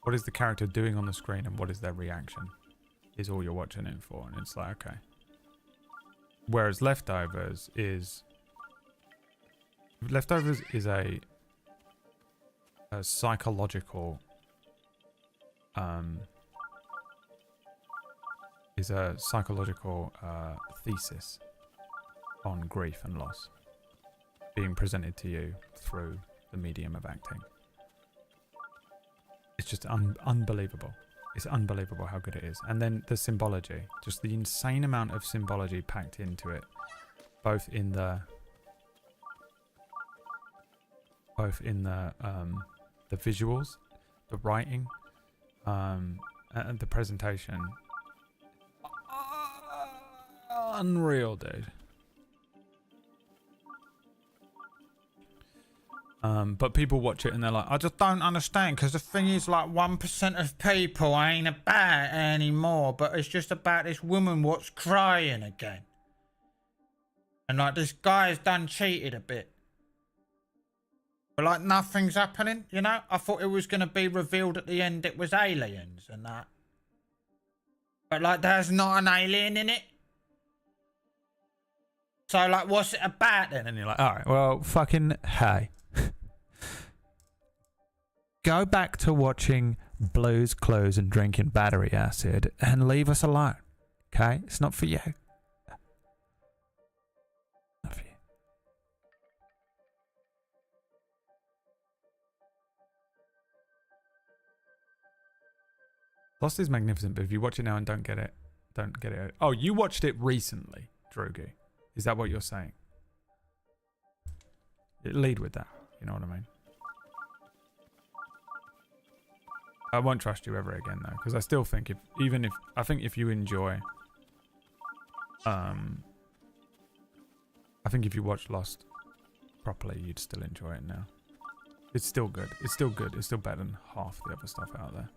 What is the character doing on the screen and what is their reaction? Is all you're watching it for. And it's like, okay. Whereas Leftovers is a psychological thesis on grief and loss being presented to you through the medium of acting. It's just unbelievable. It's unbelievable how good it is. And then the symbology, just the insane amount of symbology packed into it, both in the visuals, the writing, and the presentation. Unreal, dude. But people watch it and they're like, I just don't understand, because the thing is, like, 1% of people ain't about it anymore, but it's just about this woman what's crying again. And like, this guy's done cheated a bit. But like, nothing's happening, you know? I thought it was going to be revealed at the end it was aliens and that. But like, there's not an alien in it. So like, what's it about then? And you're like, alright, well, fucking hey. Go back to watching Blue's Clues and drinking battery acid and leave us alone. Okay? It's not for you. Not for you. Lost is magnificent, but if you watch it now and don't get it. Oh, you watched it recently, Drogi. Is that what you're saying? Lead with that. You know what I mean? I won't trust you ever again though, because I still think if you enjoy, I think if you watch Lost properly, you'd still enjoy it now. It's still good. It's still good. It's still better than half the other stuff out there.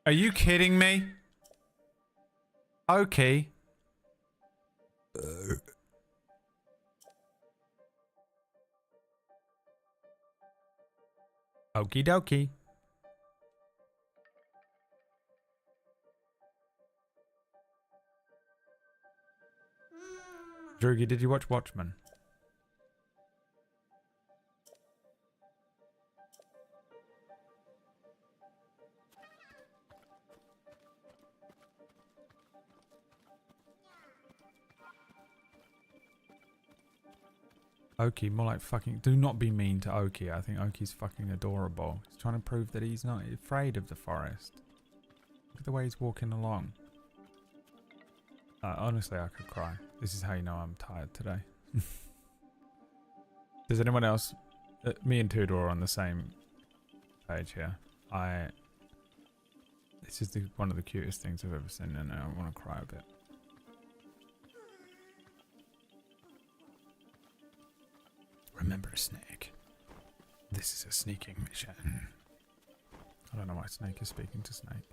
Are you kidding me? Okay. Okie dokie. Drogi, did you watch Watchmen? Oki, more like fucking... Do not be mean to Oki. I think Oki's fucking adorable. He's trying to prove that he's not afraid of the forest. Look at the way he's walking along. Honestly, I could cry. This is how you know I'm tired today. Does anyone else... me and Tudor are on the same page here. This is one of the cutest things I've ever seen, and I want to cry a bit. Remember, Snake. This is a sneaking mission. I don't know why Snake is speaking to Snake.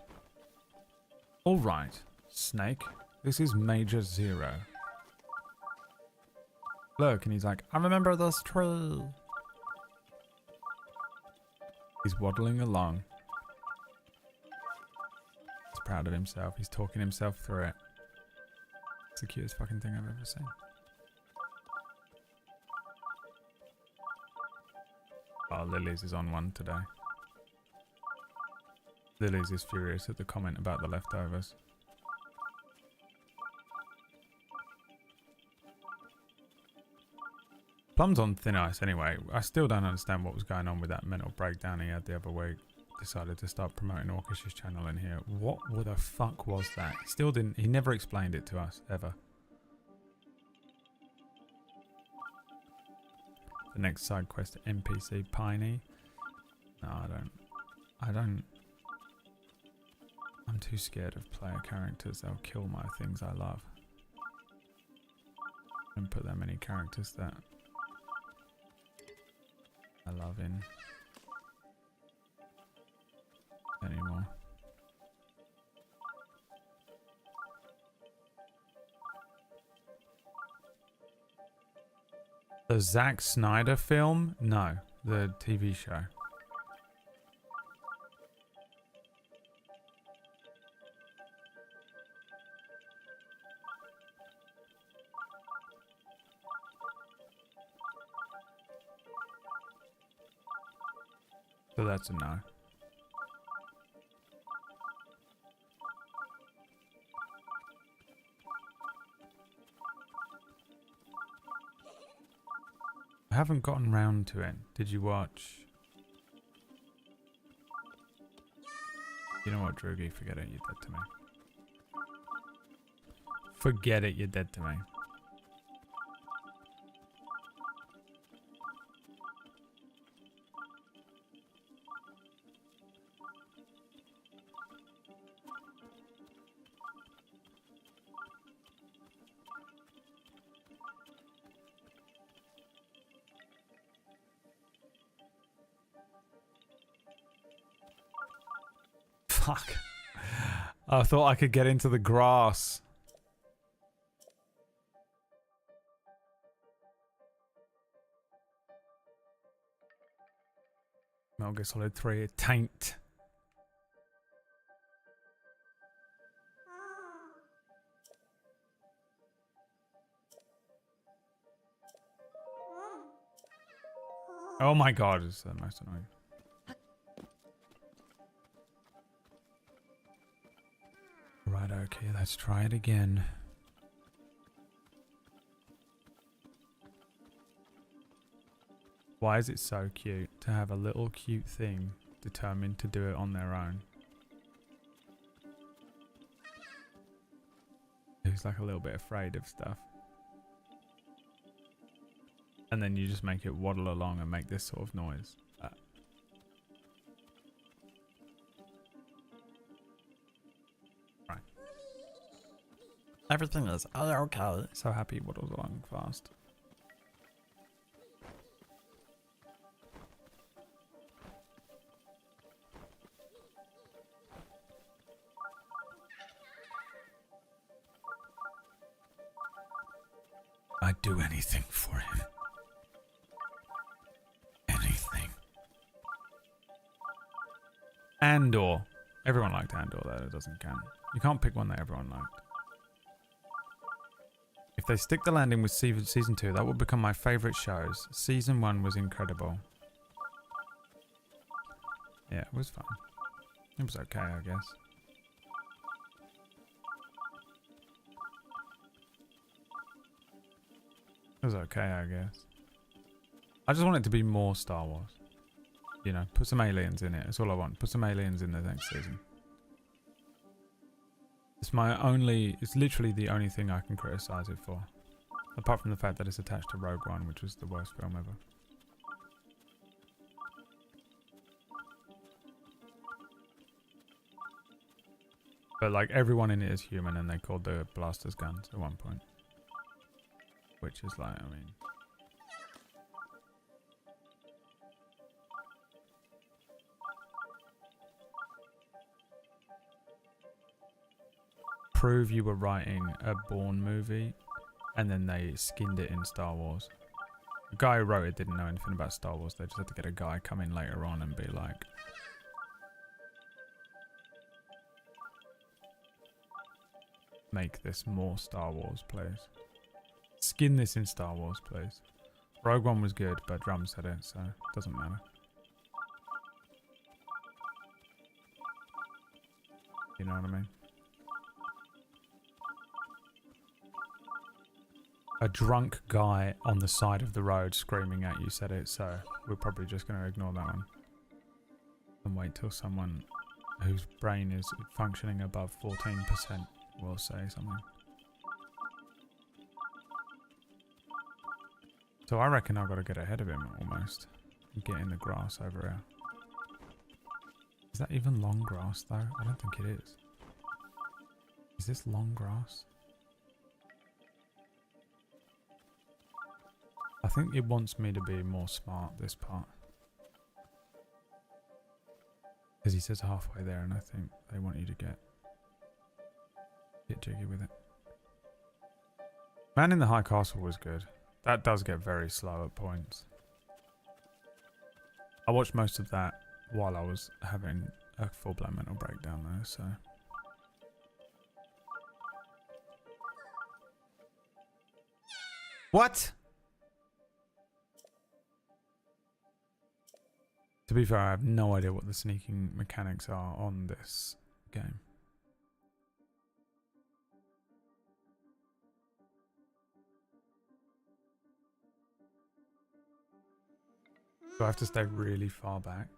Alright, Snake. This is Major Zero. Look, and he's like, I remember this tree. He's waddling along. He's proud of himself. He's talking himself through it. It's the cutest fucking thing I've ever seen. Oh, Lilies is on one today. Lilies is furious at the comment about the leftovers. Plum's on thin ice anyway. I still don't understand what was going on with that mental breakdown he had the other week. Decided to start promoting Orcish's channel in here. What the fuck was that? He still didn't... He never explained it to us, ever. The next side quest, NPC Piney. No, I don't. I'm too scared of player characters. They'll kill my things I love. Don't put that many characters that I love in anymore. The Zack Snyder film? No, the TV show. So that's a no. I haven't gotten round to it. Did you watch? You know what, Droogie? Forget it, you're dead to me. Forget it, you're dead to me. Fuck. I thought I could get into the grass. Metal Gear Solid 3, taint. Oh my god, it's the most annoying. Right, okay, let's try it again. Why is it so cute to have a little cute thing determined to do it on their own? Who's like a little bit afraid of stuff. And then you just make it waddle along and make this sort of noise. Right. Everything is okay. So happy it waddles along fast. I'd do anything for him. Anything. Andor. Everyone liked Andor, though. It doesn't count. You can't pick one that everyone liked. If they stick the landing with season 2, that would become my favourite shows. Season 1 was incredible. Yeah, it was fun. It was okay, I guess. It was okay, I guess. I just want it to be more Star Wars. You know, put some aliens in it. That's all I want. Put some aliens in the next season. It's literally the only thing I can criticize it for. Apart from the fact that it's attached to Rogue One, which was the worst film ever. But like everyone in it is human and they called the blasters guns at one point. Which is like, I mean... Prove you were writing a Bourne movie and then they skinned it in Star Wars. The guy who wrote it didn't know anything about Star Wars. They just had to get a guy come in later on and be like... Make this more Star Wars, please. Skin this in Star Wars, please. Rogue One was good, but Drum said it, so it doesn't matter. You know what I mean? A drunk guy on the side of the road screaming at you said it, so we're probably just going to ignore that one. And wait till someone whose brain is functioning above 14% will say something. So I reckon I've got to get ahead of him almost. And get in the grass over here. Is that even long grass though? I don't think it is. Is this long grass? I think it wants me to be more smart this part. Because he says halfway there and I think they want you to get jiggy with it. Man in the High Castle was good. That does get very slow at points. I watched most of that while I was having a full-blown mental breakdown though, so... What? To be fair, I have no idea what the sneaking mechanics are on this game. Do I have to stay really far back?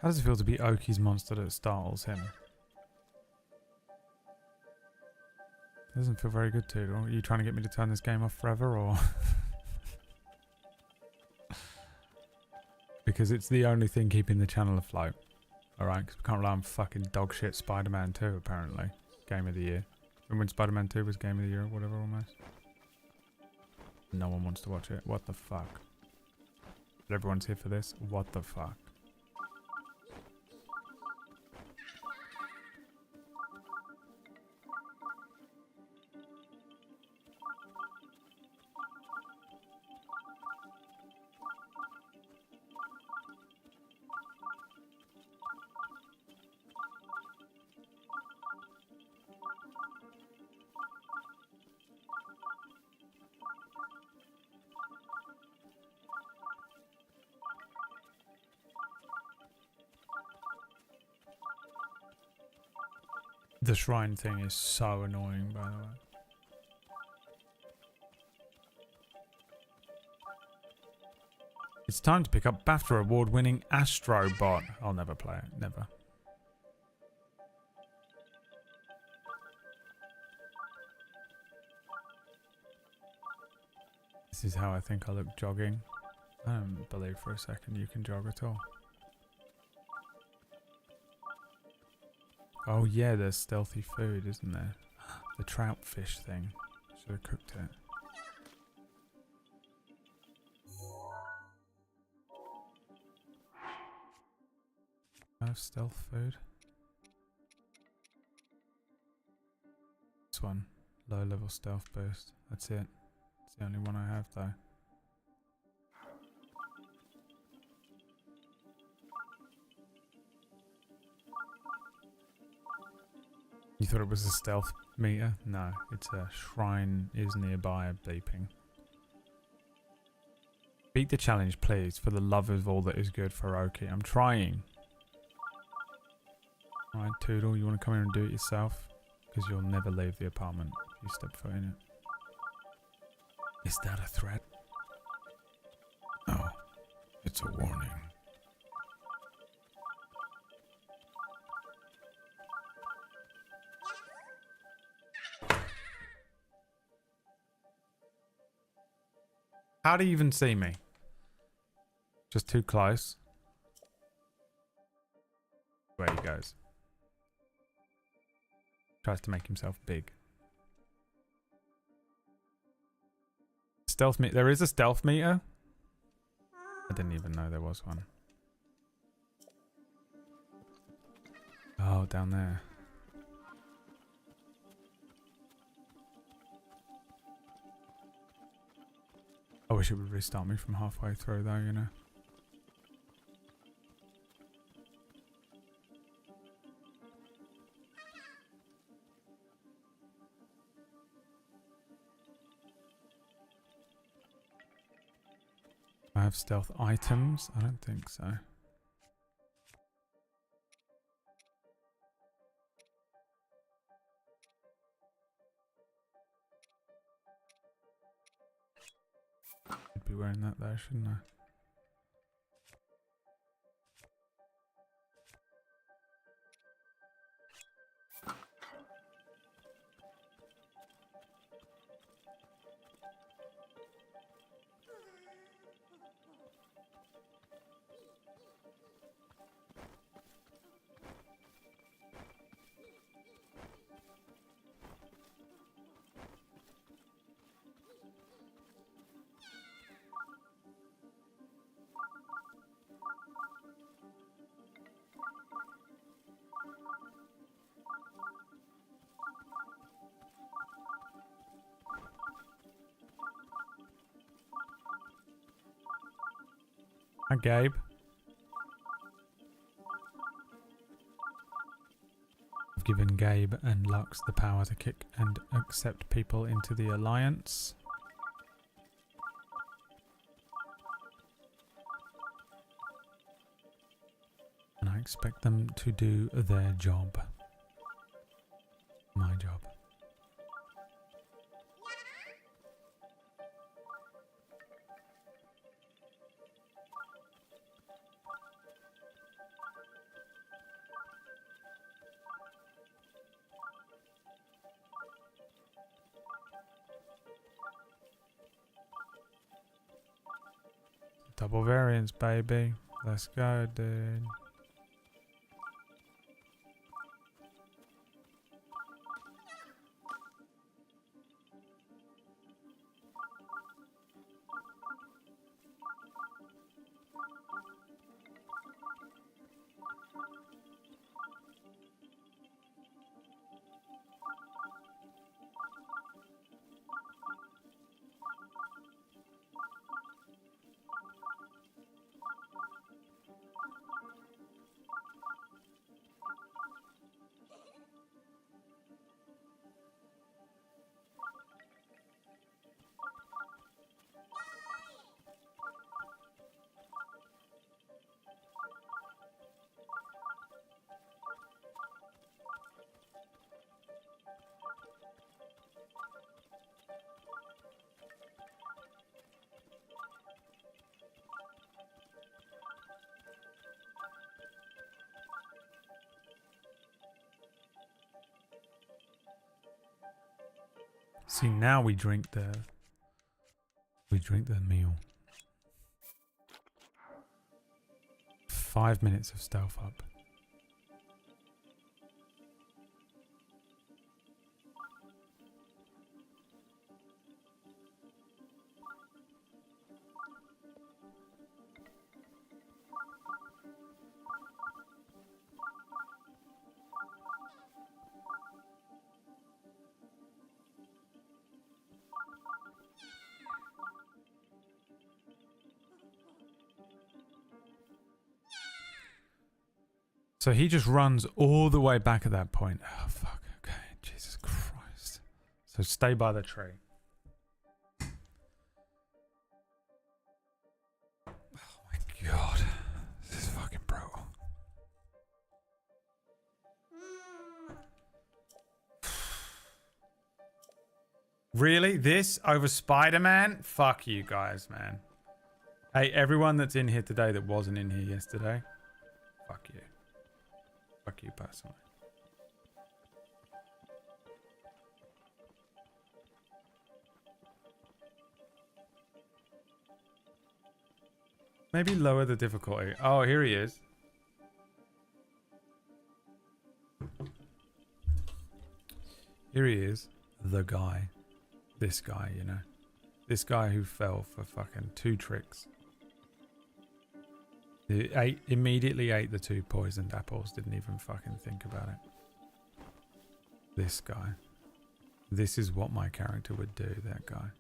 How does it feel to be Oki's monster that startles him? Doesn't feel very good, too. Are you trying to get me to turn this game off forever, or...? Because it's the only thing keeping the channel afloat. Alright, because we can't rely on fucking dog shit Spider-Man 2, apparently. Game of the year. Remember when Spider-Man 2 was Game of the Year or whatever, almost? No one wants to watch it. What the fuck? But everyone's here for this? What the fuck? The shrine thing is so annoying, by the way. It's time to pick up BAFTA award-winning Astrobot. I'll never play it. Never. This is how I think I look jogging. I don't believe for a second you can jog at all. Oh yeah, there's stealthy food, isn't there? The trout fish thing. Should have cooked it. I have stealth food. This one. Low level stealth boost. That's it. It's the only one I have though. You thought it was a stealth meter? No, it's a shrine is nearby bleeping. Beat the challenge, please, for the love of all that is good for Oki. I'm trying. Alright, Toodle, you want to come here and do it yourself? Because you'll never leave the apartment if you step foot in it. Is that a threat? No, it's a warning. How do you even see me? Just too close. Where he goes. Tries to make himself big. Stealth meter. There is a stealth meter? I didn't even know there was one. Oh, down there. I wish it would restart me from halfway through though, you know. I have stealth items? I don't think so. I'd be wearing that though, shouldn't I? Hi, Gabe. I've given Gabe and Lux the power to kick and accept people into the Alliance. And I expect them to do their job. My job. Double variants, baby. Let's go, dude. See, now we drink the meal. 5 minutes of stealth up. So he just runs all the way back at that point. Oh, fuck. Okay. Jesus Christ. So stay by the tree. Oh my God. This is fucking brutal. Really? This over Spider-Man? Fuck you guys, man. Hey, everyone that's in here today that wasn't in here yesterday. Fuck you. Fuck you personally. Maybe lower the difficulty. Oh, here he is. Here he is. The guy. This guy, you know. This guy who fell for fucking 2 tricks. He immediately ate the 2 poisoned apples. Didn't even fucking think about it. This guy. This is what my character would do, that guy.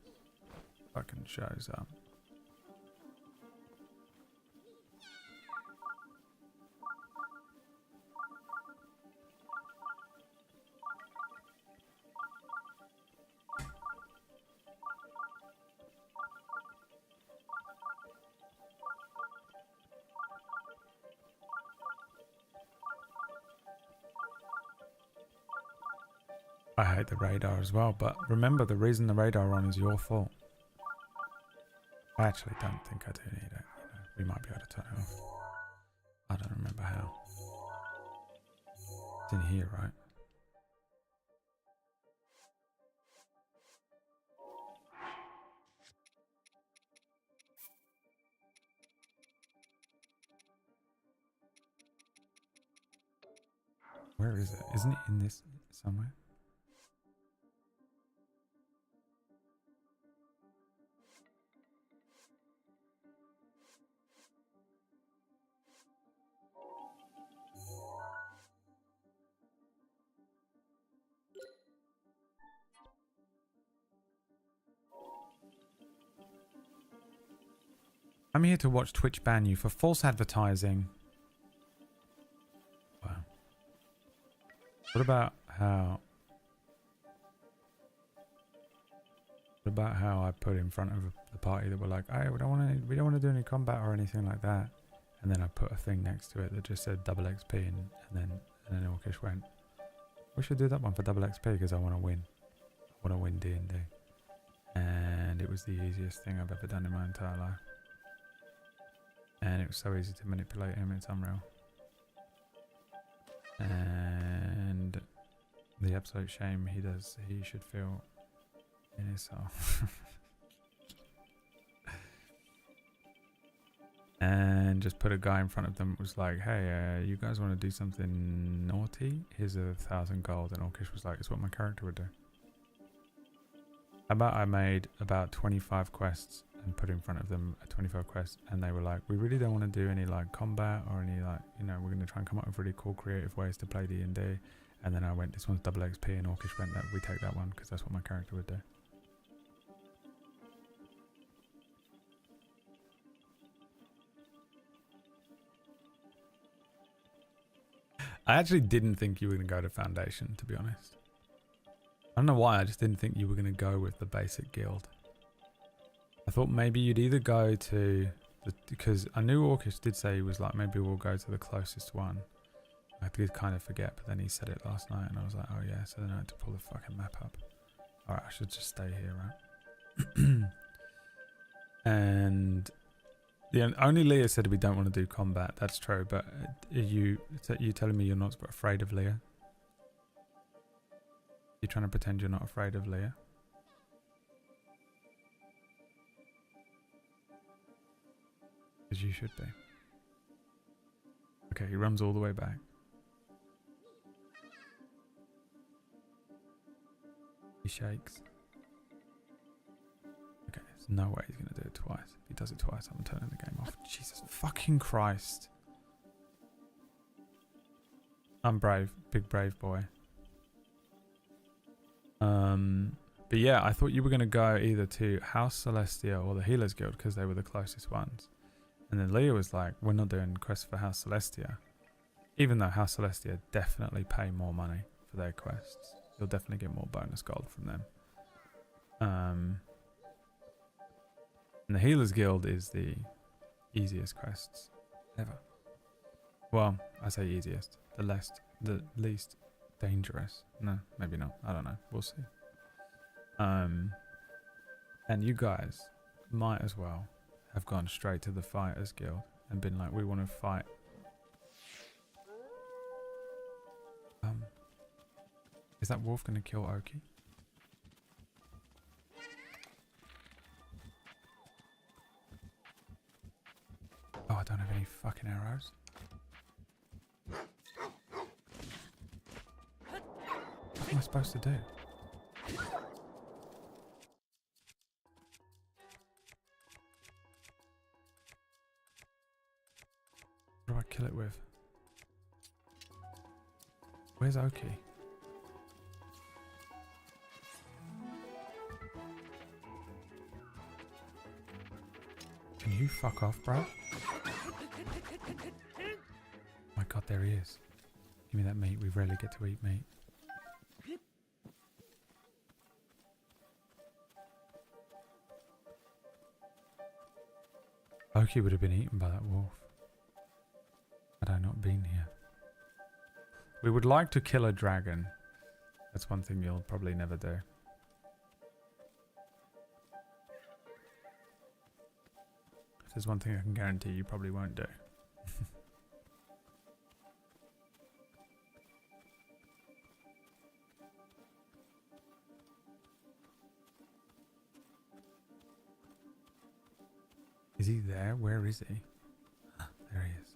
Fucking shows up. I hate the radar as well, but remember the reason the radar on is your fault. I actually don't think I do need it. You know, we might be able to turn it off. I don't remember how. It's in here, right? Where is it? Isn't it in this somewhere? I'm here to watch Twitch ban you for false advertising. Wow. What about how I put in front of the party that were like, "Hey, we don't want to do any combat or anything like that," and then I put a thing next to it that just said double XP, and then Orkish went, "We should do that one for double XP because I want to win. I want to win D&D," and it was the easiest thing I've ever done in my entire life. And it was so easy to manipulate him, it's unreal. And the absolute shame he should feel in his soul. And just put a guy in front of them, was like, "Hey, you guys want to do something naughty? Here's 1,000 gold." And Orkish was like, "It's what my character would do." How about I made about 25 quests and put in front of them a 25 quests, and they were like, "We really don't want to do any like combat or any like, you know, we're going to try and come up with really cool creative ways to play D&D." And then I went, "This one's double XP," and Orkish went, "That we take that one because that's what my character would do." I actually didn't think you were going to go to Foundation, to be honest. I don't know why, I just didn't think you were going to go with the basic guild. I thought maybe you'd either go to because I knew Orkish did say he was like, maybe we'll go to the closest one. I did kind of forget, but then he said it last night and I was like, oh yeah, so then I had to pull the fucking map up. Alright, I should just stay here, right? And the only Leah said we don't want to do combat. That's true, but are you telling me you're not afraid of Leah? You're trying to pretend you're not afraid of Leah? Because you should be. Okay, he runs all the way back. He shakes. Okay, there's no way he's going to do it twice. If he does it twice, I'm turning the game off. Jesus fucking Christ. I'm brave. Big brave boy. But yeah, I thought you were going to go either to House Celestia or the Healers Guild because they were the closest ones. And then Leah was like, we're not doing quests for House Celestia. Even though House Celestia definitely pay more money for their quests. You'll definitely get more bonus gold from them. And the Healers Guild is the easiest quests ever. Well, I say easiest. The least dangerous. No, maybe not. I don't know. We'll see. And you guys might as well have gone straight to the Fighters Guild and been like, we want to fight. Is that wolf going to kill Oki? Oh, I don't have any fucking arrows. What am I supposed to do? What do I kill it with? Where's Oki? Can you fuck off, bro? My god, there he is. Give me that meat. We rarely get to eat meat. Oki would have been eaten by that wolf had I not been here. We would like to kill a dragon That's one thing you'll probably never do. If there's one thing I can guarantee you probably won't do. Is he there? Where is he? There he is.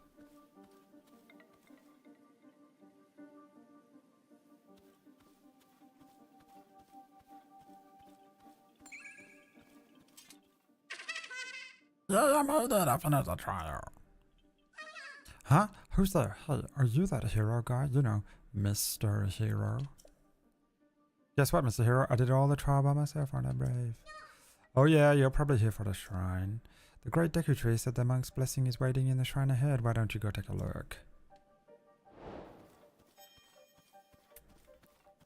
Yeah, I made it. I finished the trial. Huh? Who's there? Hey, are you that hero guy? You know, Mr. Hero. Guess what, Mr. Hero? I did all the trial by myself, aren't I brave? Oh yeah, you're probably here for the shrine. The great Deku Tree said the monk's blessing is waiting in the shrine ahead. Why don't you go take a look?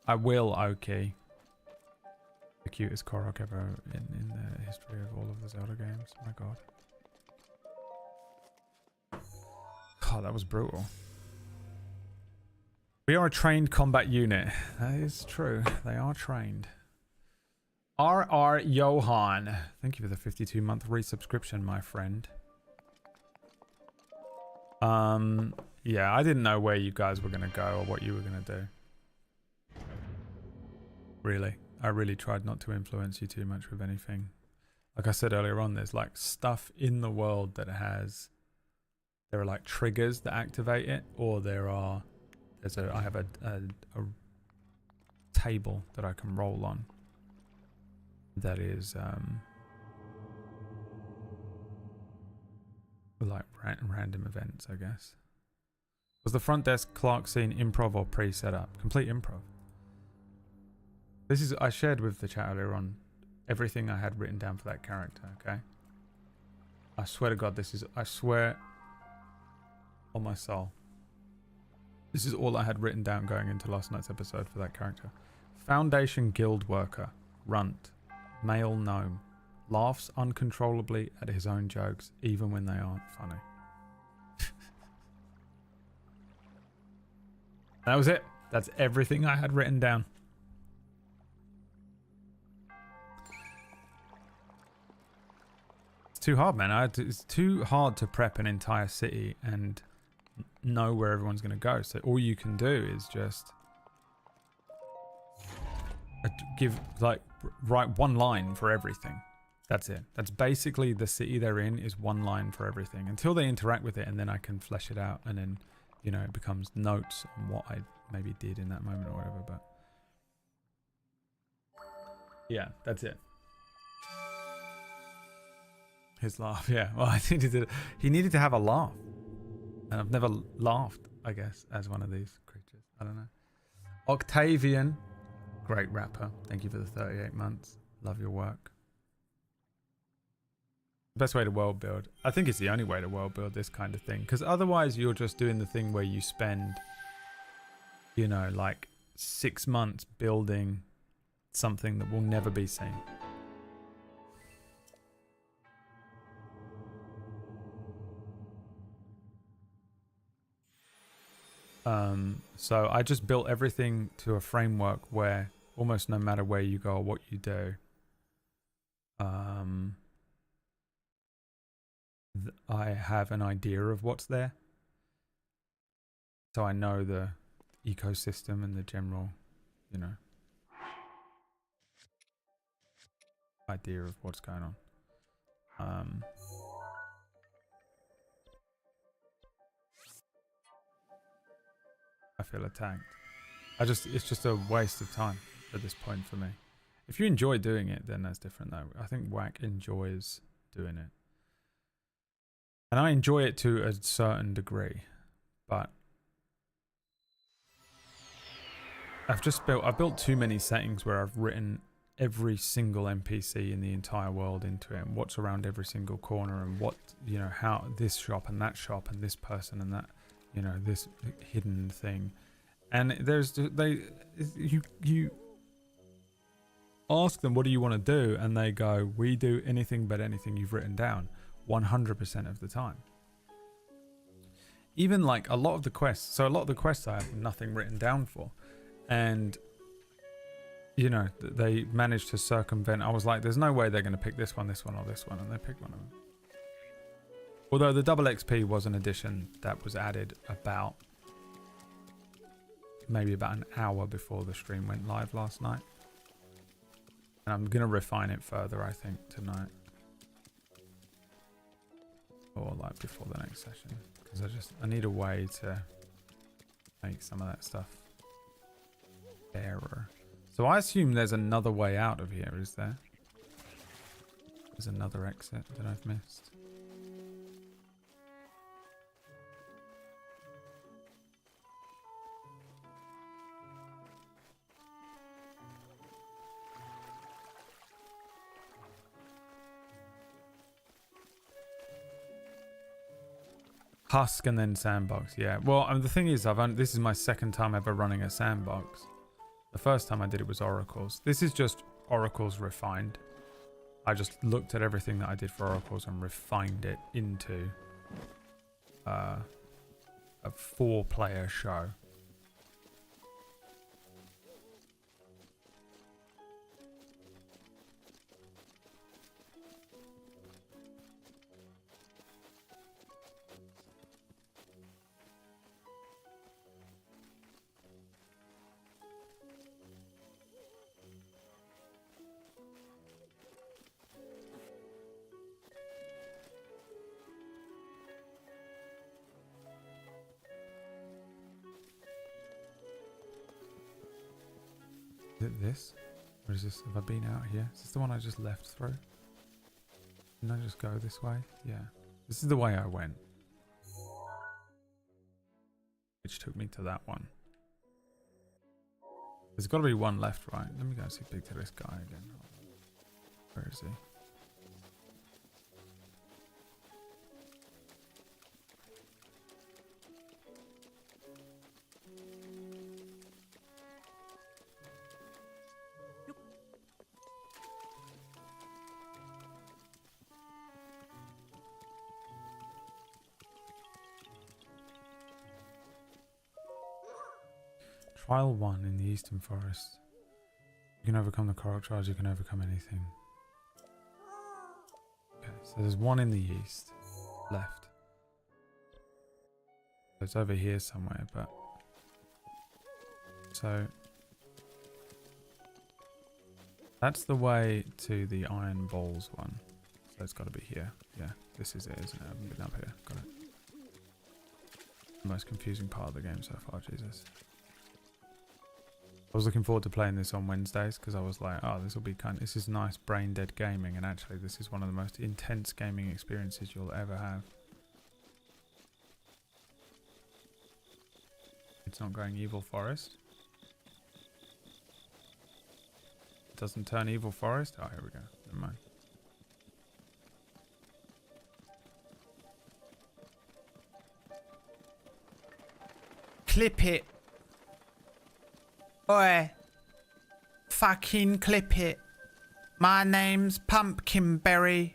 I will, Oki. The cutest Korok ever in the history of all of the Zelda games. My god. Oh, that was brutal. We are a trained combat unit. That is true. They are trained. R.R. Johan. Thank you for the 52-month resubscription, my friend. Yeah, I didn't know where you guys were going to go or what you were going to do. Really. I really tried not to influence you too much with anything. Like I said earlier on, there's like stuff in the world that has... There are like triggers that activate it, or I have a table that I can roll on. That is like random events, I guess. Was the front desk Clark scene improv or pre-set up? Complete improv. This is, I shared with the chat earlier on everything I had written down for that character, okay? I swear to God, I swear on my soul. This is all I had written down going into last night's episode for that character. Foundation guild worker, runt, male gnome, laughs uncontrollably at his own jokes, even when they aren't funny. That was it. That's everything I had written down. It's too hard, man. It's too hard to prep an entire city and know where everyone's going to go. So all you can do is just write one line for everything. That's it. That's basically the city they're in is one line for everything until they interact with it, and then I can flesh it out, and then, you know, it becomes notes on what I maybe did in that moment or whatever. But yeah, that's it. His laugh, yeah. Well, he needed to have a laugh. And I've never laughed, I guess, as one of these creatures. I don't know. Octavian, great rapper. Thank you for the 38 months. Love your work. Best way to world build. I think it's the only way to world build this kind of thing. Because otherwise you're just doing the thing where you spend, you know, like 6 months building something that will never be seen. So I just built everything to a framework where almost no matter where you go or what you do, I have an idea of what's there. So I know the ecosystem and the general, you know, idea of what's going on. I feel attacked. It's just a waste of time at this point for me. If you enjoy doing it, then that's different though. I think Whack enjoys doing it. And I enjoy it to a certain degree, but I've built too many settings where I've written every single NPC in the entire world into it, and what's around every single corner, and what, you know, how this shop and that shop and this person and that, you know, this hidden thing. And you ask them, what do you want to do? And they go, we do anything but anything you've written down 100% of the time. Even like a lot of the quests. So a lot of the quests I have nothing written down for. And you know, they managed to circumvent. I was like, there's no way they're going to pick this one, or this one, and they picked one of them. Although the double XP was an addition that was added about maybe about an hour before the stream went live last night. And I'm going to refine it further, I think, tonight. Or like before the next session. Because I need a way to make some of that stuff fairer. So I assume there's another way out of here, is there? There's another exit that I've missed. Husk and then sandbox, yeah. Well, the thing is, this is my second time ever running a sandbox. The first time I did it was Oracles. This is just Oracles refined. I just looked at everything that I did for Oracles and refined it into a 4-player show. Is it this? Or is this, have I been out here? Is this the one I just left through? Didn't I just go this way? Yeah. This is the way I went. Which took me to that one. There's got to be one left, right? Let me go speak to this guy again. Where is he? Trial 1 in the Eastern Forest. You can overcome the Korok Trials, you can overcome anything. Okay, so there's one in the east, left. So it's over here somewhere, but... So... That's the way to the Iron Balls one. So it's got to be here. Yeah, this is it, isn't it? I haven't been up here. Got it. The most confusing part of the game so far, Jesus. I was looking forward to playing this on Wednesdays because I was like, oh, this is nice brain dead gaming, and actually this is one of the most intense gaming experiences you'll ever have. It's not going Evil Forest. It doesn't turn Evil Forest. Oh, here we go. Never mind. Clip it. Oi. Fucking clip it. My name's Pumpkinberry.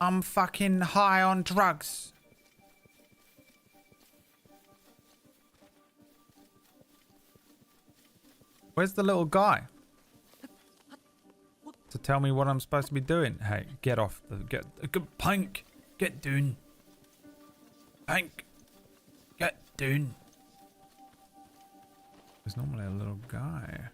I'm fucking high on drugs. Where's the little guy? To tell me what I'm supposed to be doing. Hey, get off the Punk, get down. Punk, get down. There's normally a little guy.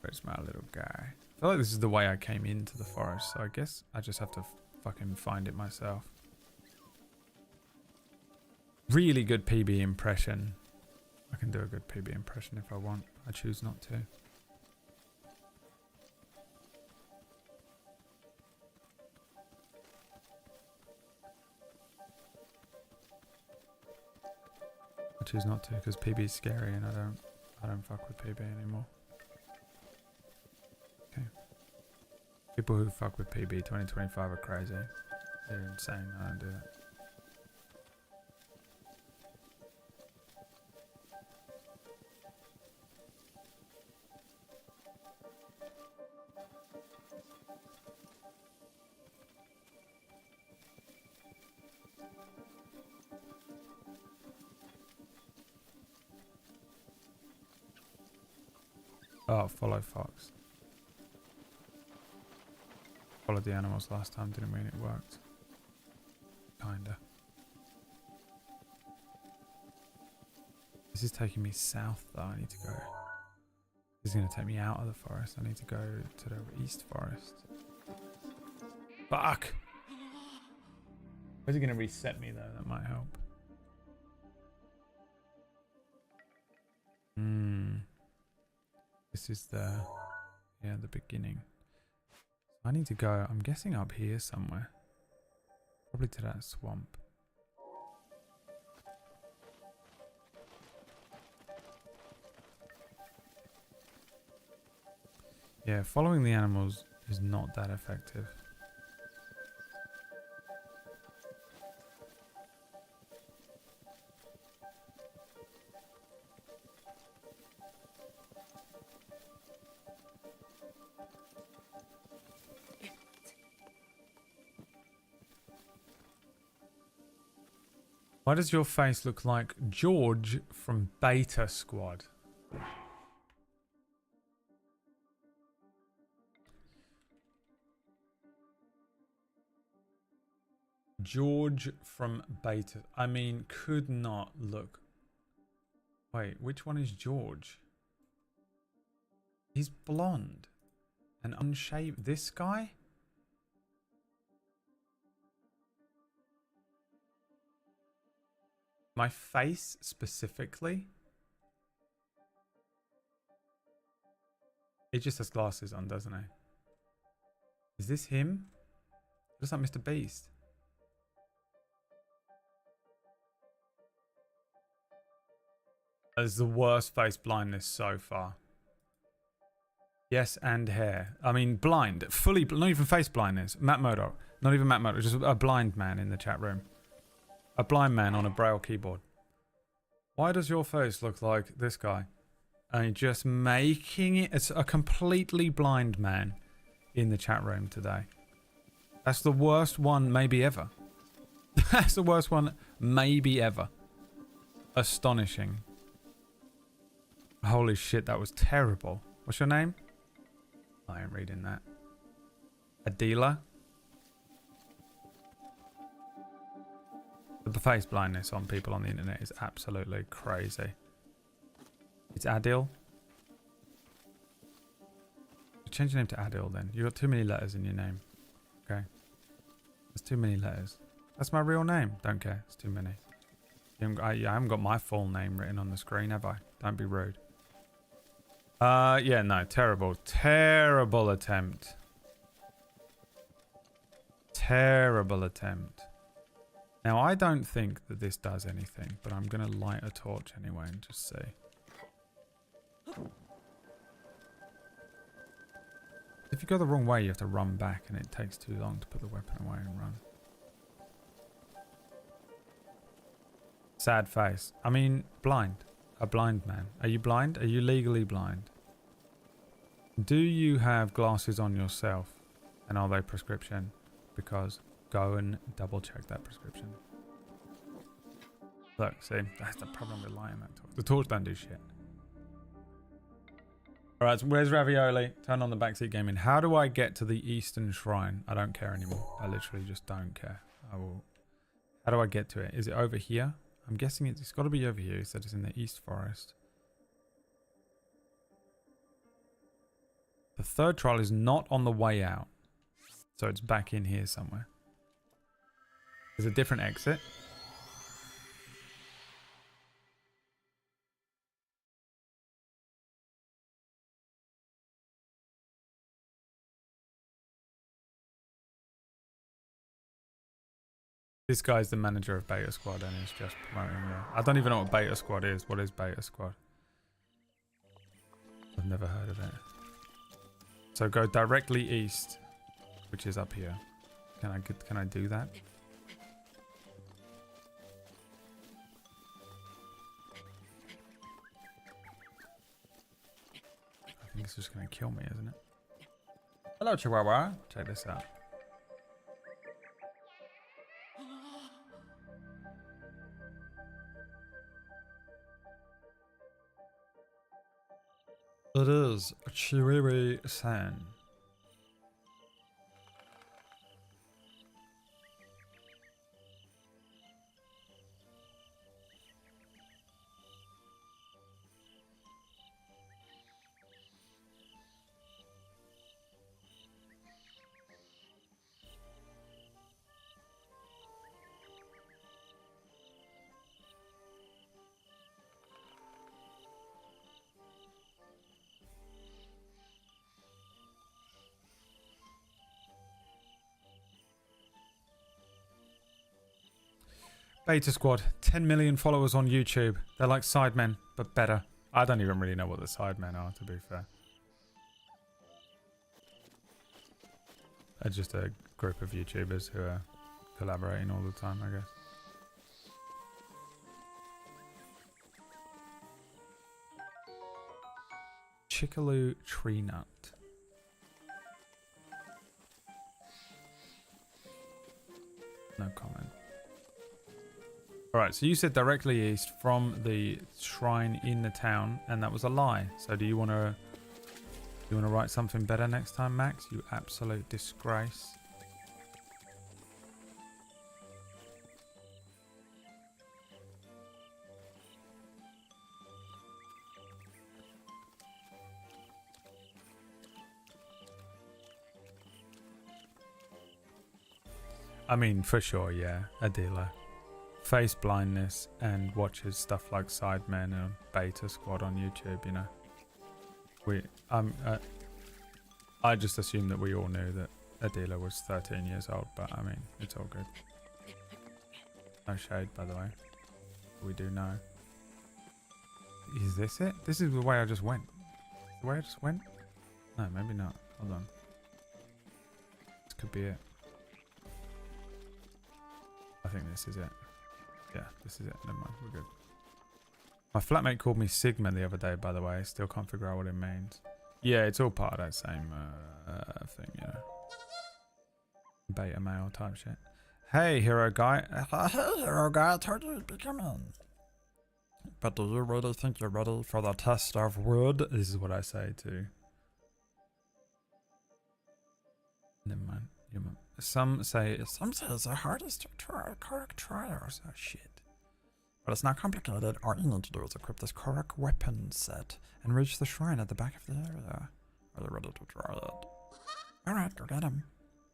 Where's my little guy? I feel like this is the way I came into the forest, so I guess I just have to fucking find it myself. Really good PB impression. I can do a good PB impression if I want. I choose not to. I choose not to because PB is scary and I don't fuck with PB anymore. Okay. People who fuck with PB 2025 are crazy. They're insane. I don't do that. Oh, follow fox. Followed the animals last time, didn't mean it worked. Kinda. This is taking me south though, I need to go. This is going to take me out of the forest. I need to go to the east forest. Fuck! Where's it going to reset me though? That might help. This is the beginning. I need to go, I'm guessing up here somewhere. Probably to that swamp. Yeah, following the animals is not that effective. Why does your face look like George from Beta Squad? George from Beta. I mean, could not look. Wait, which one is George? He's blonde and unshaved. This guy? My face specifically? He just has glasses on, doesn't he? Is this him? Looks like Mr. Beast. That is the worst face blindness so far. Yes, and hair. I mean, blind. Fully, not even face blindness. Matt Murdoch. Not even Matt Murdoch. Just a blind man in the chat room. A blind man on a braille keyboard. Why does your face look like this guy? And just making it... It's a completely blind man in the chat room today. That's the worst one maybe ever. That's the worst one maybe ever. Astonishing. Holy shit, that was terrible. What's your name? I ain't reading that. Adela? The face blindness on people on the internet is absolutely crazy. It's Adil. Change your name to Adil then. You got too many letters in your name. Okay. There's too many letters. That's my real name. Don't care. It's too many. I haven't got my full name written on the screen, have I? Don't be rude. Yeah, no. Terrible. Terrible attempt. Terrible attempt. Now, I don't think that this does anything, but I'm going to light a torch anyway and just see. If you go the wrong way, you have to run back, and it takes too long to put the weapon away and run. Sad face. I mean, blind. A blind man. Are you blind? Are you legally blind? Do you have glasses on yourself? And are they prescription? Because go and double check that prescription. Look, see? That's the problem with lighting that torch. The torch don't do shit. Alright, so where's Ravioli? Turn on the backseat gaming. How do I get to the Eastern Shrine? I don't care anymore. I literally just don't care. I will... How do I get to it? Is it over here? I'm guessing it's got to be over here. He said it's in the East Forest. The third trial is not on the way out. So it's back in here somewhere. There's a different exit. This guy's the manager of Beta Squad and he's just promoting the... I don't even know what Beta Squad is. What is Beta Squad? I've never heard of it. So go directly east, which is up here. Can I do that? I think it's just going to kill me, isn't it? Hello, Chihuahua. Check this out. It is Chiwiwi-san. Beta Squad, 10 million followers on YouTube. They're like sidemen, but better. I don't even really know what the sidemen are, to be fair. They're just a group of YouTubers who are collaborating all the time, I guess. Chickaloo Tree Nut. No comment. Alright, so you said directly east from the shrine in the town, and that was a lie. So do you want to write something better next time, Max? You absolute disgrace. I mean, for sure, yeah, a dealer. Face blindness and watches stuff like Sidemen and Beta Squad on YouTube, you know. I just assumed that we all knew that Adila was 13 years old, but I mean, it's all good. No shade, by the way. We do know. Is this it? This is the way I just went. The way I just went? No, maybe not. Hold on. This could be it. I think this is it. Yeah, this is it. Never mind, we're good. My flatmate called me Sigma the other day, by the way. Still can't figure out what it means. Yeah, it's all part of that same thing, you know. Beta male type shit. Hey, hero guy. Hey, hero guy. I told you to come in. But do you really think you're ready for the test of wood? This is what I say too. Never mind. Some say it's the hardest correct trials. Oh shit. But it's not complicated. All you need to do is equip this correct weapon set and reach the shrine at the back of the area. Are you ready to try it? Alright, go get him.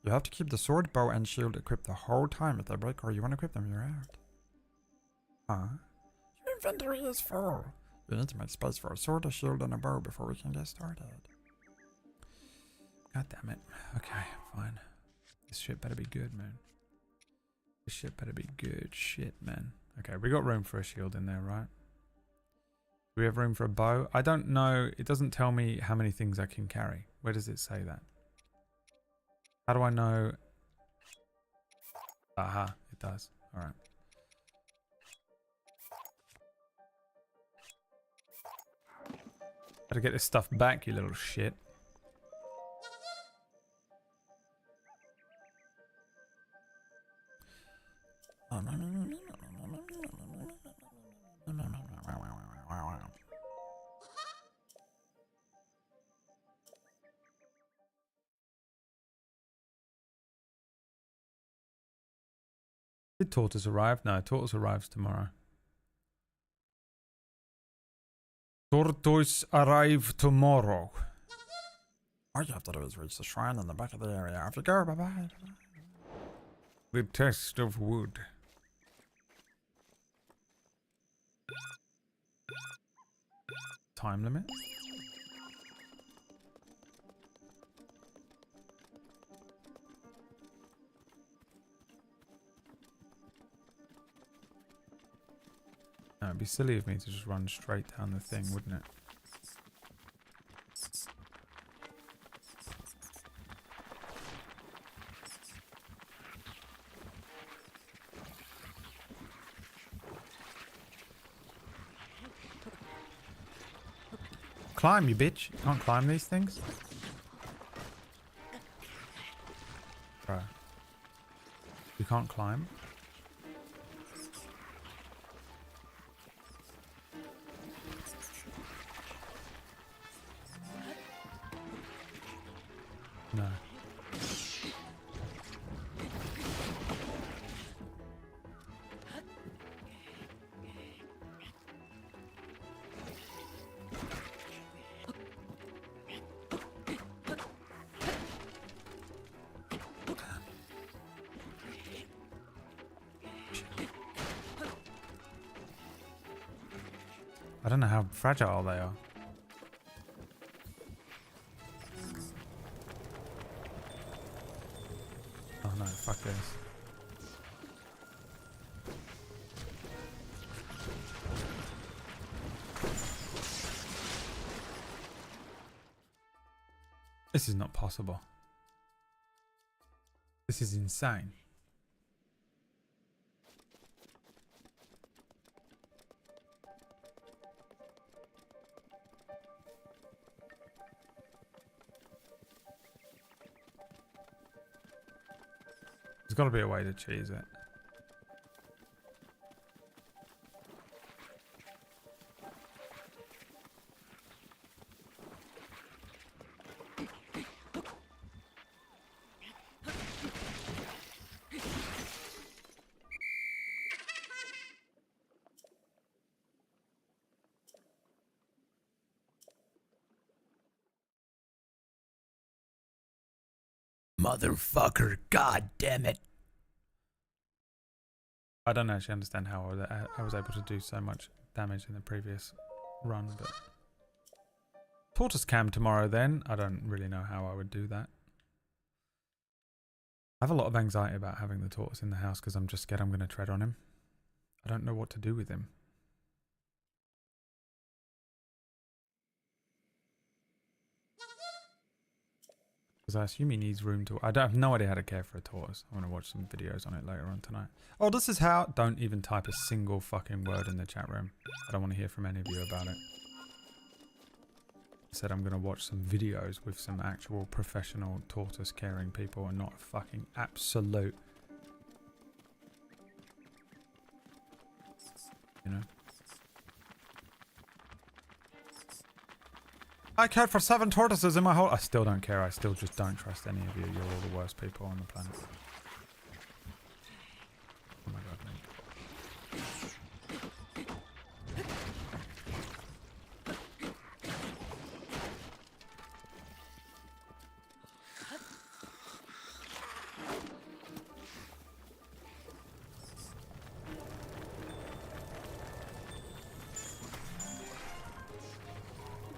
You have to keep the sword, bow, and shield equipped the whole time. If they break or you want to equip them, you're out. Huh? Your inventory is full. You need to make space for a sword, a shield, and a bow before we can get started. God damn it. Okay, fine. This shit better be good, man. This shit better be good shit, man. Okay, we got room for a shield in there, right? Do we have room for a bow? I don't know. It doesn't tell me how many things I can carry. Where does it say that? How do I know? Aha, it does. All right. Gotta get this stuff back, you little shit. Did Tortoise arrive? No, Tortoise arrives tomorrow. Tortoise arrive tomorrow. All you have to do is reach the shrine in the back of the area. Off you go, bye-bye. The test of wood. Time limit? No, it'd be silly of me to just run straight down the thing, wouldn't it? Climb, you bitch. You can't climb these things? Bro. You can't climb? No. I don't know how fragile they are. Oh no, fuck this. This is not possible. This is insane. There's got to be a way to cheese it. Motherfucker, god damn it. I don't actually understand how I was able to do so much damage in the previous run, but... Tortoise cam tomorrow then. I don't really know how I would do that. I have a lot of anxiety about having the tortoise in the house because I'm just scared I'm going to tread on him. I don't know what to do with him. Because I assume he needs room to... I have no idea how to care for a tortoise. I want to watch some videos on it later on tonight. Oh, this is how... Don't even type a single fucking word in the chat room. I don't want to hear from any of you about it. I said I'm going to watch some videos with some actual professional tortoise caring people and not a fucking absolute... You know? I cared for 7 tortoises in my whole... I still don't care. I still just don't trust any of you. You're all the worst people on the planet. Oh my god, mate.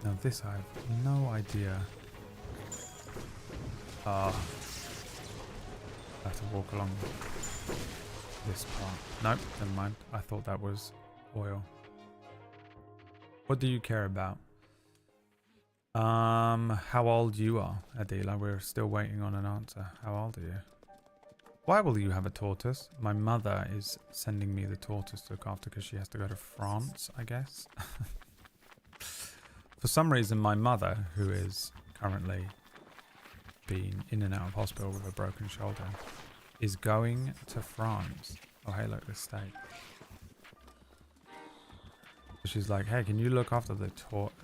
Now this I have no idea. I have to walk along this part. Nope, never mind. I thought that was oil. What do you care about? How old you are, Adila? We're still waiting on an answer. How old are you? Why will you have a tortoise? My mother is sending me the tortoise to look after because she has to go to France, I guess. For some reason, my mother, who is currently being in and out of hospital with a broken shoulder, is going to France. Oh, hey, look, this steak. So she's like, hey, can you look after the tortoise?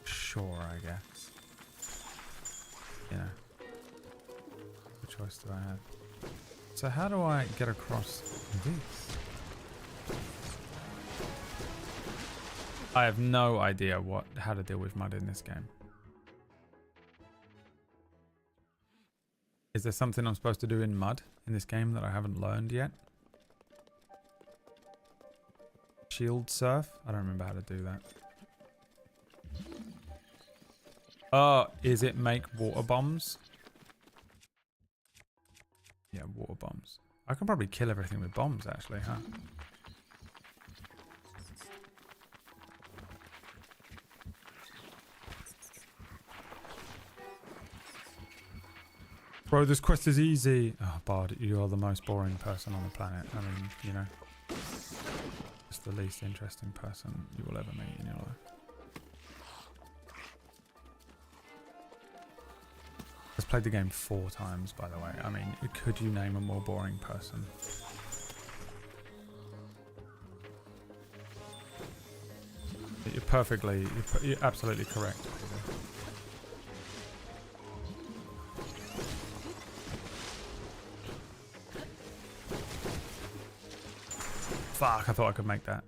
Sure, I guess. You know. What choice do I have? So how do I get across this? I have no idea how to deal with mud in this game. Is there something I'm supposed to do in mud in this game that I haven't learned yet? Shield surf? I don't remember how to do that. Oh, is it make water bombs? Yeah, water bombs. I can probably kill everything with bombs actually, huh? Bro, this quest is easy. Oh, Bard, you are the most boring person on the planet. I mean, you know. Just the least interesting person you will ever meet in your life. I've played the game 4 times, by the way. I mean, could you name a more boring person? You're absolutely correct. Fuck, I thought I could make that.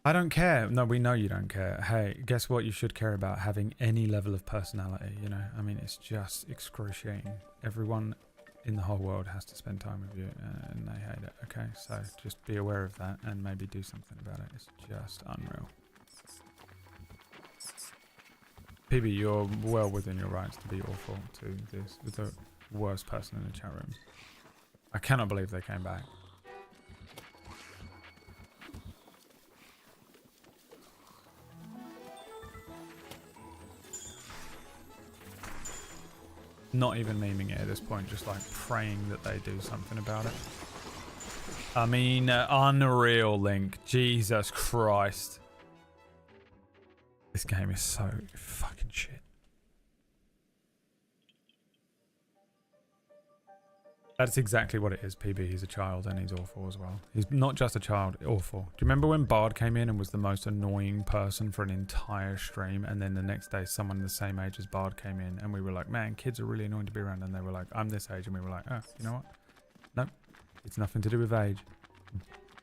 I don't care. No, we know you don't care. Hey, guess what you should care about? Having any level of personality, you know? I mean, it's just excruciating. Everyone in the whole world has to spend time with you and they hate it, okay? So just be aware of that and maybe do something about it. It's just unreal. PB, you're well within your rights to be awful to this. The worst person in the chat room. I cannot believe they came back. Not even memeing it at this point, just like praying that they do something about it. I mean, unreal, Link. Jesus Christ. This game is so fucking shit. That's exactly what it is, PB. He's a child and he's awful as well. He's not just a child, awful. Do you remember when Bard came in and was the most annoying person for an entire stream, and then the next day someone the same age as Bard came in and we were like, man, kids are really annoying to be around, and they were like, I'm this age, and we were like, oh, you know what? Nope. It's nothing to do with age.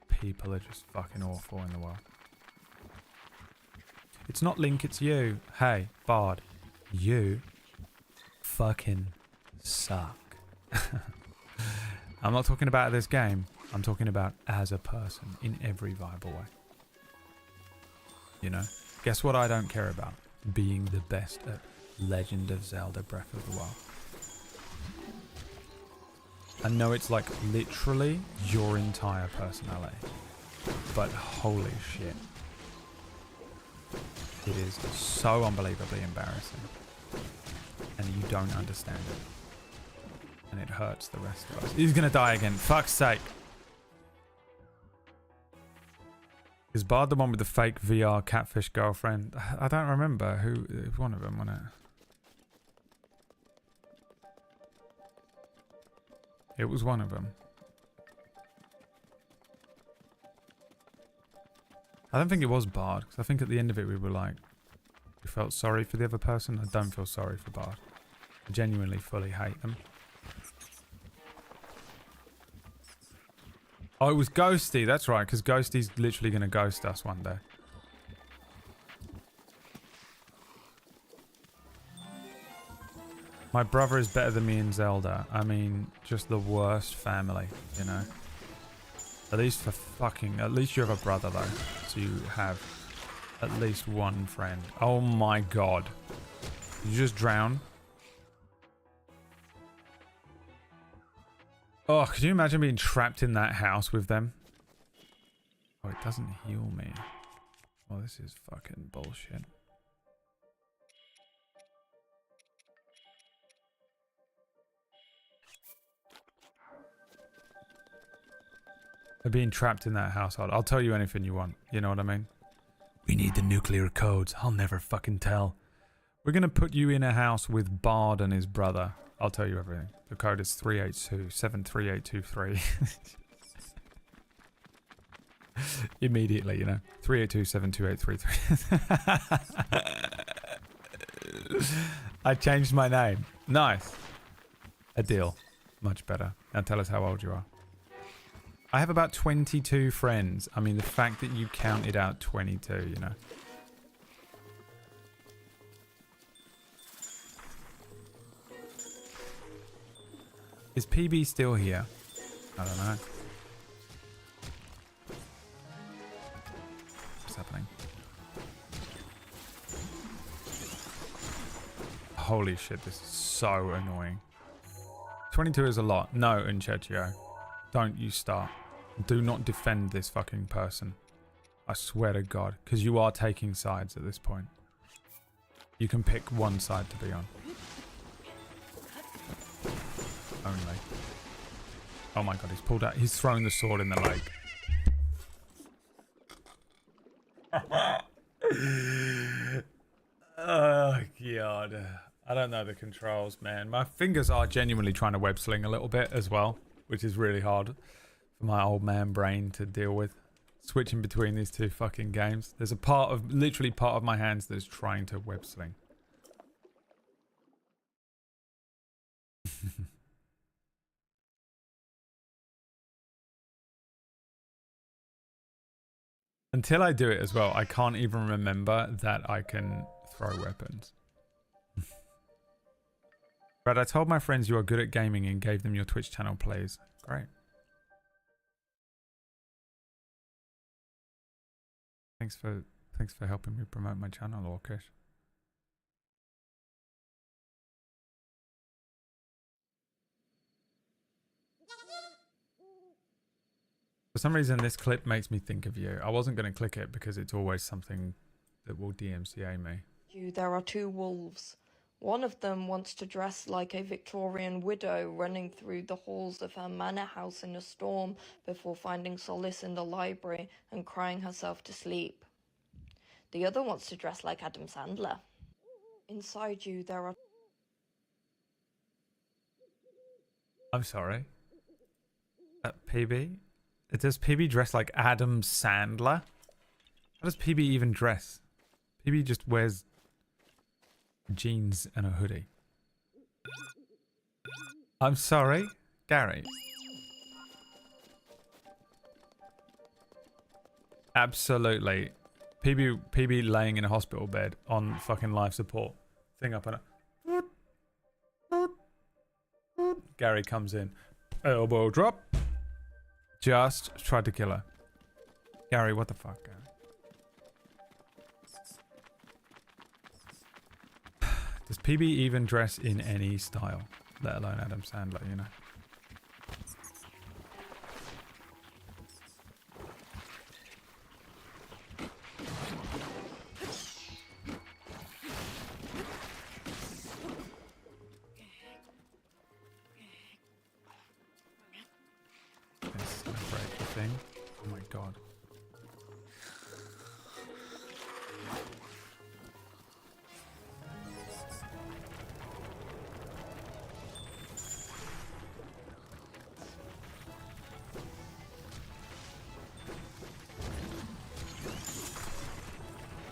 People are just fucking awful in the world. It's not Link, it's you. Hey, Bard. You fucking suck. I'm not talking about this game. I'm talking about as a person in every viable way. You know? Guess what I don't care about? Being the best at Legend of Zelda Breath of the Wild. I know it's like literally your entire personality. But holy shit. It is so unbelievably embarrassing. And you don't understand it. And it hurts the rest of us. He's gonna die again. Fuck's sake. Is Bard the one with the fake VR catfish girlfriend? I don't remember who. It was one of them, wasn't it? It was one of them. I don't think it was Bard, because I think at the end of it we were like, we felt sorry for the other person. I don't feel sorry for Bard. I genuinely fully hate them. Oh, it was Ghosty. That's right, because Ghosty's literally going to ghost us one day. My brother is better than me in Zelda. I mean, just the worst family, you know. At least at least you have a brother though. So you have at least one friend. Oh my god. Did you just drown? Oh, could you imagine being trapped in that house with them? Oh, it doesn't heal me. Oh, this is fucking bullshit. Being trapped in that household. I'll tell you anything you want. You know what I mean? We need the nuclear codes. I'll never fucking tell. We're going to put you in a house with Bard and his brother. I'll tell you everything. The code is 382-73823. Immediately, you know. 382-72833. I changed my name. Nice. A deal. Much better. Now tell us how old you are. I have about 22 friends. I mean, the fact that you counted out 22, you know. Is PB still here? I don't know. What's happening? Holy shit, this is so annoying. 22 is a lot. No, Unchechio. Don't you start. Do not defend this fucking person. I swear to God. Because you are taking sides at this point. You can pick one side to be on. Only. Oh my god, he's pulled out. He's thrown the sword in the lake. Oh god. I don't know the controls, man. My fingers are genuinely trying to web sling a little bit as well, which is really hard for my old man brain to deal with. Switching between these two fucking games. There's a literally part of my hands that is trying to web sling. Until I do it as well, I can't even remember that I can throw weapons. Brad, I told my friends you are good at gaming and gave them your Twitch channel, please. Great. Thanks for helping me promote my channel, Orkish. For some reason, this clip makes me think of you. I wasn't going to click it because it's always something that will DMCA me. There are two wolves. One of them wants to dress like a Victorian widow running through the halls of her manor house in a storm before finding solace in the library and crying herself to sleep. The other wants to dress like Adam Sandler. Inside you, there are... I'm sorry. PB? Does PB dress like Adam Sandler? How does PB even dress? PB just wears jeans and a hoodie. I'm sorry, Gary. Absolutely. PB laying in a hospital bed on fucking life support. Thing up and Gary comes in. Elbow drop. Just tried to kill her. Gary, what the fuck, Gary? Does PB even dress in any style? Let alone Adam Sandler, you know? This is gonna break the thing. Oh my god.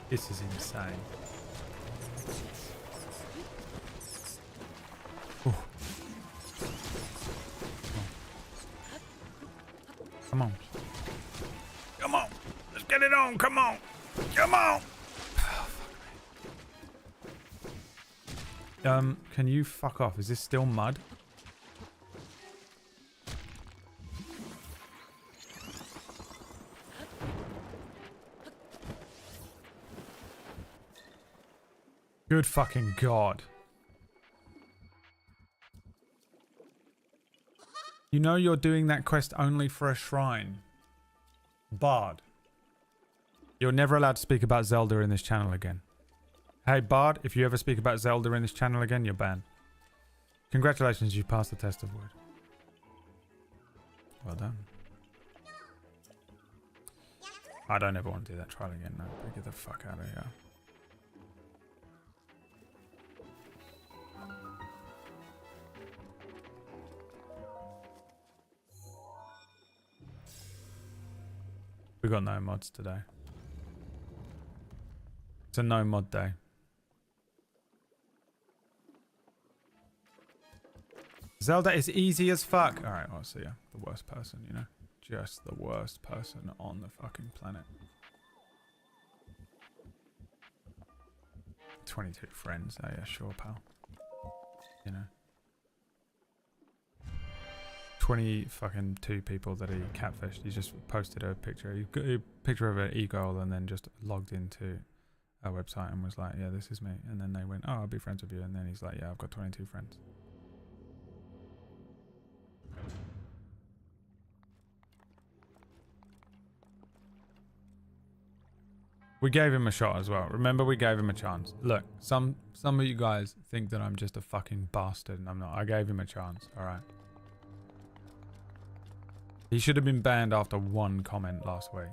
This is insane. Ooh. Come on. Come on. Let's get it on. Come on. Come on. Can you fuck off? Is this still mud? Good fucking god. You know you're doing that quest only for a shrine. Bard. You're never allowed to speak about Zelda in this channel again. Hey Bard, if you ever speak about Zelda in this channel again, you're banned. Congratulations, you passed the test of wood. Well done. I don't ever want to do that trial again, no. Get the fuck out of here. We got no mods today. It's a no mod day. Zelda is easy as fuck. Alright, well, so yeah, the worst person, you know? Just the worst person on the fucking planet. 22 friends. Oh yeah, sure, pal. You know? 20 fucking 2 people that he catfished. He just posted a picture. He got a picture of an e-girl and then just logged into our website and was like, yeah, this is me. And then they went, oh, I'll be friends with you. And then he's like, yeah, I've got 22 friends. We gave him a shot as well. Remember, we gave him a chance. Look, some of you guys think that I'm just a fucking bastard, and I'm not. I gave him a chance, alright? He should have been banned after one comment last week.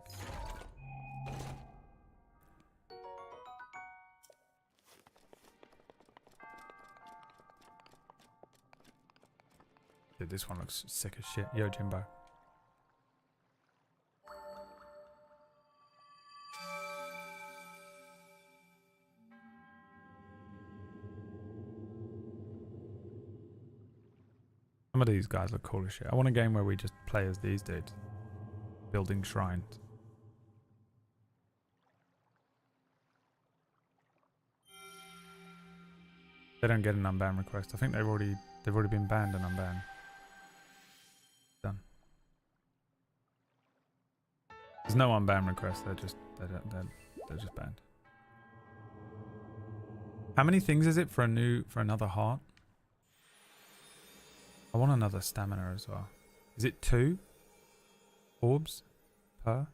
Dude, this one looks sick as shit. Yo, Jimbo. Some of these guys look cool as shit. I want a game where we just play as these dudes. Building shrines. They don't get an unban request. I think they've already been banned and unbanned. Done. There's no unban request. They're just banned. How many things is it for another heart? I want another stamina as well. Is it 2 orbs per?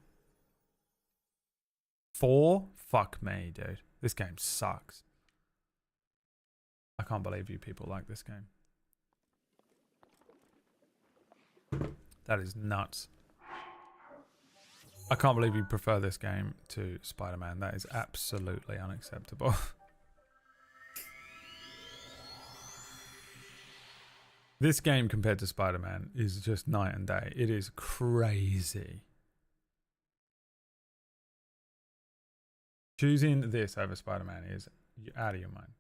4? Fuck me, dude. This game sucks. I can't believe you people like this game. That is nuts. I can't believe you prefer this game to Spider-Man. That is absolutely unacceptable. This game compared to Spider-Man is just night and day. It is crazy. Choosing this over Spider-Man is out of your mind.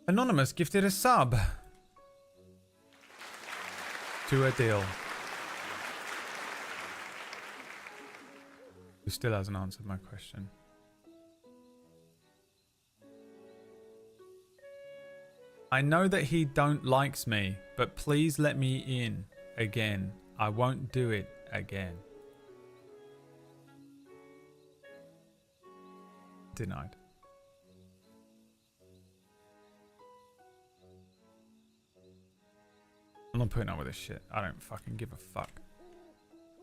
Anonymous gifted a sub to a deal. Who still hasn't answered my question. I know that he don't likes me, but please let me in again. I won't do it again. Denied. I'm not putting up with this shit. I don't fucking give a fuck.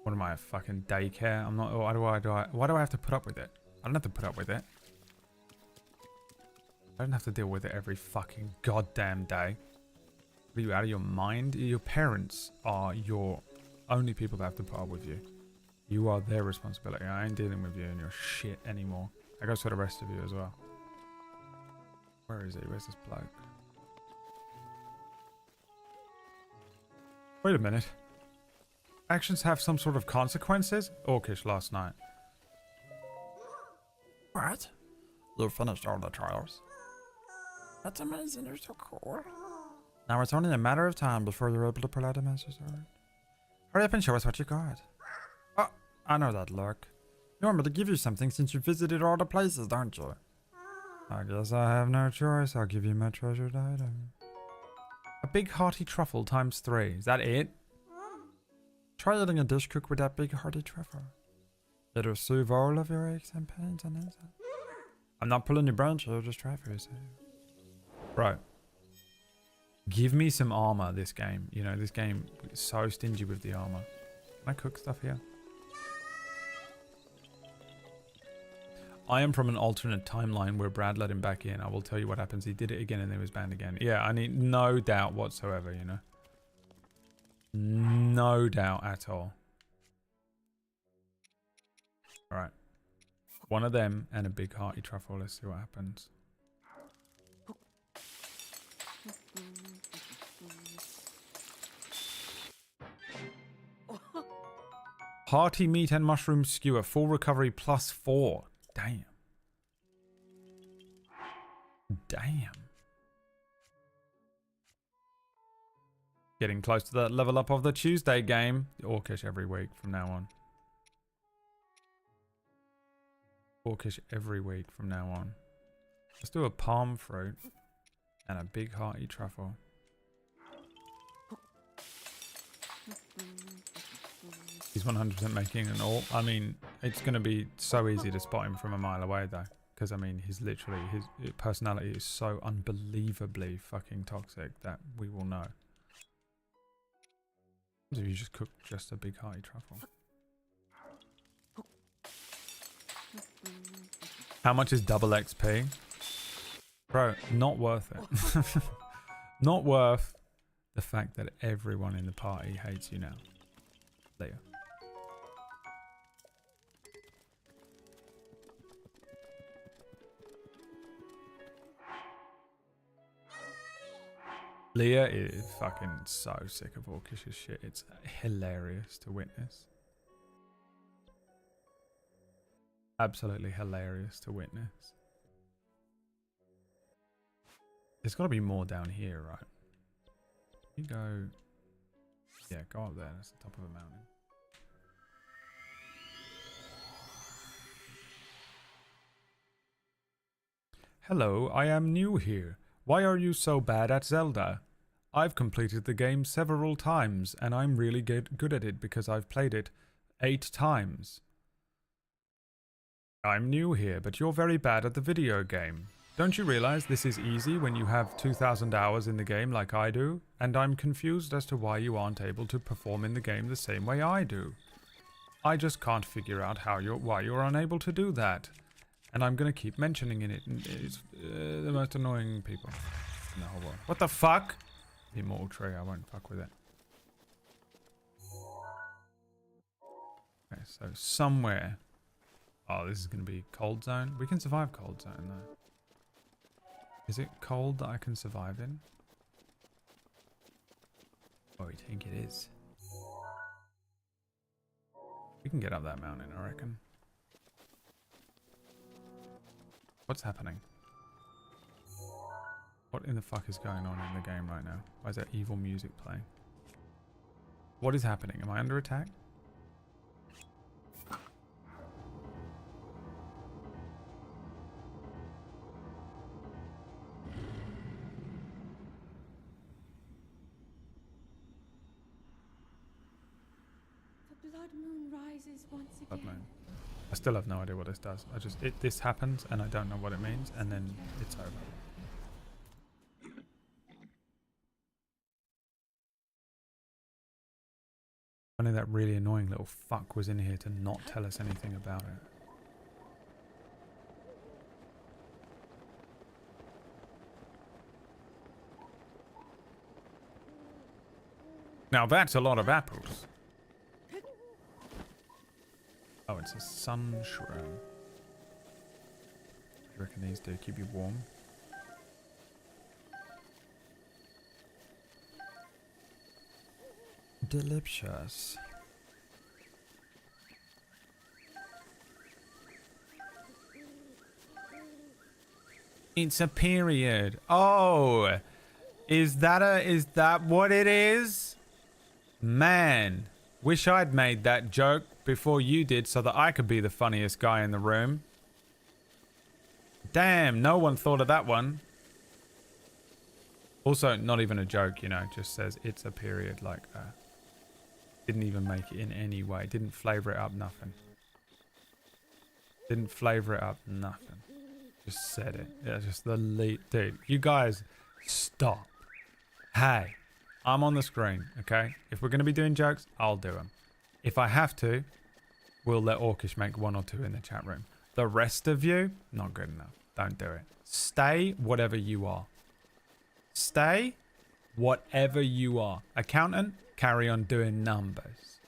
What am I, a fucking daycare? I'm not. Why do I have to put up with it? I don't have to put up with it. I don't have to deal with it every fucking goddamn day. Are you out of your mind? Your parents are your only people that have to put up with you. You are their responsibility. I ain't dealing with you and your shit anymore. That goes for the rest of you as well. Where is he? Where's this bloke? Wait a minute. Actions have some sort of consequences? Orcish last night. What? You finished all the trials? That's amazing, you're so cool. Now it's only a matter of time before you're able to pull out a master sword. Hurry up and show us what you got. Oh, I know that look. You want me to give you something since you visited all the places, don't you? I guess I have no choice. I'll give you my treasured item. A big hearty truffle times 3. Is that it? Try eating a dish cooked with that big hearty truffle. It'll soothe all of your aches and pains and insides. I'm not pulling your branch here, just try for yourself. Bro. Give me some armor this game. You know, this game is so stingy with the armor. Can I cook stuff here? I am from an alternate timeline where Brad let him back in. I will tell you what happens. He did it again and then he was banned again. Yeah, I need no doubt whatsoever, you know. No doubt at all. Alright. One of them and a big hearty truffle. Let's see what happens. Hearty meat and mushroom skewer. Full recovery +4. Damn. Damn. Getting close to that level up of the Tuesday game. Orcish every week from now on. Orcish every week from now on. Let's do a palm fruit and a big hearty truffle. He's 100% making an all. I mean, it's going to be so easy to spot him from a mile away though. Because I mean, he's literally, his personality is so unbelievably fucking toxic that we will know. If you just cook just a big hearty truffle. How much is double XP? Bro, not worth it. Not worth the fact that everyone in the party hates you now. Leah. Leah is fucking so sick of Orcish's shit. It's hilarious to witness. Absolutely hilarious to witness. There's got to be more down here, right? You go... Yeah, go up there. That's the top of a mountain. Hello, I am new here. Why are you so bad at Zelda? I've completed the game several times, and I'm really good at it because I've played it 8 times. I'm new here, but you're very bad at the video game. Don't you realize this is easy when you have 2,000 hours in the game like I do? And I'm confused as to why you aren't able to perform in the game the same way I do. I just can't figure out why you're unable to do that. And I'm gonna keep mentioning it. It's the most annoying people in the whole world. What the fuck? The immortal tree, I won't fuck with it. Okay, so somewhere. Oh, this is gonna be cold zone. We can survive cold zone though. Is it cold that I can survive in? Oh, you think it is? We can get up that mountain, I reckon. What's happening? What in the fuck is going on in the game right now? Why is that evil music playing? What is happening? Am I under attack? The blood moon rises once again. Blood moon. I still have no idea what this does. This happens and I don't know what it means, and then it's over. Only that really annoying little fuck was in here to not tell us anything about it. Now that's a lot of apples. Oh, it's a sun shroom. Do you reckon these do keep you warm? Delicious. It's a period. Oh, is that what it is? Man, wish I'd made that joke before you did so that I could be the funniest guy in the room. Damn, no one thought of that one. Also, not even a joke, you know, just says it's a period like that. Didn't even make it in any way. Didn't flavor it up, nothing. Didn't flavor it up, nothing. Just said it. Yeah, just the lead. Dude, you guys, stop. Hey, I'm on the screen, okay? If we're going to be doing jokes, I'll do them. If I have to, we'll let Orcish make 1 or 2 in the chat room. The rest of you, not good enough. Don't do it. Stay whatever you are. Stay whatever you are. Accountant, carry on doing numbers.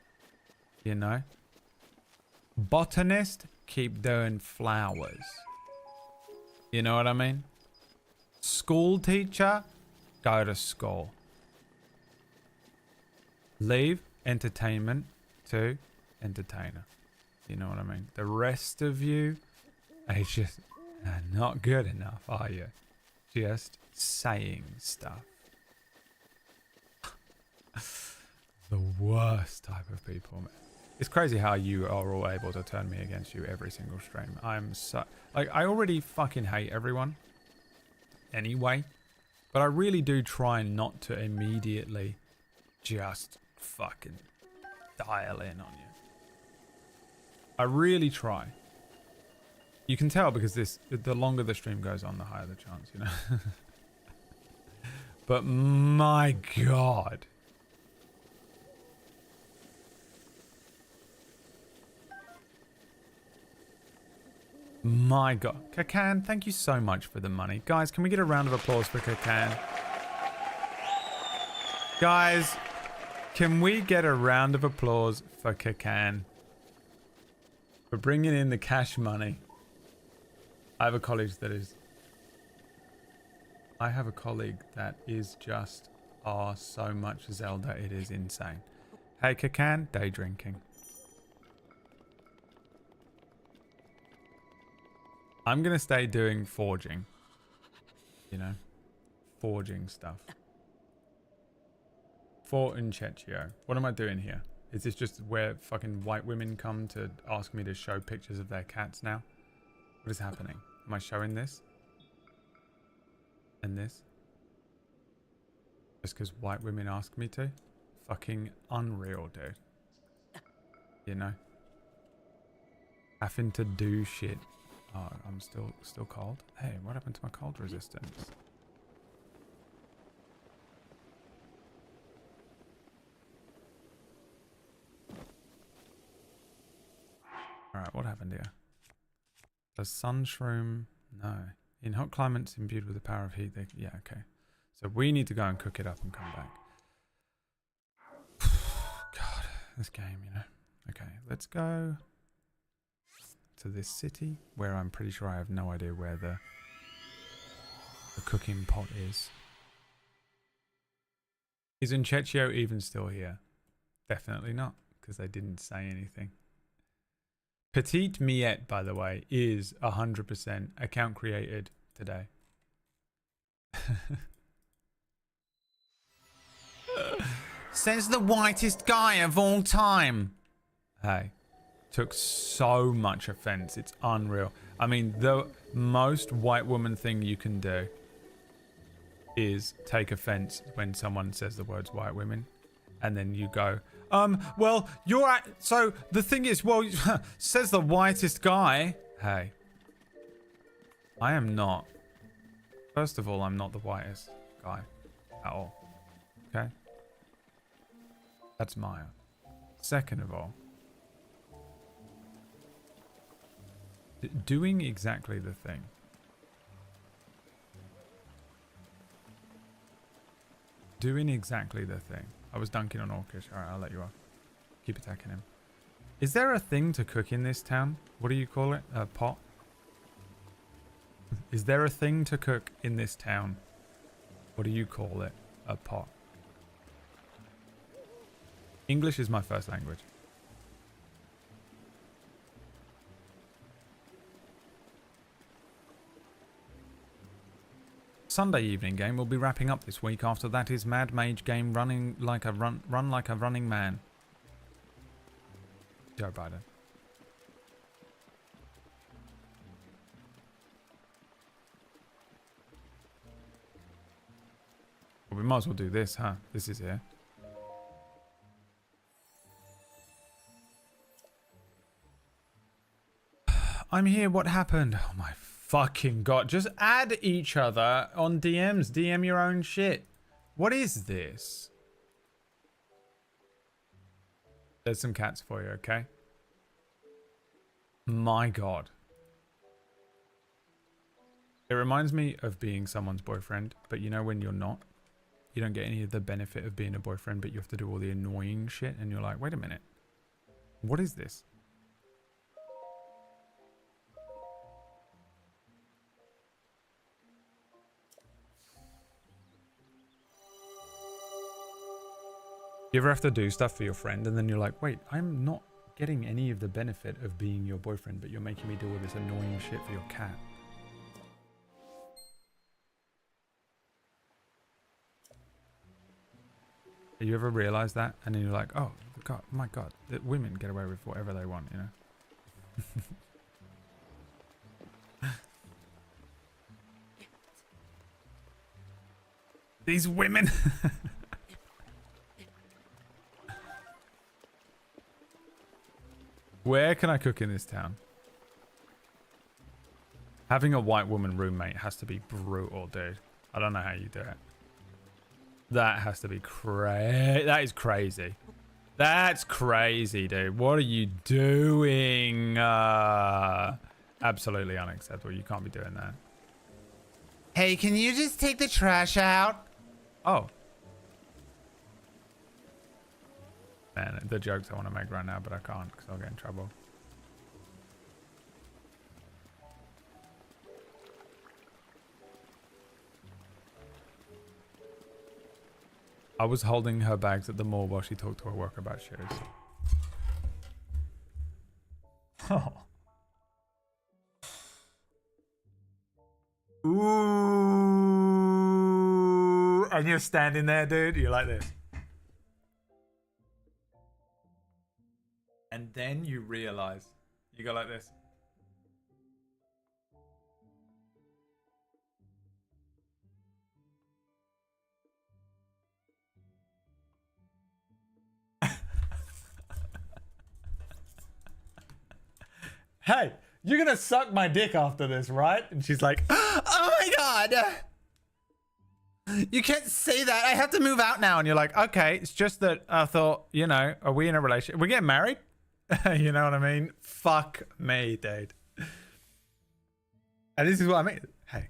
You know? Botanist, keep doing flowers. You know what I mean? School teacher, go to school. Leave entertainment to entertainer. You know what I mean? The rest of you are just not good enough, are you? Just saying stuff. The worst type of people, man. It's crazy how you are all able to turn me against you every single stream. I'm so... Like, I already fucking hate everyone. Anyway. But I really do try not to immediately just fucking dial in on you. I really try. You can tell because the longer the stream goes on, the higher the chance, you know. But my God. My God. Kakan, thank you so much for the money. Guys, can we get a round of applause for Kakan? Guys, can we get a round of applause for Kakan? For bringing in the cash money. I have a colleague that is just so much Zelda, it is insane. Hey Kakan, day drinking. I'm gonna stay doing forging. You know? forging stuff. Fort and Chechio. What am I doing here? Is this just where fucking white women come to ask me to show pictures of their cats now? What is happening? Am I showing this? And this? Just because white women ask me to? Fucking unreal, dude. You know? Having to do shit. Oh, I'm still cold. Hey, what happened to my cold resistance? Alright, what happened here? The sun shroom? No. In hot climates imbued with the power of heat, they... Yeah, okay. So we need to go and cook it up and come back. God, this game, you know. Okay, let's go to this city where I'm pretty sure I have no idea where the cooking pot is. Is Chechio even still here? Definitely not, because they didn't say anything. Petite Miette, by the way, is 100% account created today. Says the whitest guy of all time. Hey, took so much offense. It's unreal. I mean, the most white woman thing you can do is take offense when someone says the words white women. And then you go, well, you're so the thing is, well, says the whitest guy. Hey, I am not. First of all, I'm not the whitest guy at all. Okay? That's Maya. Second of all, doing exactly the thing. Doing exactly the thing. I was dunking on Orcish. Alright, I'll let you off. Keep attacking him. Is there a thing to cook in this town? What do you call it? A pot? Is there a thing to cook in this town? What do you call it? A pot. English is my first language. Sunday evening game will be wrapping up this week. After that is Mad Mage game run like a running man. Joe Biden. Well, we might as well do this, huh? This is here. I'm here. What happened? Oh my fucking god. Just add each other on DMs. DM your own shit. What is this? There's some cats for you, okay? My god. It reminds me of being someone's boyfriend, but you know when you're not? You don't get any of the benefit of being a boyfriend, but you have to do all the annoying shit, and you're like, wait a minute. What is this? You ever have to do stuff for your friend and then you're like, wait, I'm not getting any of the benefit of being your boyfriend, but you're making me do all this annoying shit for your cat. Have you ever realized that? And then you're like, oh, God, my God, that women get away with whatever they want, you know? These women. Where can I cook in this town? Having a white woman roommate has to be brutal, dude. I don't know how you do it. That has to be crazy. That is crazy. That's crazy, dude. What are you doing? Absolutely unacceptable. You can't be doing that. Hey, can you just take the trash out? Oh. Man, the jokes I want to make right now, but I can't because I'll get in trouble. I was holding her bags at the mall while she talked to her worker about shoes. Oh. Ooh. and you're standing there, dude. You're like this. And then you realize. You go like this. Hey, you're gonna suck my dick after this, right? And she's like, oh my god. You can't say that. I have to move out now. And you're like, okay, it's just that I thought, you know, are we in a relationship? We're getting married? You know what I mean? Fuck me, dude. And this is what I mean. Hey,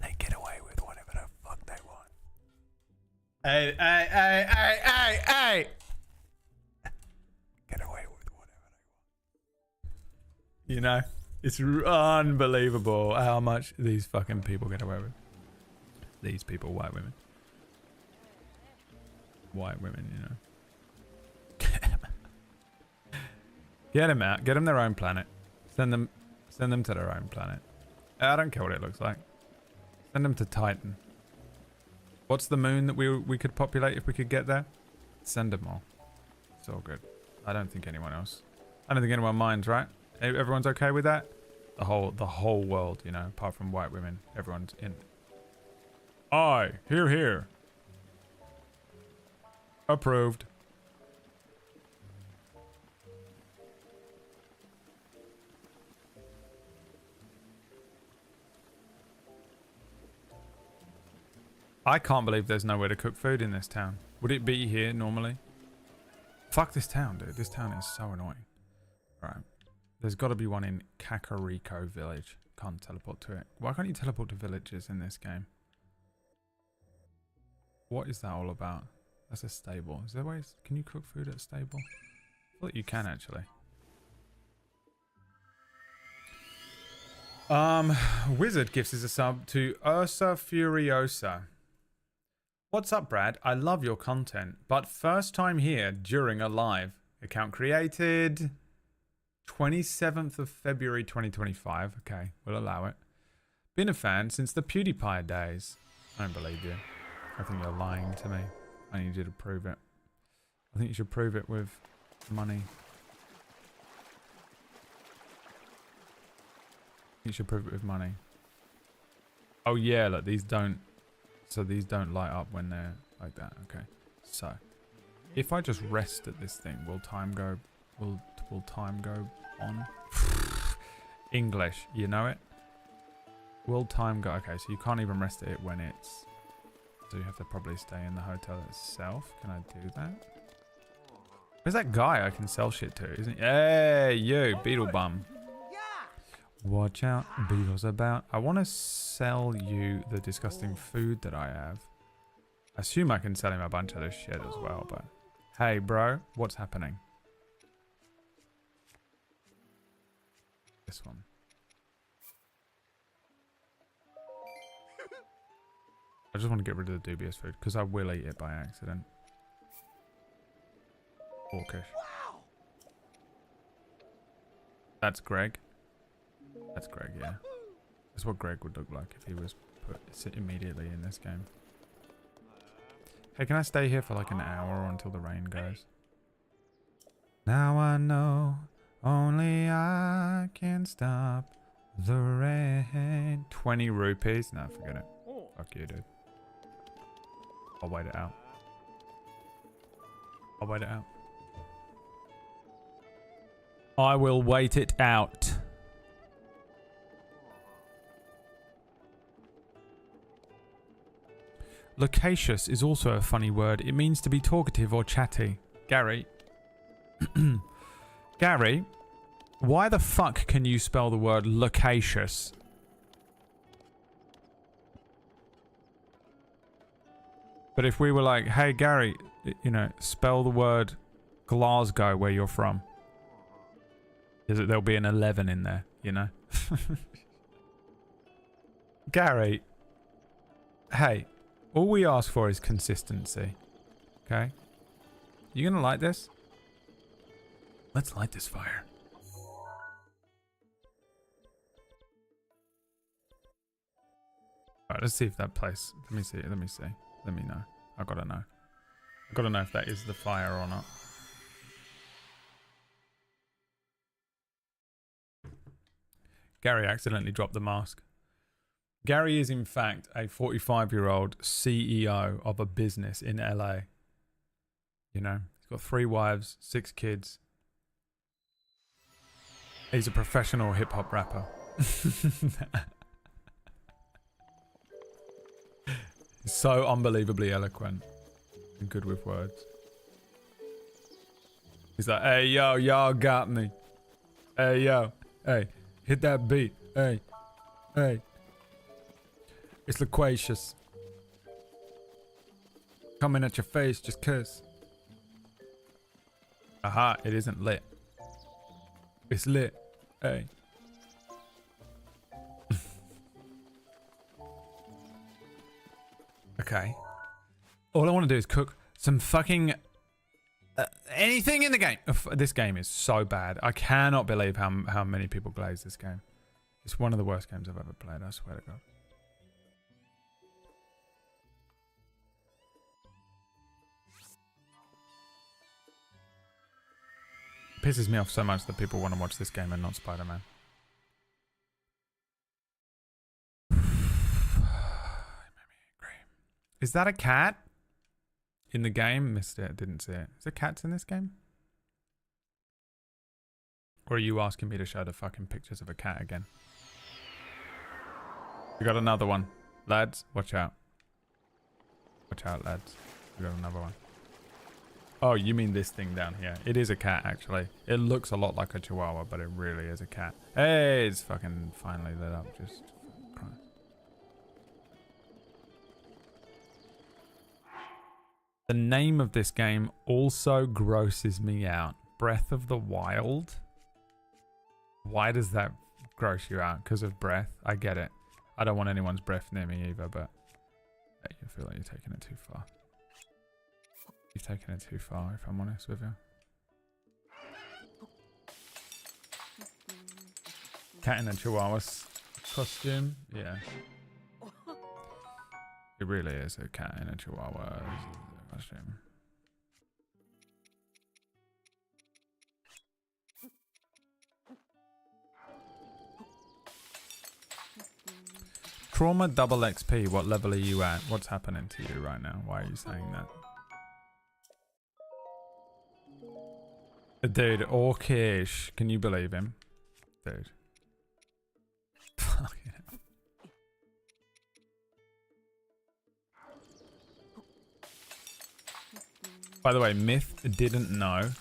they get away with whatever the fuck they want. Hey, hey, hey, hey, hey, hey. Get away with whatever they want. You know, it's unbelievable how much these fucking people get away with. These people, white women. White women, you know. Get them out. Get them their own planet. Send them to their own planet. I don't care what it looks like. Send them to Titan. What's the moon that we could populate if we could get there? Send them all. It's all good. I don't think anyone else. I don't think anyone minds, right? Everyone's okay with that? The whole world, you know, apart from white women. Everyone's in. Aye, here. Approved. I can't believe there's nowhere to cook food in this town. Would it be here normally? Fuck this town, dude. This town is so annoying. Right. There's got to be one in Kakariko village. Can't teleport to it. Why can't you teleport to villages in this game? What is that all about? That's a stable. Is there ways? Can you cook food at a stable? I thought you can actually. Wizard gifts is a sub to Ursa Furiosa. What's up, Brad? I love your content, but first time here during a live. Account created 27th of February 2025. Okay, we'll allow it. Been a fan since the PewDiePie days. I don't believe you. I think you're lying to me. I need you to prove it. I think you should prove it with money. You should prove it with money. Oh yeah, look, these don't. So these don't light up when they're like that. Okay. So if I just rest at this thing, will time go? Will time go on? English, you know it. Will time go? Okay, so you can't even rest at it when it's. So you have to probably stay in the hotel itself. Can I do that? Where's that guy I can sell shit to? Isn't he? Hey, you, beetle bum. Watch out, beetles about. I want to sell you the disgusting food that I have. I assume I can sell him a bunch of this shit as well, but... Hey, bro, what's happening? This one. I just want to get rid of the dubious food, because I will eat it by accident. Orcish. That's Greg. That's Greg, yeah. That's what Greg would look like if he was put immediately in this game. Hey, can I stay here for like an hour or until the rain goes? Now I know only I can stop the rain. 20 rupees? No, forget it. Fuck you, dude. I'll wait it out. I'll wait it out. I will wait it out. Loquacious is also a funny word. It means to be talkative or chatty. Gary. Gary, why the fuck can you spell the word loquacious? But if we were like, hey Gary, you know, spell the word Glasgow where you're from. There'll be an 11 in there, you know? Gary, hey. All we ask for is consistency. Okay? You gonna light this? Let's light this fire. Alright, Alright, let's see if that place... Let me see. Let me know. I gotta know. I gotta know if that is the fire or not. Gary accidentally dropped the mask. Gary is in fact a 45-year-old CEO of a business in LA. You know, he's got 3 wives, 6 kids. He's a professional hip-hop rapper. He's so unbelievably eloquent and good with words. He's like, hey, yo, y'all got me. Hey, yo, hey, hit that beat. Hey, hey. It's loquacious. Coming at your face just cause. Aha, it isn't lit. It's lit. Hey. Okay. All I want to do is cook some fucking anything in the game. This game is so bad. I cannot believe how many people glaze this game. It's one of the worst games I've ever played, I swear to God. It pisses me off so much that people want to watch this game and not Spider-Man. Is that a cat? In the game? Missed it. Didn't see it. Is there cats in this game? Or are you asking me to show the fucking pictures of a cat again? We got another one. Lads, watch out. Watch out, lads. We got another one. Oh, you mean this thing down here. It is a cat, actually. It looks a lot like a chihuahua, but it really is a cat. Hey, it's fucking finally lit up. Just Christ. The name of this game also grosses me out. Breath of the Wild? Why does that gross you out? Because of breath? I get it. I don't want anyone's breath near me either, but I feel like you're taking it too far. You've taken it too far, if I'm honest with you. Cat in a chihuahua costume? Yeah. It really is a cat in a chihuahua costume. Trauma double XP, what level are you at? What's happening to you right now? Why are you saying that? Dude, Orkish. Can you believe him? Dude. Fucking hell. By the way, Myth didn't know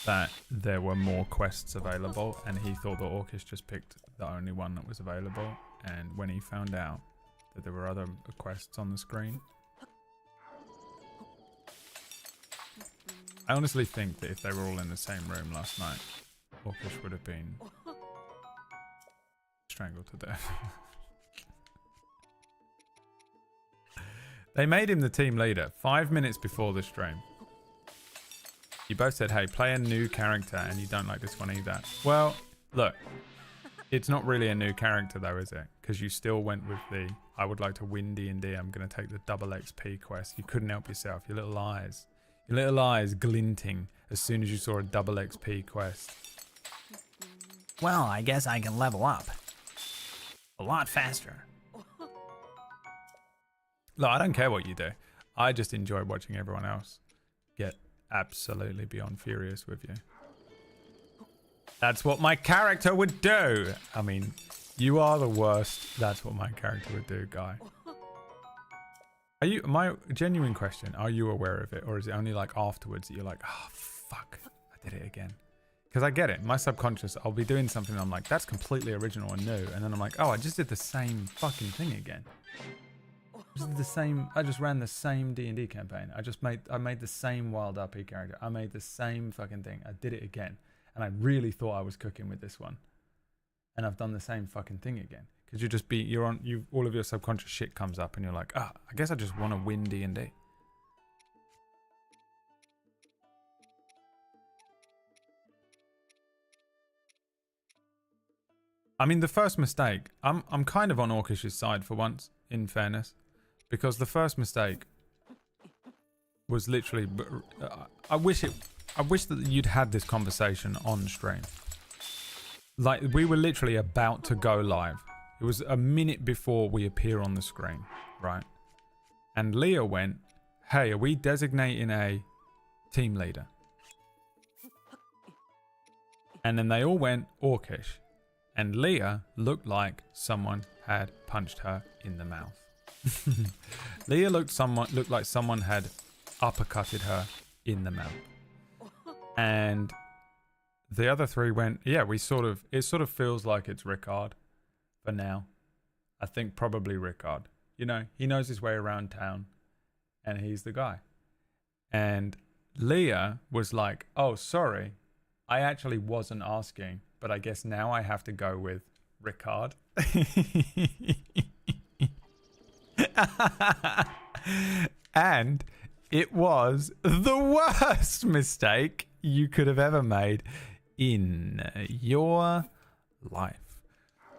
that there were more quests available, and he thought that Orkish just picked the only one that was available. And when he found out that there were other quests on the screen, I honestly think that if they were all in the same room last night, Orkish would have been strangled to death. They made him the team leader 5 minutes before the stream. You both said, hey, play a new character, and you don't like this one either. Well, look, it's not really a new character though, is it? Because you still went with the, I would like to win D&D, I'm going to take the double XP quest. You couldn't help yourself, your little eyes. Your little eyes glinting as soon as you saw a double XP quest. Well, I guess I can level up a lot faster. Look, I don't care what you do. I just enjoy watching everyone else get absolutely beyond furious with you. That's what my character would do. I mean, you are the worst. That's what my character would do, guy. Are you, my genuine question, are you aware of it? Or is it only like afterwards that you're like, oh, fuck, I did it again? Because I get it. My subconscious, I'll be doing something and I'm like, that's completely original and new. And then I'm like, oh, I just did the same fucking thing again. I just ran the same D&D campaign. I made the same wild RP character. I made the same fucking thing. I did it again. And I really thought I was cooking with this one. And I've done the same fucking thing again. Because all of your subconscious shit comes up and you're like, I guess I just want to win D&D. I mean, the first mistake, I'm kind of on Orkish's side for once, in fairness. Because the first mistake was literally... I wish that you'd had this conversation on stream. Like, we were literally about to go live. It was a minute before we appear on the screen, right? And Leah went, hey, are we designating a team leader? And then they all went Orkish. And Leah looked like someone had punched her in the mouth. Leah looked like someone had uppercutted her in the mouth. And the other three went, yeah, it sort of feels like it's Rickard for now. I think probably Rickard. You know, he knows his way around town and he's the guy. And Leah was like, oh, sorry, I actually wasn't asking, but I guess now I have to go with Rickard. And it was the worst mistake you could have ever made in your life.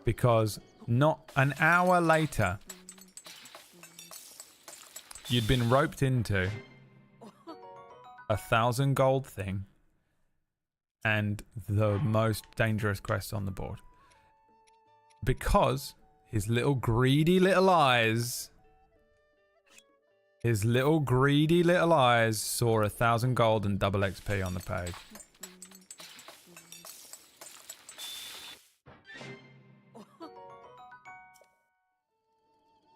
Because not an hour later, you'd been roped into 1,000 gold thing and the most dangerous quest on the board. Because his little greedy little eyes... His little greedy little eyes saw 1,000 gold and double XP on the page.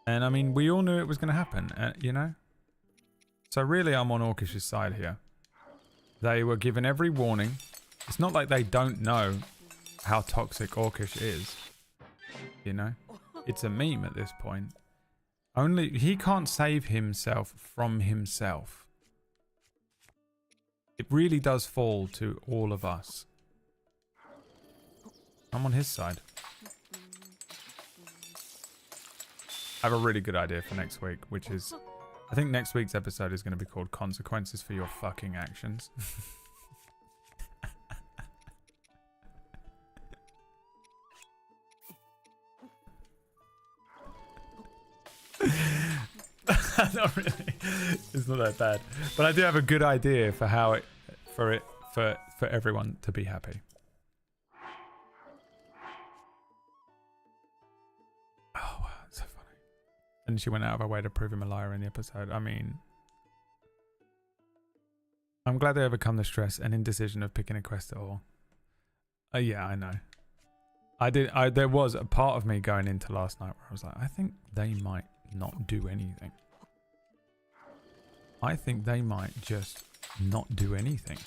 And I mean, we all knew it was going to happen, you know? So really, I'm on Orkish's side here. They were given every warning. It's not like they don't know how toxic Orkish is. You know? It's a meme at this point. Only he can't save himself from himself. It really does fall to all of us. I'm on his side. I have a really good idea for next week, which is... I think next week's episode is going to be called Consequences for Your Fucking Actions. Not really. It's not that bad. But I do have a good idea for how for everyone to be happy. Oh wow, that's so funny. And she went out of her way to prove him a liar in the episode. I mean, I'm glad they overcome the stress and indecision of picking a quest at all. Yeah, I know. There was a part of me going into last night where I was like, I think they might not do anything. I think they might just not do anything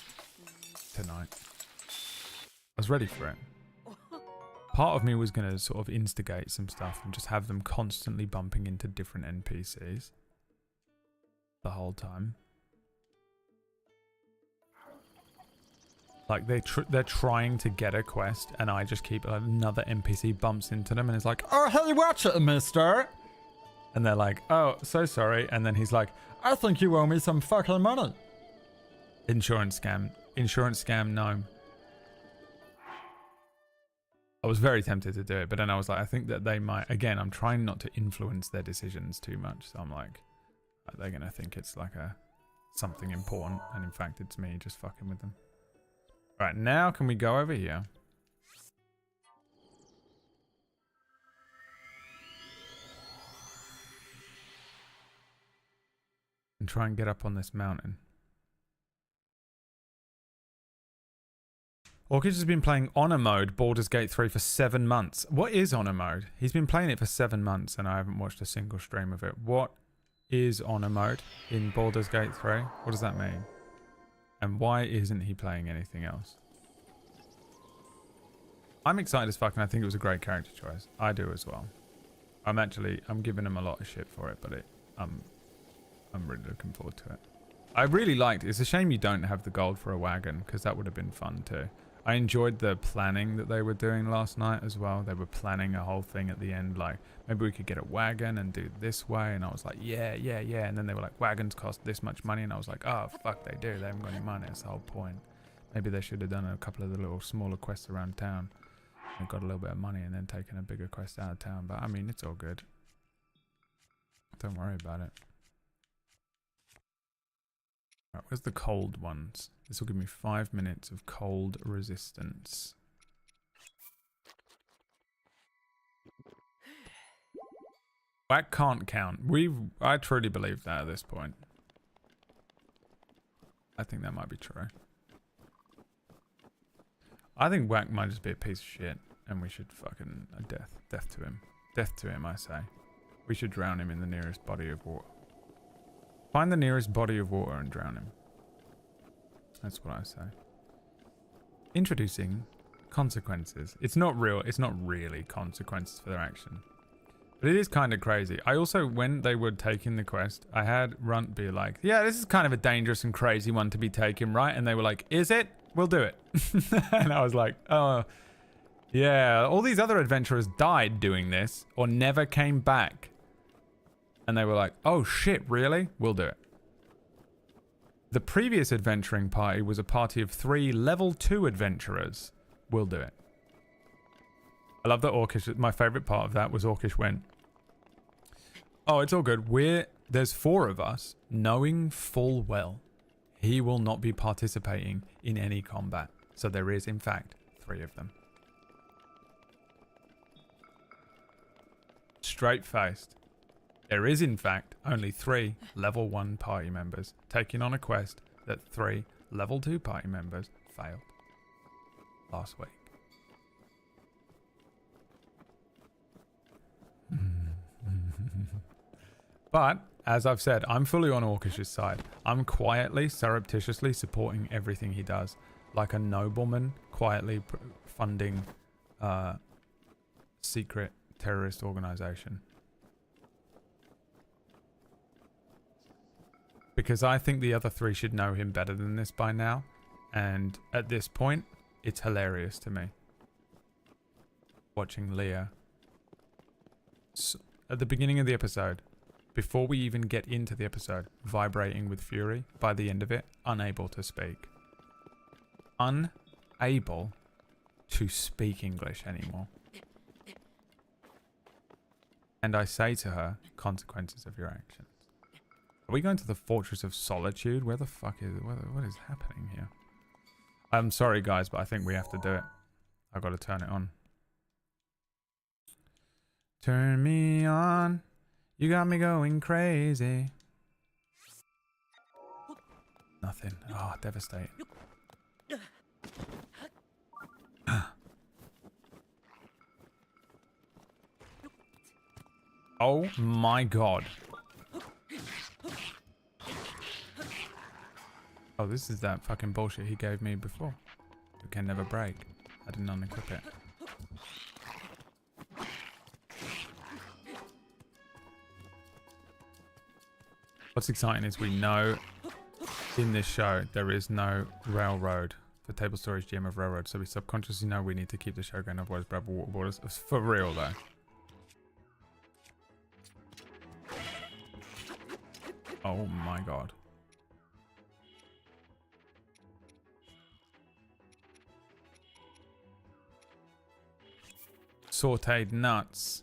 tonight. I was ready for it. Part of me was going to sort of instigate some stuff and just have them constantly bumping into different NPCs the whole time. Like they're trying to get a quest and I just keep another NPC bumps into them and is like, oh, hey, watch it, mister. And they're like, oh, so sorry. And then he's like, I think you owe me some fucking money. Insurance scam gnome. I was very tempted to do it, but then I was like, I think that they might, again, I'm trying not to influence their decisions too much. So I'm like, they're going to think it's like something important. And in fact, it's me just fucking with them. All right, now can we go over here? And try and get up on this mountain. Orkish has been playing Honor Mode Baldur's Gate 3 for 7 months. What is Honor Mode? He's been playing it for 7 months and I haven't watched a single stream of it. What is Honor Mode in Baldur's Gate 3? What does that mean? And why isn't he playing anything else? I'm excited as fuck and I think it was a great character choice. I do as well. I'm giving him a lot of shit for it, but I'm really looking forward to it. I really liked it. It's a shame you don't have the gold for a wagon because that would have been fun too. I enjoyed the planning that they were doing last night as well. They were planning a whole thing at the end, like maybe we could get a wagon and do it this way. And I was like, yeah. And then they were like, wagons cost this much money. And I was like, oh, fuck, they do. They haven't got any money. That's the whole point. Maybe they should have done a couple of the little smaller quests around town. and got a little bit of money and then taken a bigger quest out of town. But I mean, it's all good. Don't worry about it. Right, where's the cold ones? This will give me 5 minutes of cold resistance. That can't count. I truly believe that at this point. I think that might be true. I think Whack might just be a piece of shit, and we should fucking death to him. Death to him, I say. We should drown him in the nearest body of water. Find the nearest body of water and drown him. That's what I say. Introducing consequences. It's not really consequences for their action. But it is kind of crazy. I also, when they were taking the quest, I had Runt be like, yeah, this is kind of a dangerous and crazy one to be taken, right? And they were like, is it? We'll do it. And I was like, oh, yeah. All these other adventurers died doing this or never came back. And they were like, oh shit, really? We'll do it. The previous adventuring party was a party of 3 level 2 adventurers. We'll do it. I love that Orcish, my favorite part of that was Orcish went, oh, it's all good. There's 4 of us, knowing full well he will not be participating in any combat. So there is, in fact, 3 of them. Straight-faced. There is, in fact, only 3 level 1 party members taking on a quest that 3 level 2 party members failed last week. But, as I've said, I'm fully on Orcish's side. I'm quietly, surreptitiously supporting everything he does. Like a nobleman quietly funding a secret terrorist organization. Because I think the other 3 should know him better than this by now. And at this point, it's hilarious to me. Watching Leah. At the beginning of the episode, before we even get into the episode, vibrating with fury. By the end of it, unable to speak. Unable to speak English anymore. And I say to her, consequences of your actions. Are we going to the Fortress of Solitude? Where the fuck is it? What is happening here? I'm sorry, guys, but I think we have to do it. I've got to turn it on. Turn me on. You got me going crazy. Nothing. Oh, devastating. Oh my god. Oh, this is that fucking bullshit he gave me before. It can never break. I didn't unequip it. What's exciting is we know in this show there is no railroad for table storage GM of railroad, so we subconsciously know we need to keep the show going, otherwise Brad will waterboard us. For real though. Oh my god. Sauteed nuts.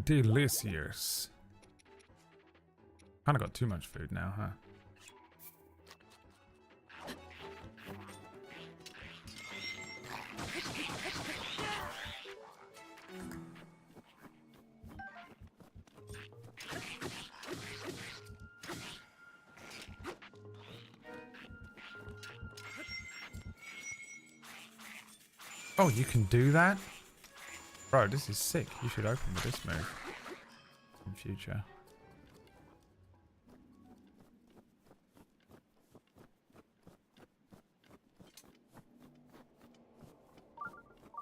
Delicious. Kinda got too much food now, huh? Oh, you can do that? Bro, this is sick. You should open with this move in future.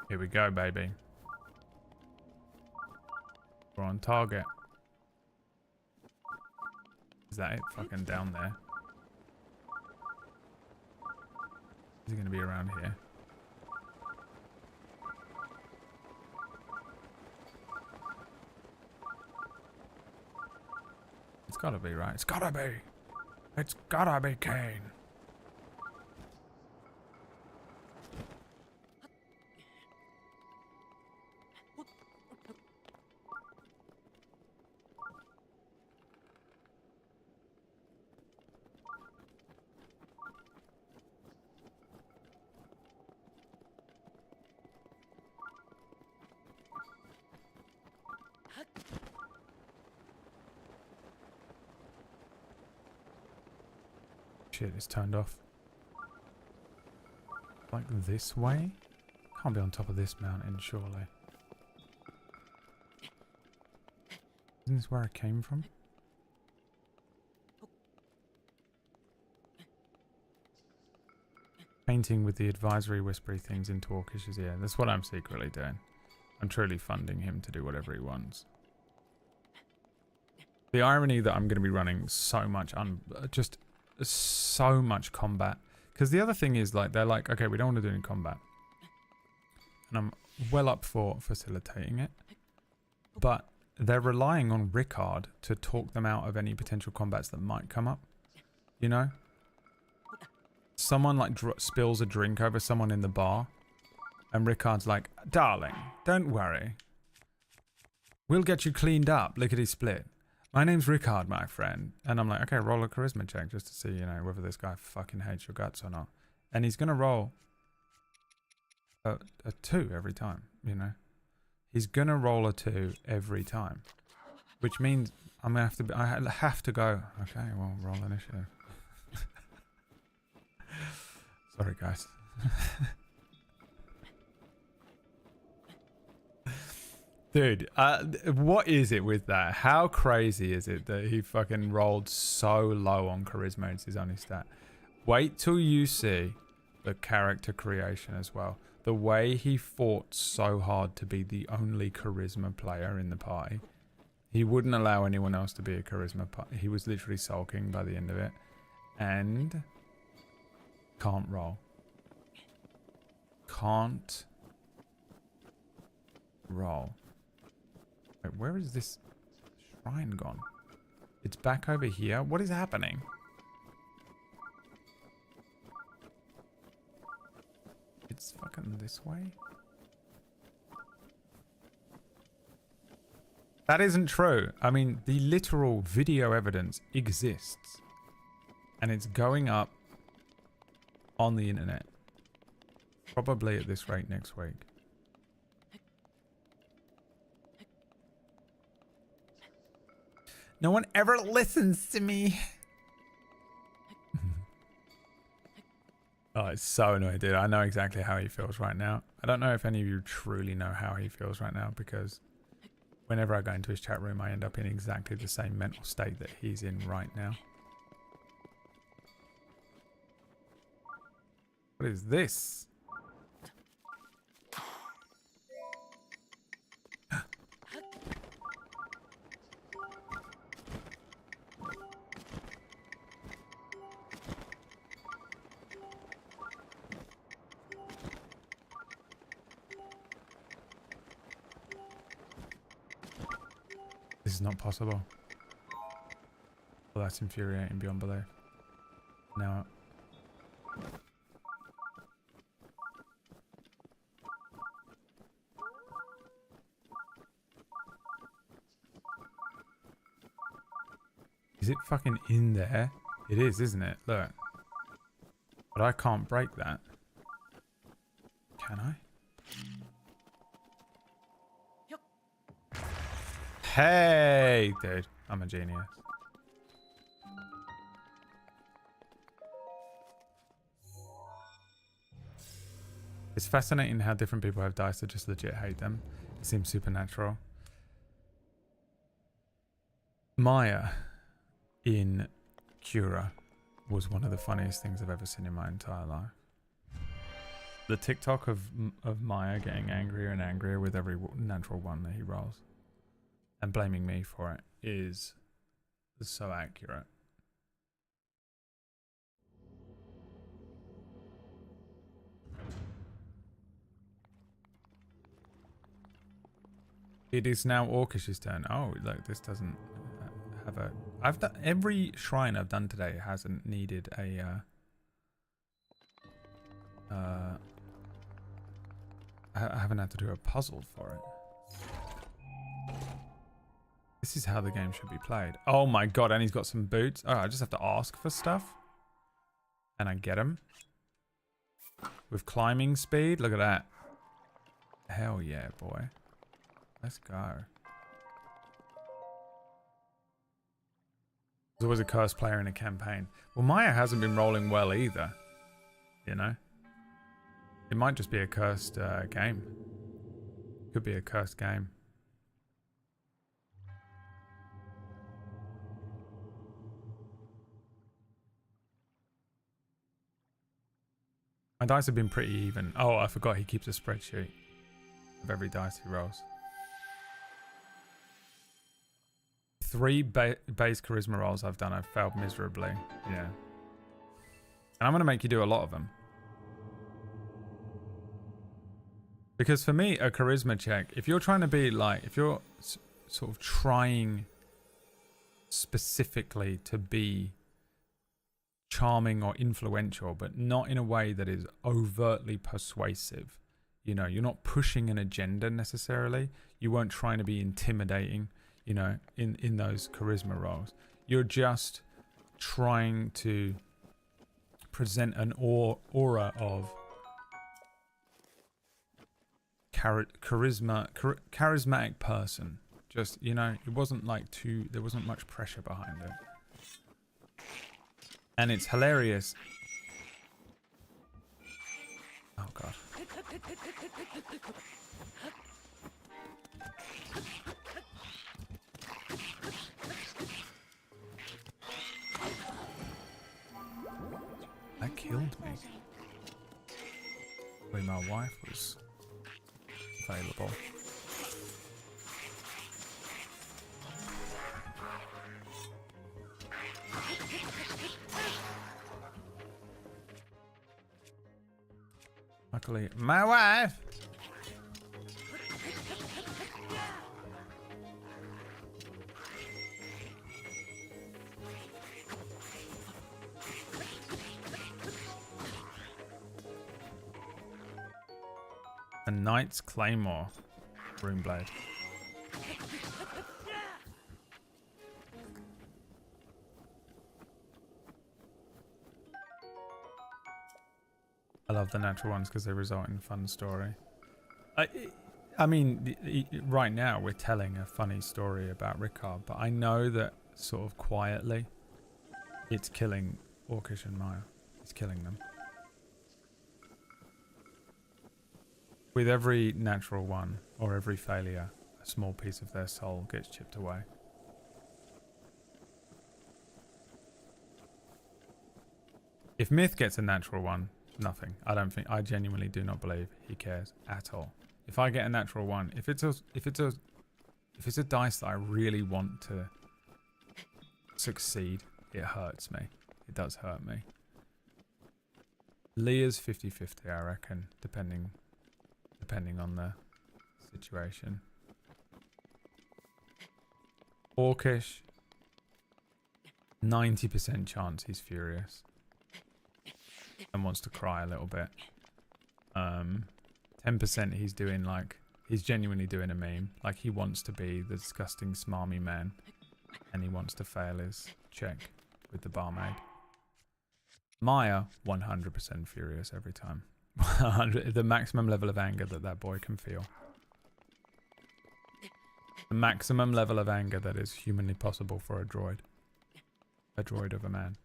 Here we go, baby. We're on target. Is that it? Fucking down there. Is he gonna be around here? It's gotta be, right? It's gotta be! It's gotta be Kane! Shit, it's turned off. Like this way? Can't be on top of this mountain, surely. Isn't this where I came from? Painting with the advisory whispery things into Orcish's ear. That's what I'm secretly doing. I'm truly funding him to do whatever he wants. The irony that I'm going to be running so much, just so much combat. Because the other thing is, like, they're like, okay, we don't want to do any combat. And I'm well up for facilitating it. But they're relying on Rickard to talk them out of any potential combats that might come up. You know? Someone, like, spills a drink over someone in the bar. And Rickard's like, darling, don't worry. We'll get you cleaned up, lickety-split. My name's Rickard, my friend. And I'm like, okay, roll a charisma check just to see, you know, whether this guy fucking hates your guts or not. And he's going to roll a 2 every time, you know. He's going to roll a 2 every time. Which means I'm going to I have to go, okay, well, roll initiative. Sorry, guys. Dude, what is it with that? How crazy is it that he fucking rolled so low on charisma? It's his only stat. Wait till you see the character creation as well. The way he fought so hard to be the only charisma player in the party. He wouldn't allow anyone else to be a charisma player. He was literally sulking by the end of it. And can't roll. Can't roll. Wait, where is this shrine gone? It's back over here. What is happening? It's fucking this way? That isn't true. I mean, the literal video evidence exists. And it's going up on the internet. Probably at this rate next week. No one ever listens to me. Oh, it's so annoying, dude. I know exactly how he feels right now. I don't know if any of you truly know how he feels right now, because whenever I go into his chat room, I end up in exactly the same mental state that he's in right now. What is this? This is not possible. Well, that's infuriating beyond belief. Now... Is it fucking in there? It is, isn't it? Look. But I can't break that. Can I? Hey, dude. I'm a genius. It's fascinating how different people have dice that just legit hate them. It seems supernatural. Maya in Cura was one of the funniest things I've ever seen in my entire life. The TikTok of Maya getting angrier and angrier with every natural one that he rolls and blaming me for it is so accurate. It is now Orcish's turn. Oh, look, this doesn't have a... I've done every shrine I've done today hasn't needed a I haven't had to do a puzzle for it. This is how the game should be played. Oh my god, and he's got some boots. Oh, I just have to ask for stuff. And I get them. With climbing speed. Look at that. Hell yeah, boy. Let's go. There's always a cursed player in a campaign. Well, Maya hasn't been rolling well either. You know? It might just be a cursed game. Could be a cursed game. My dice have been pretty even. Oh, I forgot he keeps a spreadsheet of every dice he rolls. 3 base charisma rolls I've done, I've failed miserably. Yeah. And I'm going to make you do a lot of them. Because for me, a charisma check, if you're trying to be like, if you're sort of trying specifically to be charming or influential, but not in a way that is overtly persuasive, you know, you're not pushing an agenda necessarily. You weren't trying to be intimidating, you know, in those charisma rolls. You're just trying to present an aura of charismatic person. Just, you know, it wasn't like there wasn't much pressure behind it. And it's hilarious. Oh god. That killed me. When my wife was available. Luckily, my wife. A Knight's Claymore. Runeblade. I love the natural ones because they result in a fun story. I mean, right now we're telling a funny story about Rickard, but I know that sort of quietly it's killing Orcish and Maya. It's killing them. With every natural one or every failure, a small piece of their soul gets chipped away. If Myth gets a natural one, nothing. I genuinely do not believe he cares at all. If I get a natural one, if it's a dice that I really want to succeed, it hurts me. It does hurt me. Leah's 50-50, I reckon, depending on the situation. Orcish, 90% chance he's furious and wants to cry a little bit. 10% he's doing like, he's genuinely doing a meme. Like he wants to be the disgusting smarmy man and he wants to fail his check with the barmaid. Maya, 100% furious every time. The maximum level of anger that boy can feel. The maximum level of anger that is humanly possible for a droid. A droid of a man.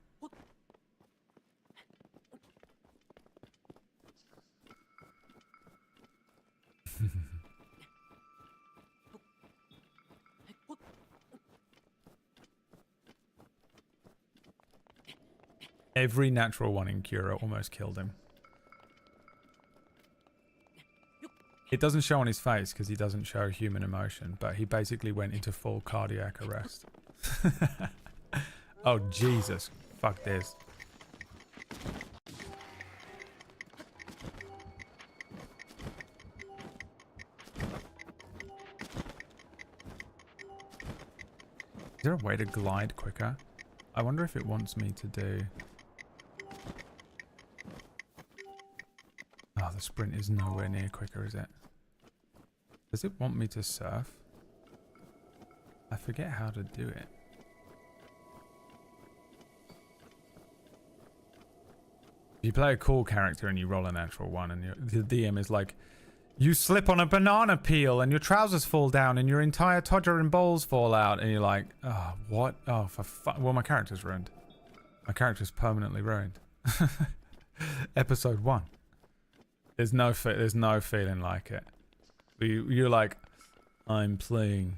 Every natural one in Cura almost killed him. It doesn't show on his face because he doesn't show human emotion, but he basically went into full cardiac arrest. Oh, Jesus. Fuck this. Is there a way to glide quicker? I wonder if it wants me to do... Oh, the sprint is nowhere near quicker, is it? Does it want me to surf? I forget how to do it. If you play a cool character and you roll a natural one and the DM is like, You slip on a banana peel and your trousers fall down and your entire todger and bowls fall out and you're like, oh, what? Oh, well, my character's ruined. My character's permanently ruined. Episode 1. There's no feeling like it. You're like, I'm playing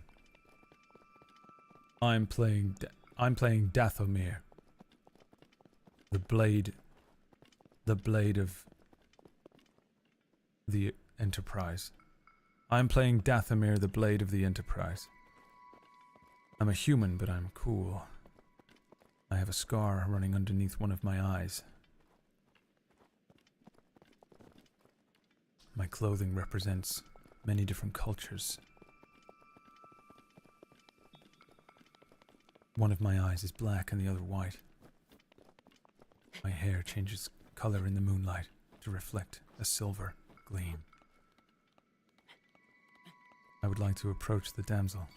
Dathomir. The blade of the Enterprise. I'm playing Dathomir, the blade of the Enterprise. I'm a human, but I'm cool. I have a scar running underneath one of my eyes. My clothing represents many different cultures. One of my eyes is black and the other white. My hair changes color in the moonlight to reflect a silver gleam. I would like to approach the damsel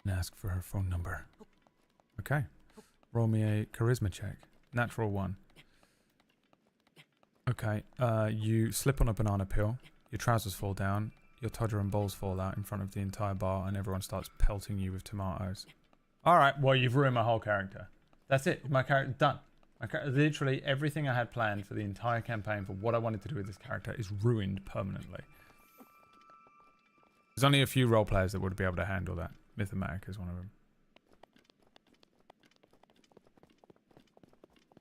and ask for her phone number. Okay. Roll me a charisma check. Natural 1. Okay. You slip on a banana peel. Your trousers fall down. Your todger and bowls fall out in front of the entire bar and everyone starts pelting you with tomatoes. Alright, well, you've ruined my whole character. That's it. My character done. Literally everything I had planned for the entire campaign for what I wanted to do with this character is ruined permanently. There's only a few role players that would be able to handle that. Mythomatic is one of them.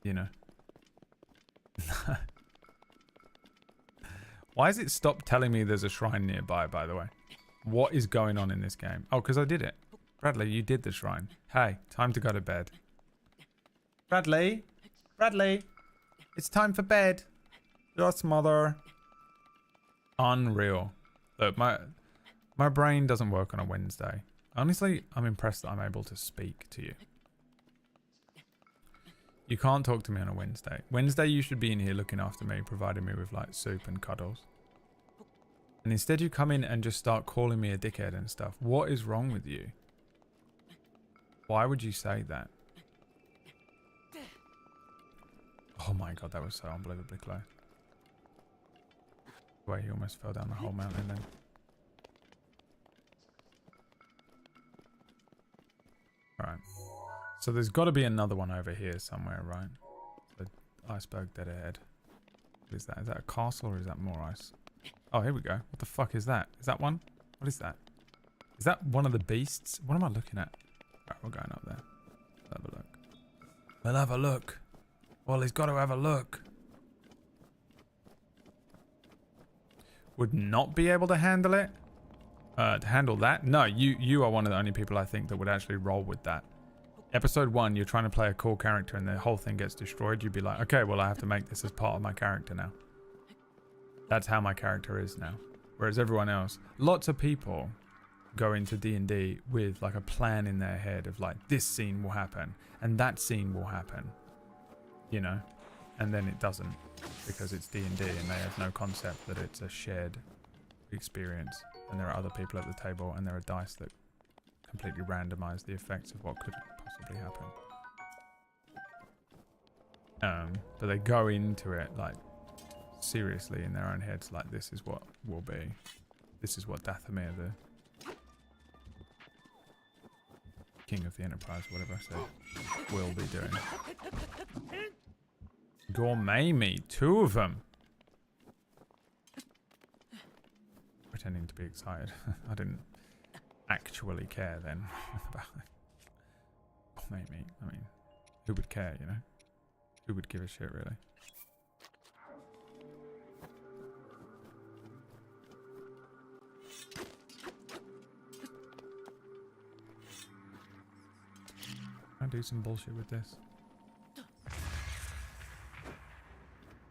You know. Why has it stopped telling me there's a shrine nearby, by the way? What is going on in this game? Oh, because I did it. Bradley, you did the shrine. Hey, time to go to bed. Bradley? Bradley? It's time for bed. Yes, mother. Unreal. Look, my brain doesn't work on a Wednesday. Honestly, I'm impressed that I'm able to speak to you. You can't talk to me on a Wednesday. Wednesday, you should be in here looking after me, providing me with, like, soup and cuddles. And instead you come in and just start calling me a dickhead and stuff. What is wrong with you? Why would you say that? Oh my god, that was so unbelievably close. Wait, he almost fell down the whole mountain then. Right. So there's got to be another one over here somewhere, right? The iceberg dead ahead. What is that? Is that a castle or is that more ice? Oh, here we go. What the fuck is that? Is that one? What is that? Is that one of the beasts? What am I looking at? Right, we're going up there. Let's have a look. We'll have a look. Well, he's got to have a look. Would not be able to handle it? To handle that? No, you are one of the only people I think that would actually roll with that. Episode 1, you're trying to play a cool character and the whole thing gets destroyed. You'd be like, okay, well, I have to make this as part of my character now. That's how my character is now. Whereas everyone else, lots of people go into D&D with like a plan in their head of like, this scene will happen and that scene will happen. You know? And then it doesn't because it's D&D and they have no concept that it's a shared experience. And there are other people at the table and there are dice that completely randomize the effects of what could possibly happen. But they go into it like seriously in their own heads, like this is what will be. This is what Dathomir, the king of the Enterprise, whatever I said, will be doing. Gourmet meat, 2 of them. Pretending to be excited. I didn't actually care then about gourmet meat. I mean, who would care, you know? Who would give a shit, really? Can I do some bullshit with this? I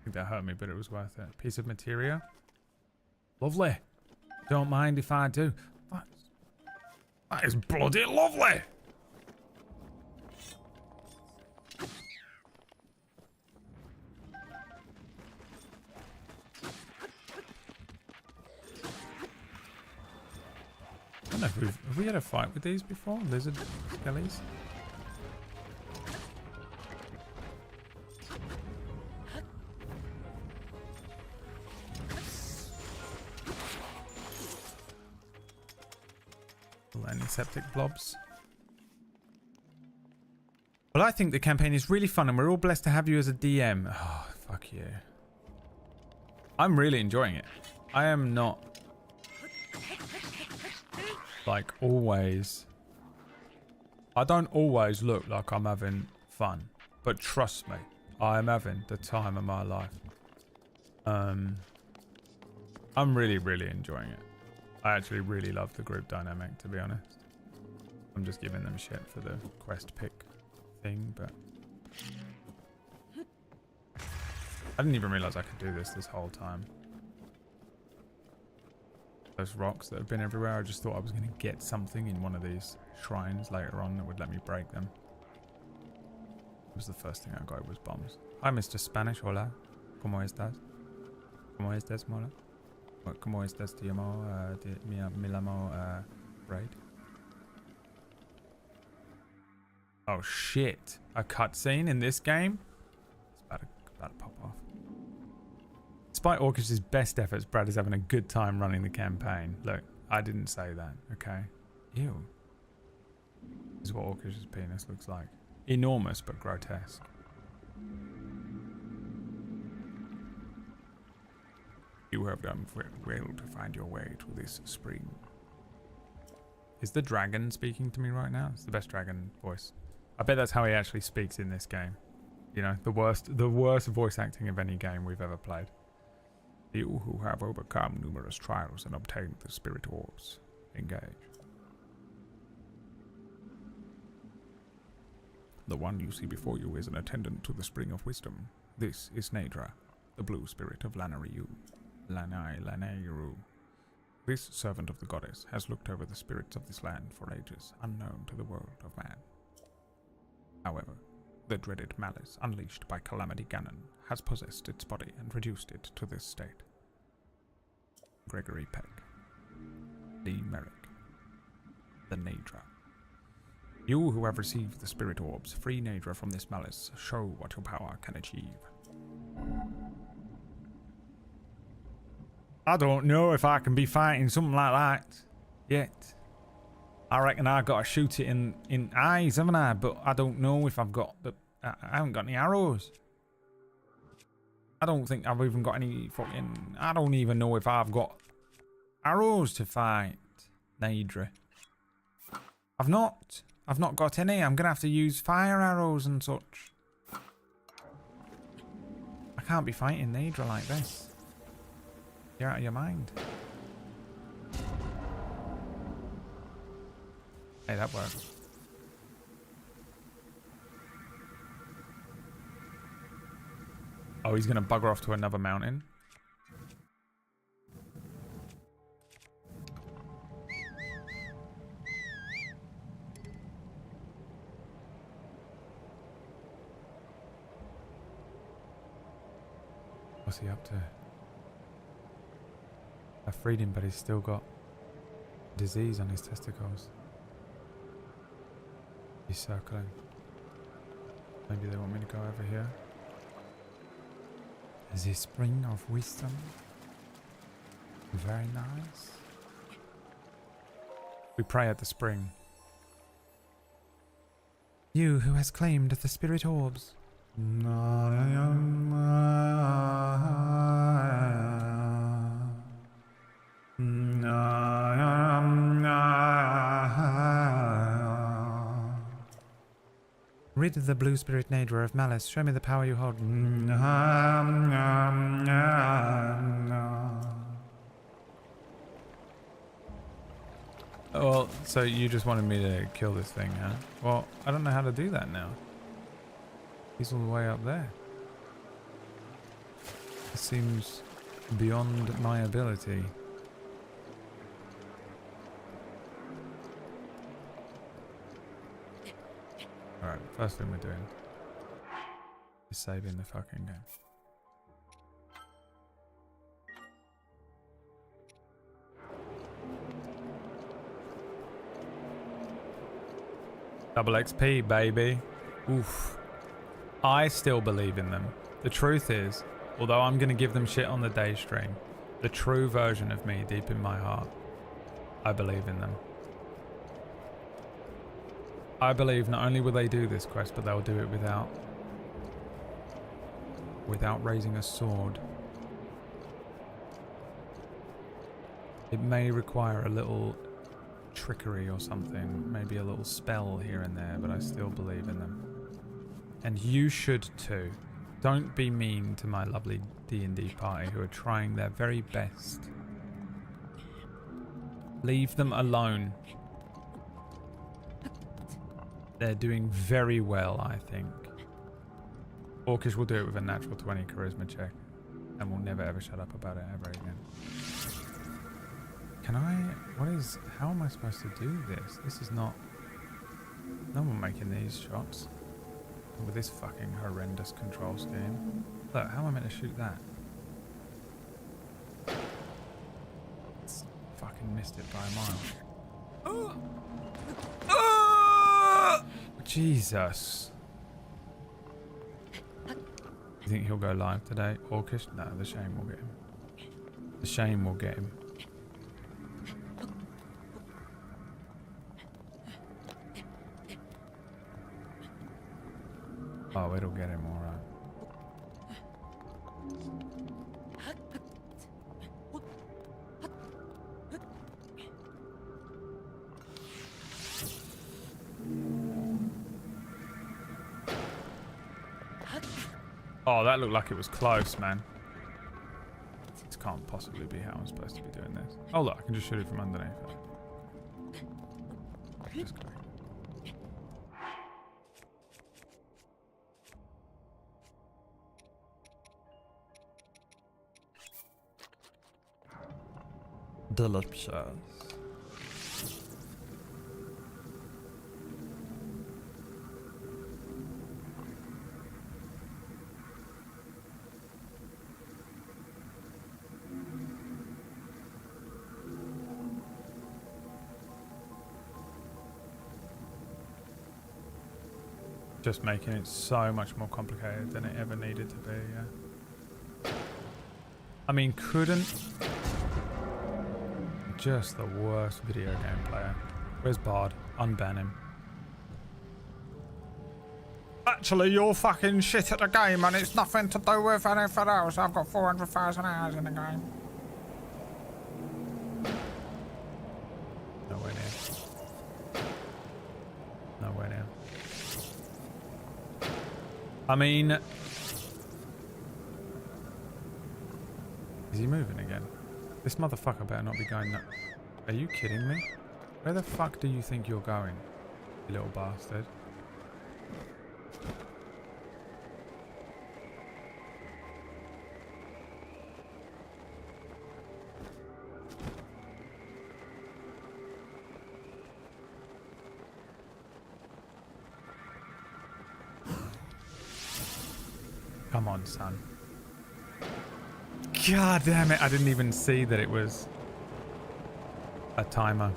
think that hurt me, but it was worth it. Piece of materia. Lovely. Don't mind if I do. That is bloody lovely. I don't know if have we had a fight with these before? Lizard skellies? septic blobs. Well, I think the campaign is really fun and we're all blessed to have you as a DM. Oh, fuck you. I'm really enjoying it. I am not, like, always... I don't always look like I'm having fun. But trust me, I am having the time of my life. I'm really, really enjoying it. I actually really love the group dynamic, to be honest. I'm just giving them shit for the quest pick thing, but... I didn't even realize I could do this whole time. Those rocks that have been everywhere, I just thought I was going to get something in one of these shrines later on that would let me break them. It was the first thing I got was bombs. Hi, Mr. Spanish. Hola. ¿Cómo estás? ¿Cómo estás, mola? ¿Cómo estás, te llamo? Me llamo, Braid. Oh, shit. A cutscene in this game? It's about to pop off. Despite Orcush's best efforts, Brad is having a good time running the campaign. Look, I didn't say that, okay? Ew. This is what Orcush's penis looks like. Enormous, but grotesque. You have done well to find your way to this spring. Is the dragon speaking to me right now? It's the best dragon voice. I bet that's how he actually speaks in this game. You know, the worst voice acting of any game we've ever played. You who have overcome numerous trials and obtained the spirit orbs. Engage. The one you see before you is an attendant to the Spring of Wisdom. This is Nadra, the blue spirit of Lanayru. This servant of the goddess has looked over the spirits of this land for ages, unknown to the world of man. However, the dreaded malice unleashed by Calamity Ganon has possessed its body and reduced it to this state. Gregory Peck. Lee Merrick. The Nadra. You who have received the spirit orbs, free Nadra from this malice. Show what your power can achieve. I don't know if I can be fighting something like that yet. I reckon I gotta shoot it in eyes, haven't I? But I don't know if I've got the... I haven't got any arrows. I don't think I've even got any fucking... I don't even know if I've got arrows to fight Nadra. I've not got any. I'm gonna have to use fire arrows and such. I can't be fighting Nadra like this. You're out of your mind. Hey, that worked. Oh, he's gonna bugger off to another mountain. What's he up to? I freed him, but he's still got disease on his testicles. He's circling. Maybe they want me to go over here. The Spring of Wisdom. Very nice. We pray at the spring. You who has claimed the spirit orbs. Rid the blue spirit Nadra of malice. Show me the power you hold. Well, so you just wanted me to kill this thing, huh? Well, I don't know how to do that now. He's all the way up there. It seems beyond my ability. Alright, first thing we're doing is saving the fucking game. Double XP, baby. Oof. I still believe in them. The truth is, although I'm going to give them shit on the day stream, the true version of me deep in my heart, I believe in them. I believe not only will they do this quest, but they'll do it without raising a sword. It may require a little trickery or something, maybe a little spell here and there, but I still believe in them. And you should too. Don't be mean to my lovely D&D party who are trying their very best. Leave them alone. They're doing very well, I think. Orcish will do it with a natural 20 charisma check, and will never ever shut up about it ever again. Can I... how am I supposed to do this? This is not... No one making these shots. With this fucking horrendous control scheme. Look, how am I meant to shoot that? It's fucking missed it by a mile. Jesus. You think he'll go live today? Orcish? No, the shame will get him. The shame will get him. Oh, it'll get him alright. Oh, that looked like it was close, man. This can't possibly be how I'm supposed to be doing this. Oh look, I can just shoot it from underneath. Just go. Delicious. Just making it so much more complicated than it ever needed to be, yeah. I mean, couldn't... Just the worst video game player. Where's Bard? Unban him. Actually, you're fucking shit at the game and it's nothing to do with anything else. I've got 400,000 hours in the game. Nowhere near. Nowhere near. I mean... Is he moving again? This motherfucker better not be going nuts. Are you kidding me? Where the fuck do you think you're going, you little bastard? Come on, son. God damn it, I didn't even see that it was a timer.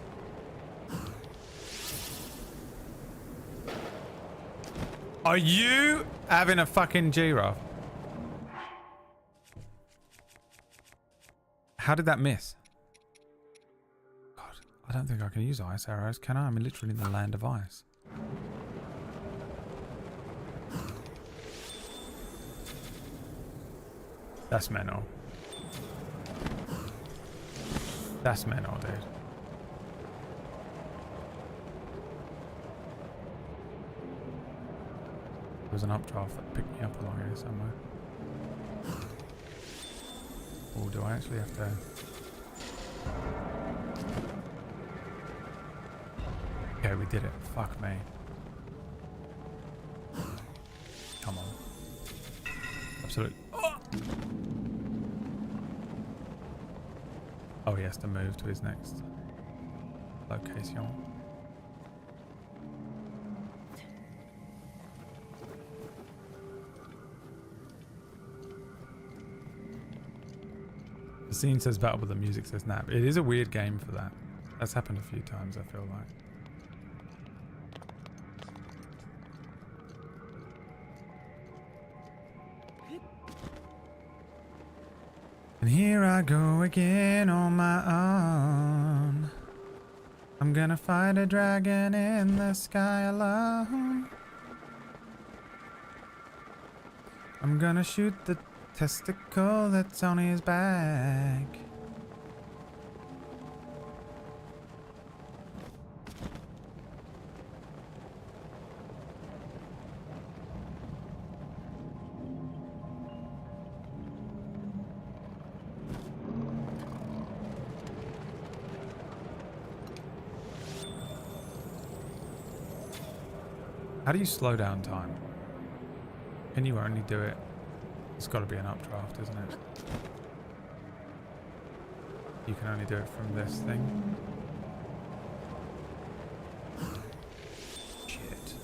Are you having a fucking G-Roll? How did that miss? God, I don't think I can use ice arrows, can I? I'm literally in the land of ice. That's mental. That's mental, dude. There was an updraft that picked me up along here somewhere. Oh, do I actually have to... Okay, we did it. Fuck me. Come on. Absolutely. Oh, he has to move to his next location. The scene says battle, but the music says nap. It is a weird game for that. That's happened a few times, I feel like. And here I go again on my own. I'm gonna fight a dragon in the sky alone. I'm gonna shoot the testicle that's on his back. How do you slow down time? Can you only do it? It's got to be an updraft, isn't it? You can only do it from this thing. Shit.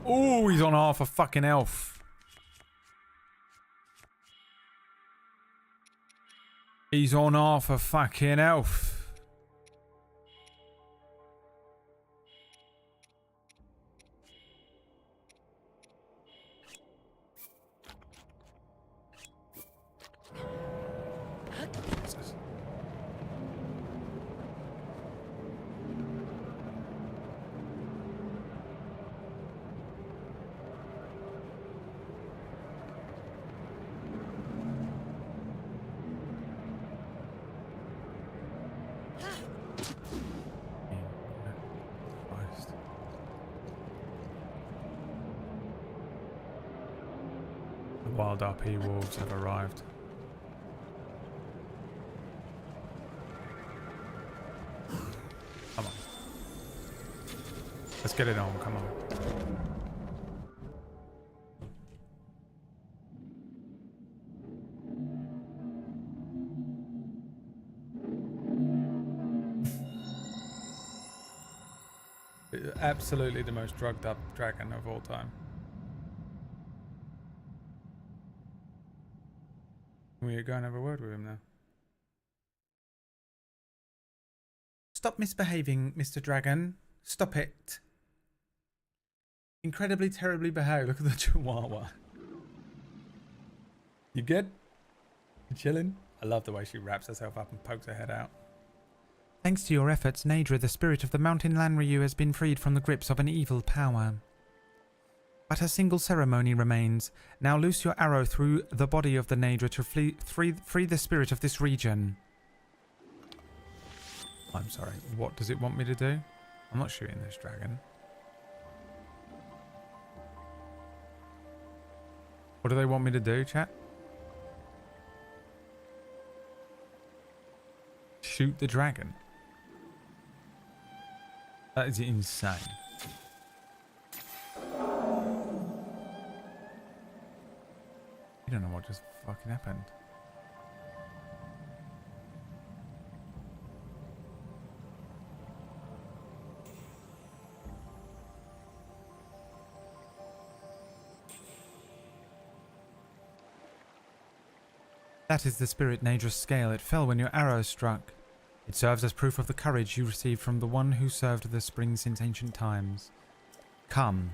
Oh, he's on half a fucking elf. He's on half a fucking elf. Wild RP wolves have arrived. Come on. Let's get it on, come on. Absolutely the most drugged up dragon of all time. Can we go and have a word with him now? Stop misbehaving, Mr. Dragon. Stop it. Incredibly terribly behaved. Look at the chihuahua. You good? You chilling? I love the way she wraps herself up and pokes her head out. Thanks to your efforts, Nadra, the spirit of the mountain Lanryu, has been freed from the grips of an evil power. But a single ceremony remains. Now loose your arrow through the body of the Nadra to free the spirit of this region. I'm sorry, what does it want me to do? I'm not shooting this dragon. What do they want me to do, chat? Shoot the dragon? That is insane. You don't know what just fucking happened. That is the spirit Nadra's scale. It fell when your arrow struck. It serves as proof of the courage you received from the one who served the spring since ancient times. Come.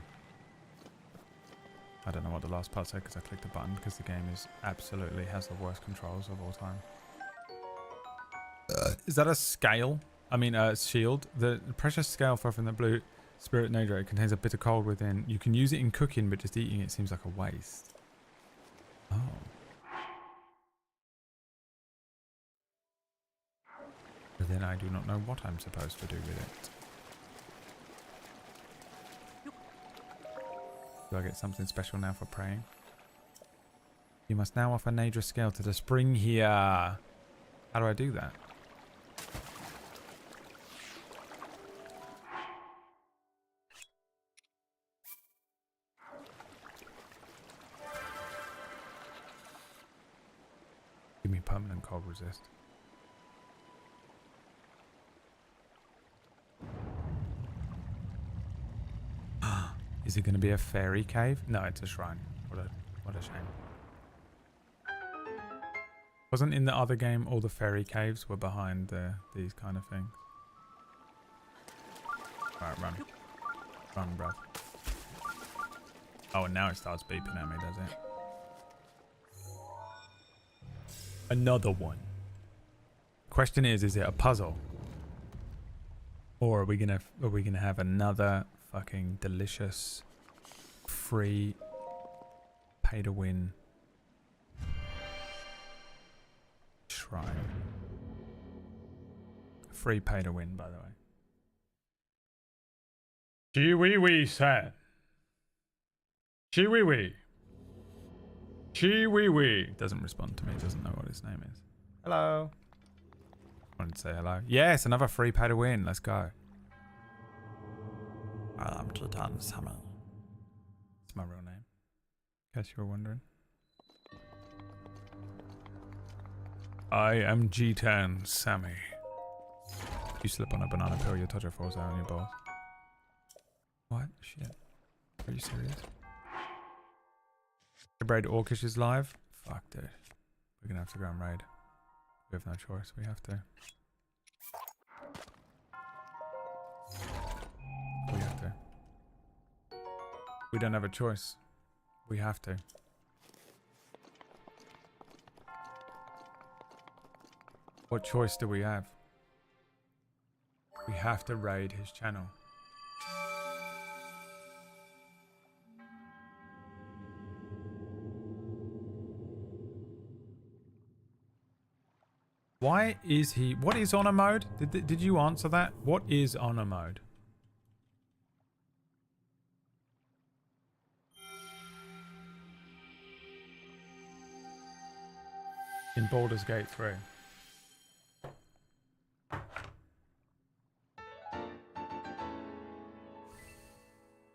I don't know what the last part said because I clicked a button because the game is absolutely has the worst controls of all time. Is that a scale? I mean, a shield. The precious scale from the blue spirit Nadra contains a bitter cold within. You can use it in cooking, but just eating it seems like a waste. Oh. But then I do not know what I'm supposed to do with it. Do I get something special now for praying? You must now offer Nadra's scale to the spring here. How do I do that? Give me permanent cold resist. Is it going to be a fairy cave? No, it's a shrine. What a shame. Wasn't in the other game all the fairy caves were behind these kind of things? Alright, run. Run, bruv. Oh, and now it starts beeping at me, does it? Another one. Question is it a puzzle? Or are we gonna have another fucking delicious free pay to win shrine? Free pay to win, by the way. Chee wee wee san. Chee wee wee. Chee wee wee. Doesn't respond to me, doesn't know what his name is. Hello. Wanted to say hello. Yes, another free pay to win. Let's go. I'm Titan Sammy. It's my real name. In case you were wondering. I am G10 Sammy. If you slip on a banana peel, your toucher falls out on your balls. What? Shit. Are you serious? Raid Orcish is live? Fuck, dude. We're gonna have to go and raid. We have no choice. We have to. We have to. We don't have a choice. We have to. What choice do we have? We have to raid his channel. Why is he... What is honor mode? Did you answer that? What is honor mode? In Baldur's Gate 3.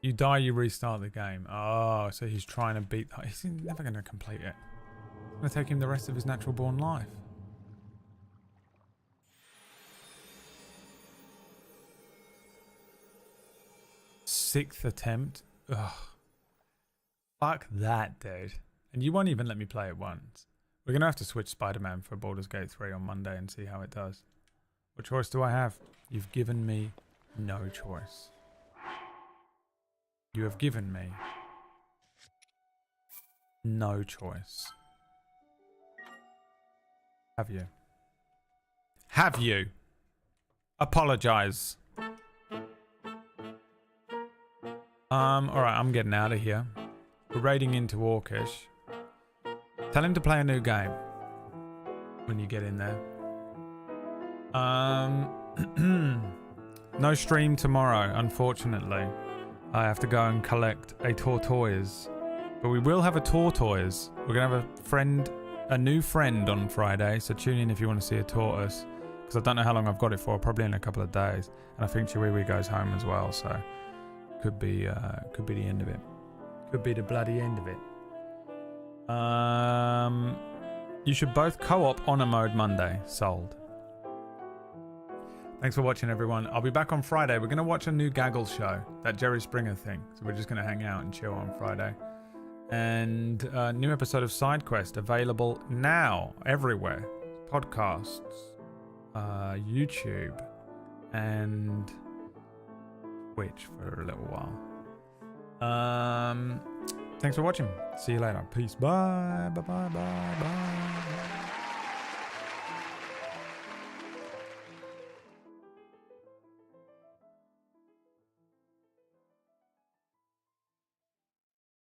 You die, you restart the game. Oh, so he's trying to beat... He's never going to complete it. It's going to take him the rest of his natural born life. 6th attempt. Ugh. Fuck that, dude. And you won't even let me play it once. We're going to have to switch Spider-Man for Baldur's Gate 3 on Monday and see how it does. What choice do I have? You've given me no choice. You have given me no choice. Have you? Have you? Apologize. Alright, I'm getting out of here. We're raiding into Orcish. Tell him to play a new game when you get in there. No stream tomorrow, unfortunately. I have to go and collect a tortoise. But we will have a tortoise. We're going to have a new friend on Friday, so tune in if you want to see a tortoise. Because I don't know how long I've got it for, probably in a couple of days. And I think Chiwiwi goes home as well, so could be the end of it. Could be the bloody end of it. You should both co-op honor mode Monday. Sold. Thanks for watching, everyone. I'll be back on Friday. We're going to watch a new Gaggle show, that Jerry Springer thing. So we're just going to hang out and chill on Friday. And a new episode of Side Quest available now everywhere. Podcasts, YouTube, and Twitch for a little while. Thanks for watching. See you later. Peace. Bye. Bye. Bye. Bye. Bye.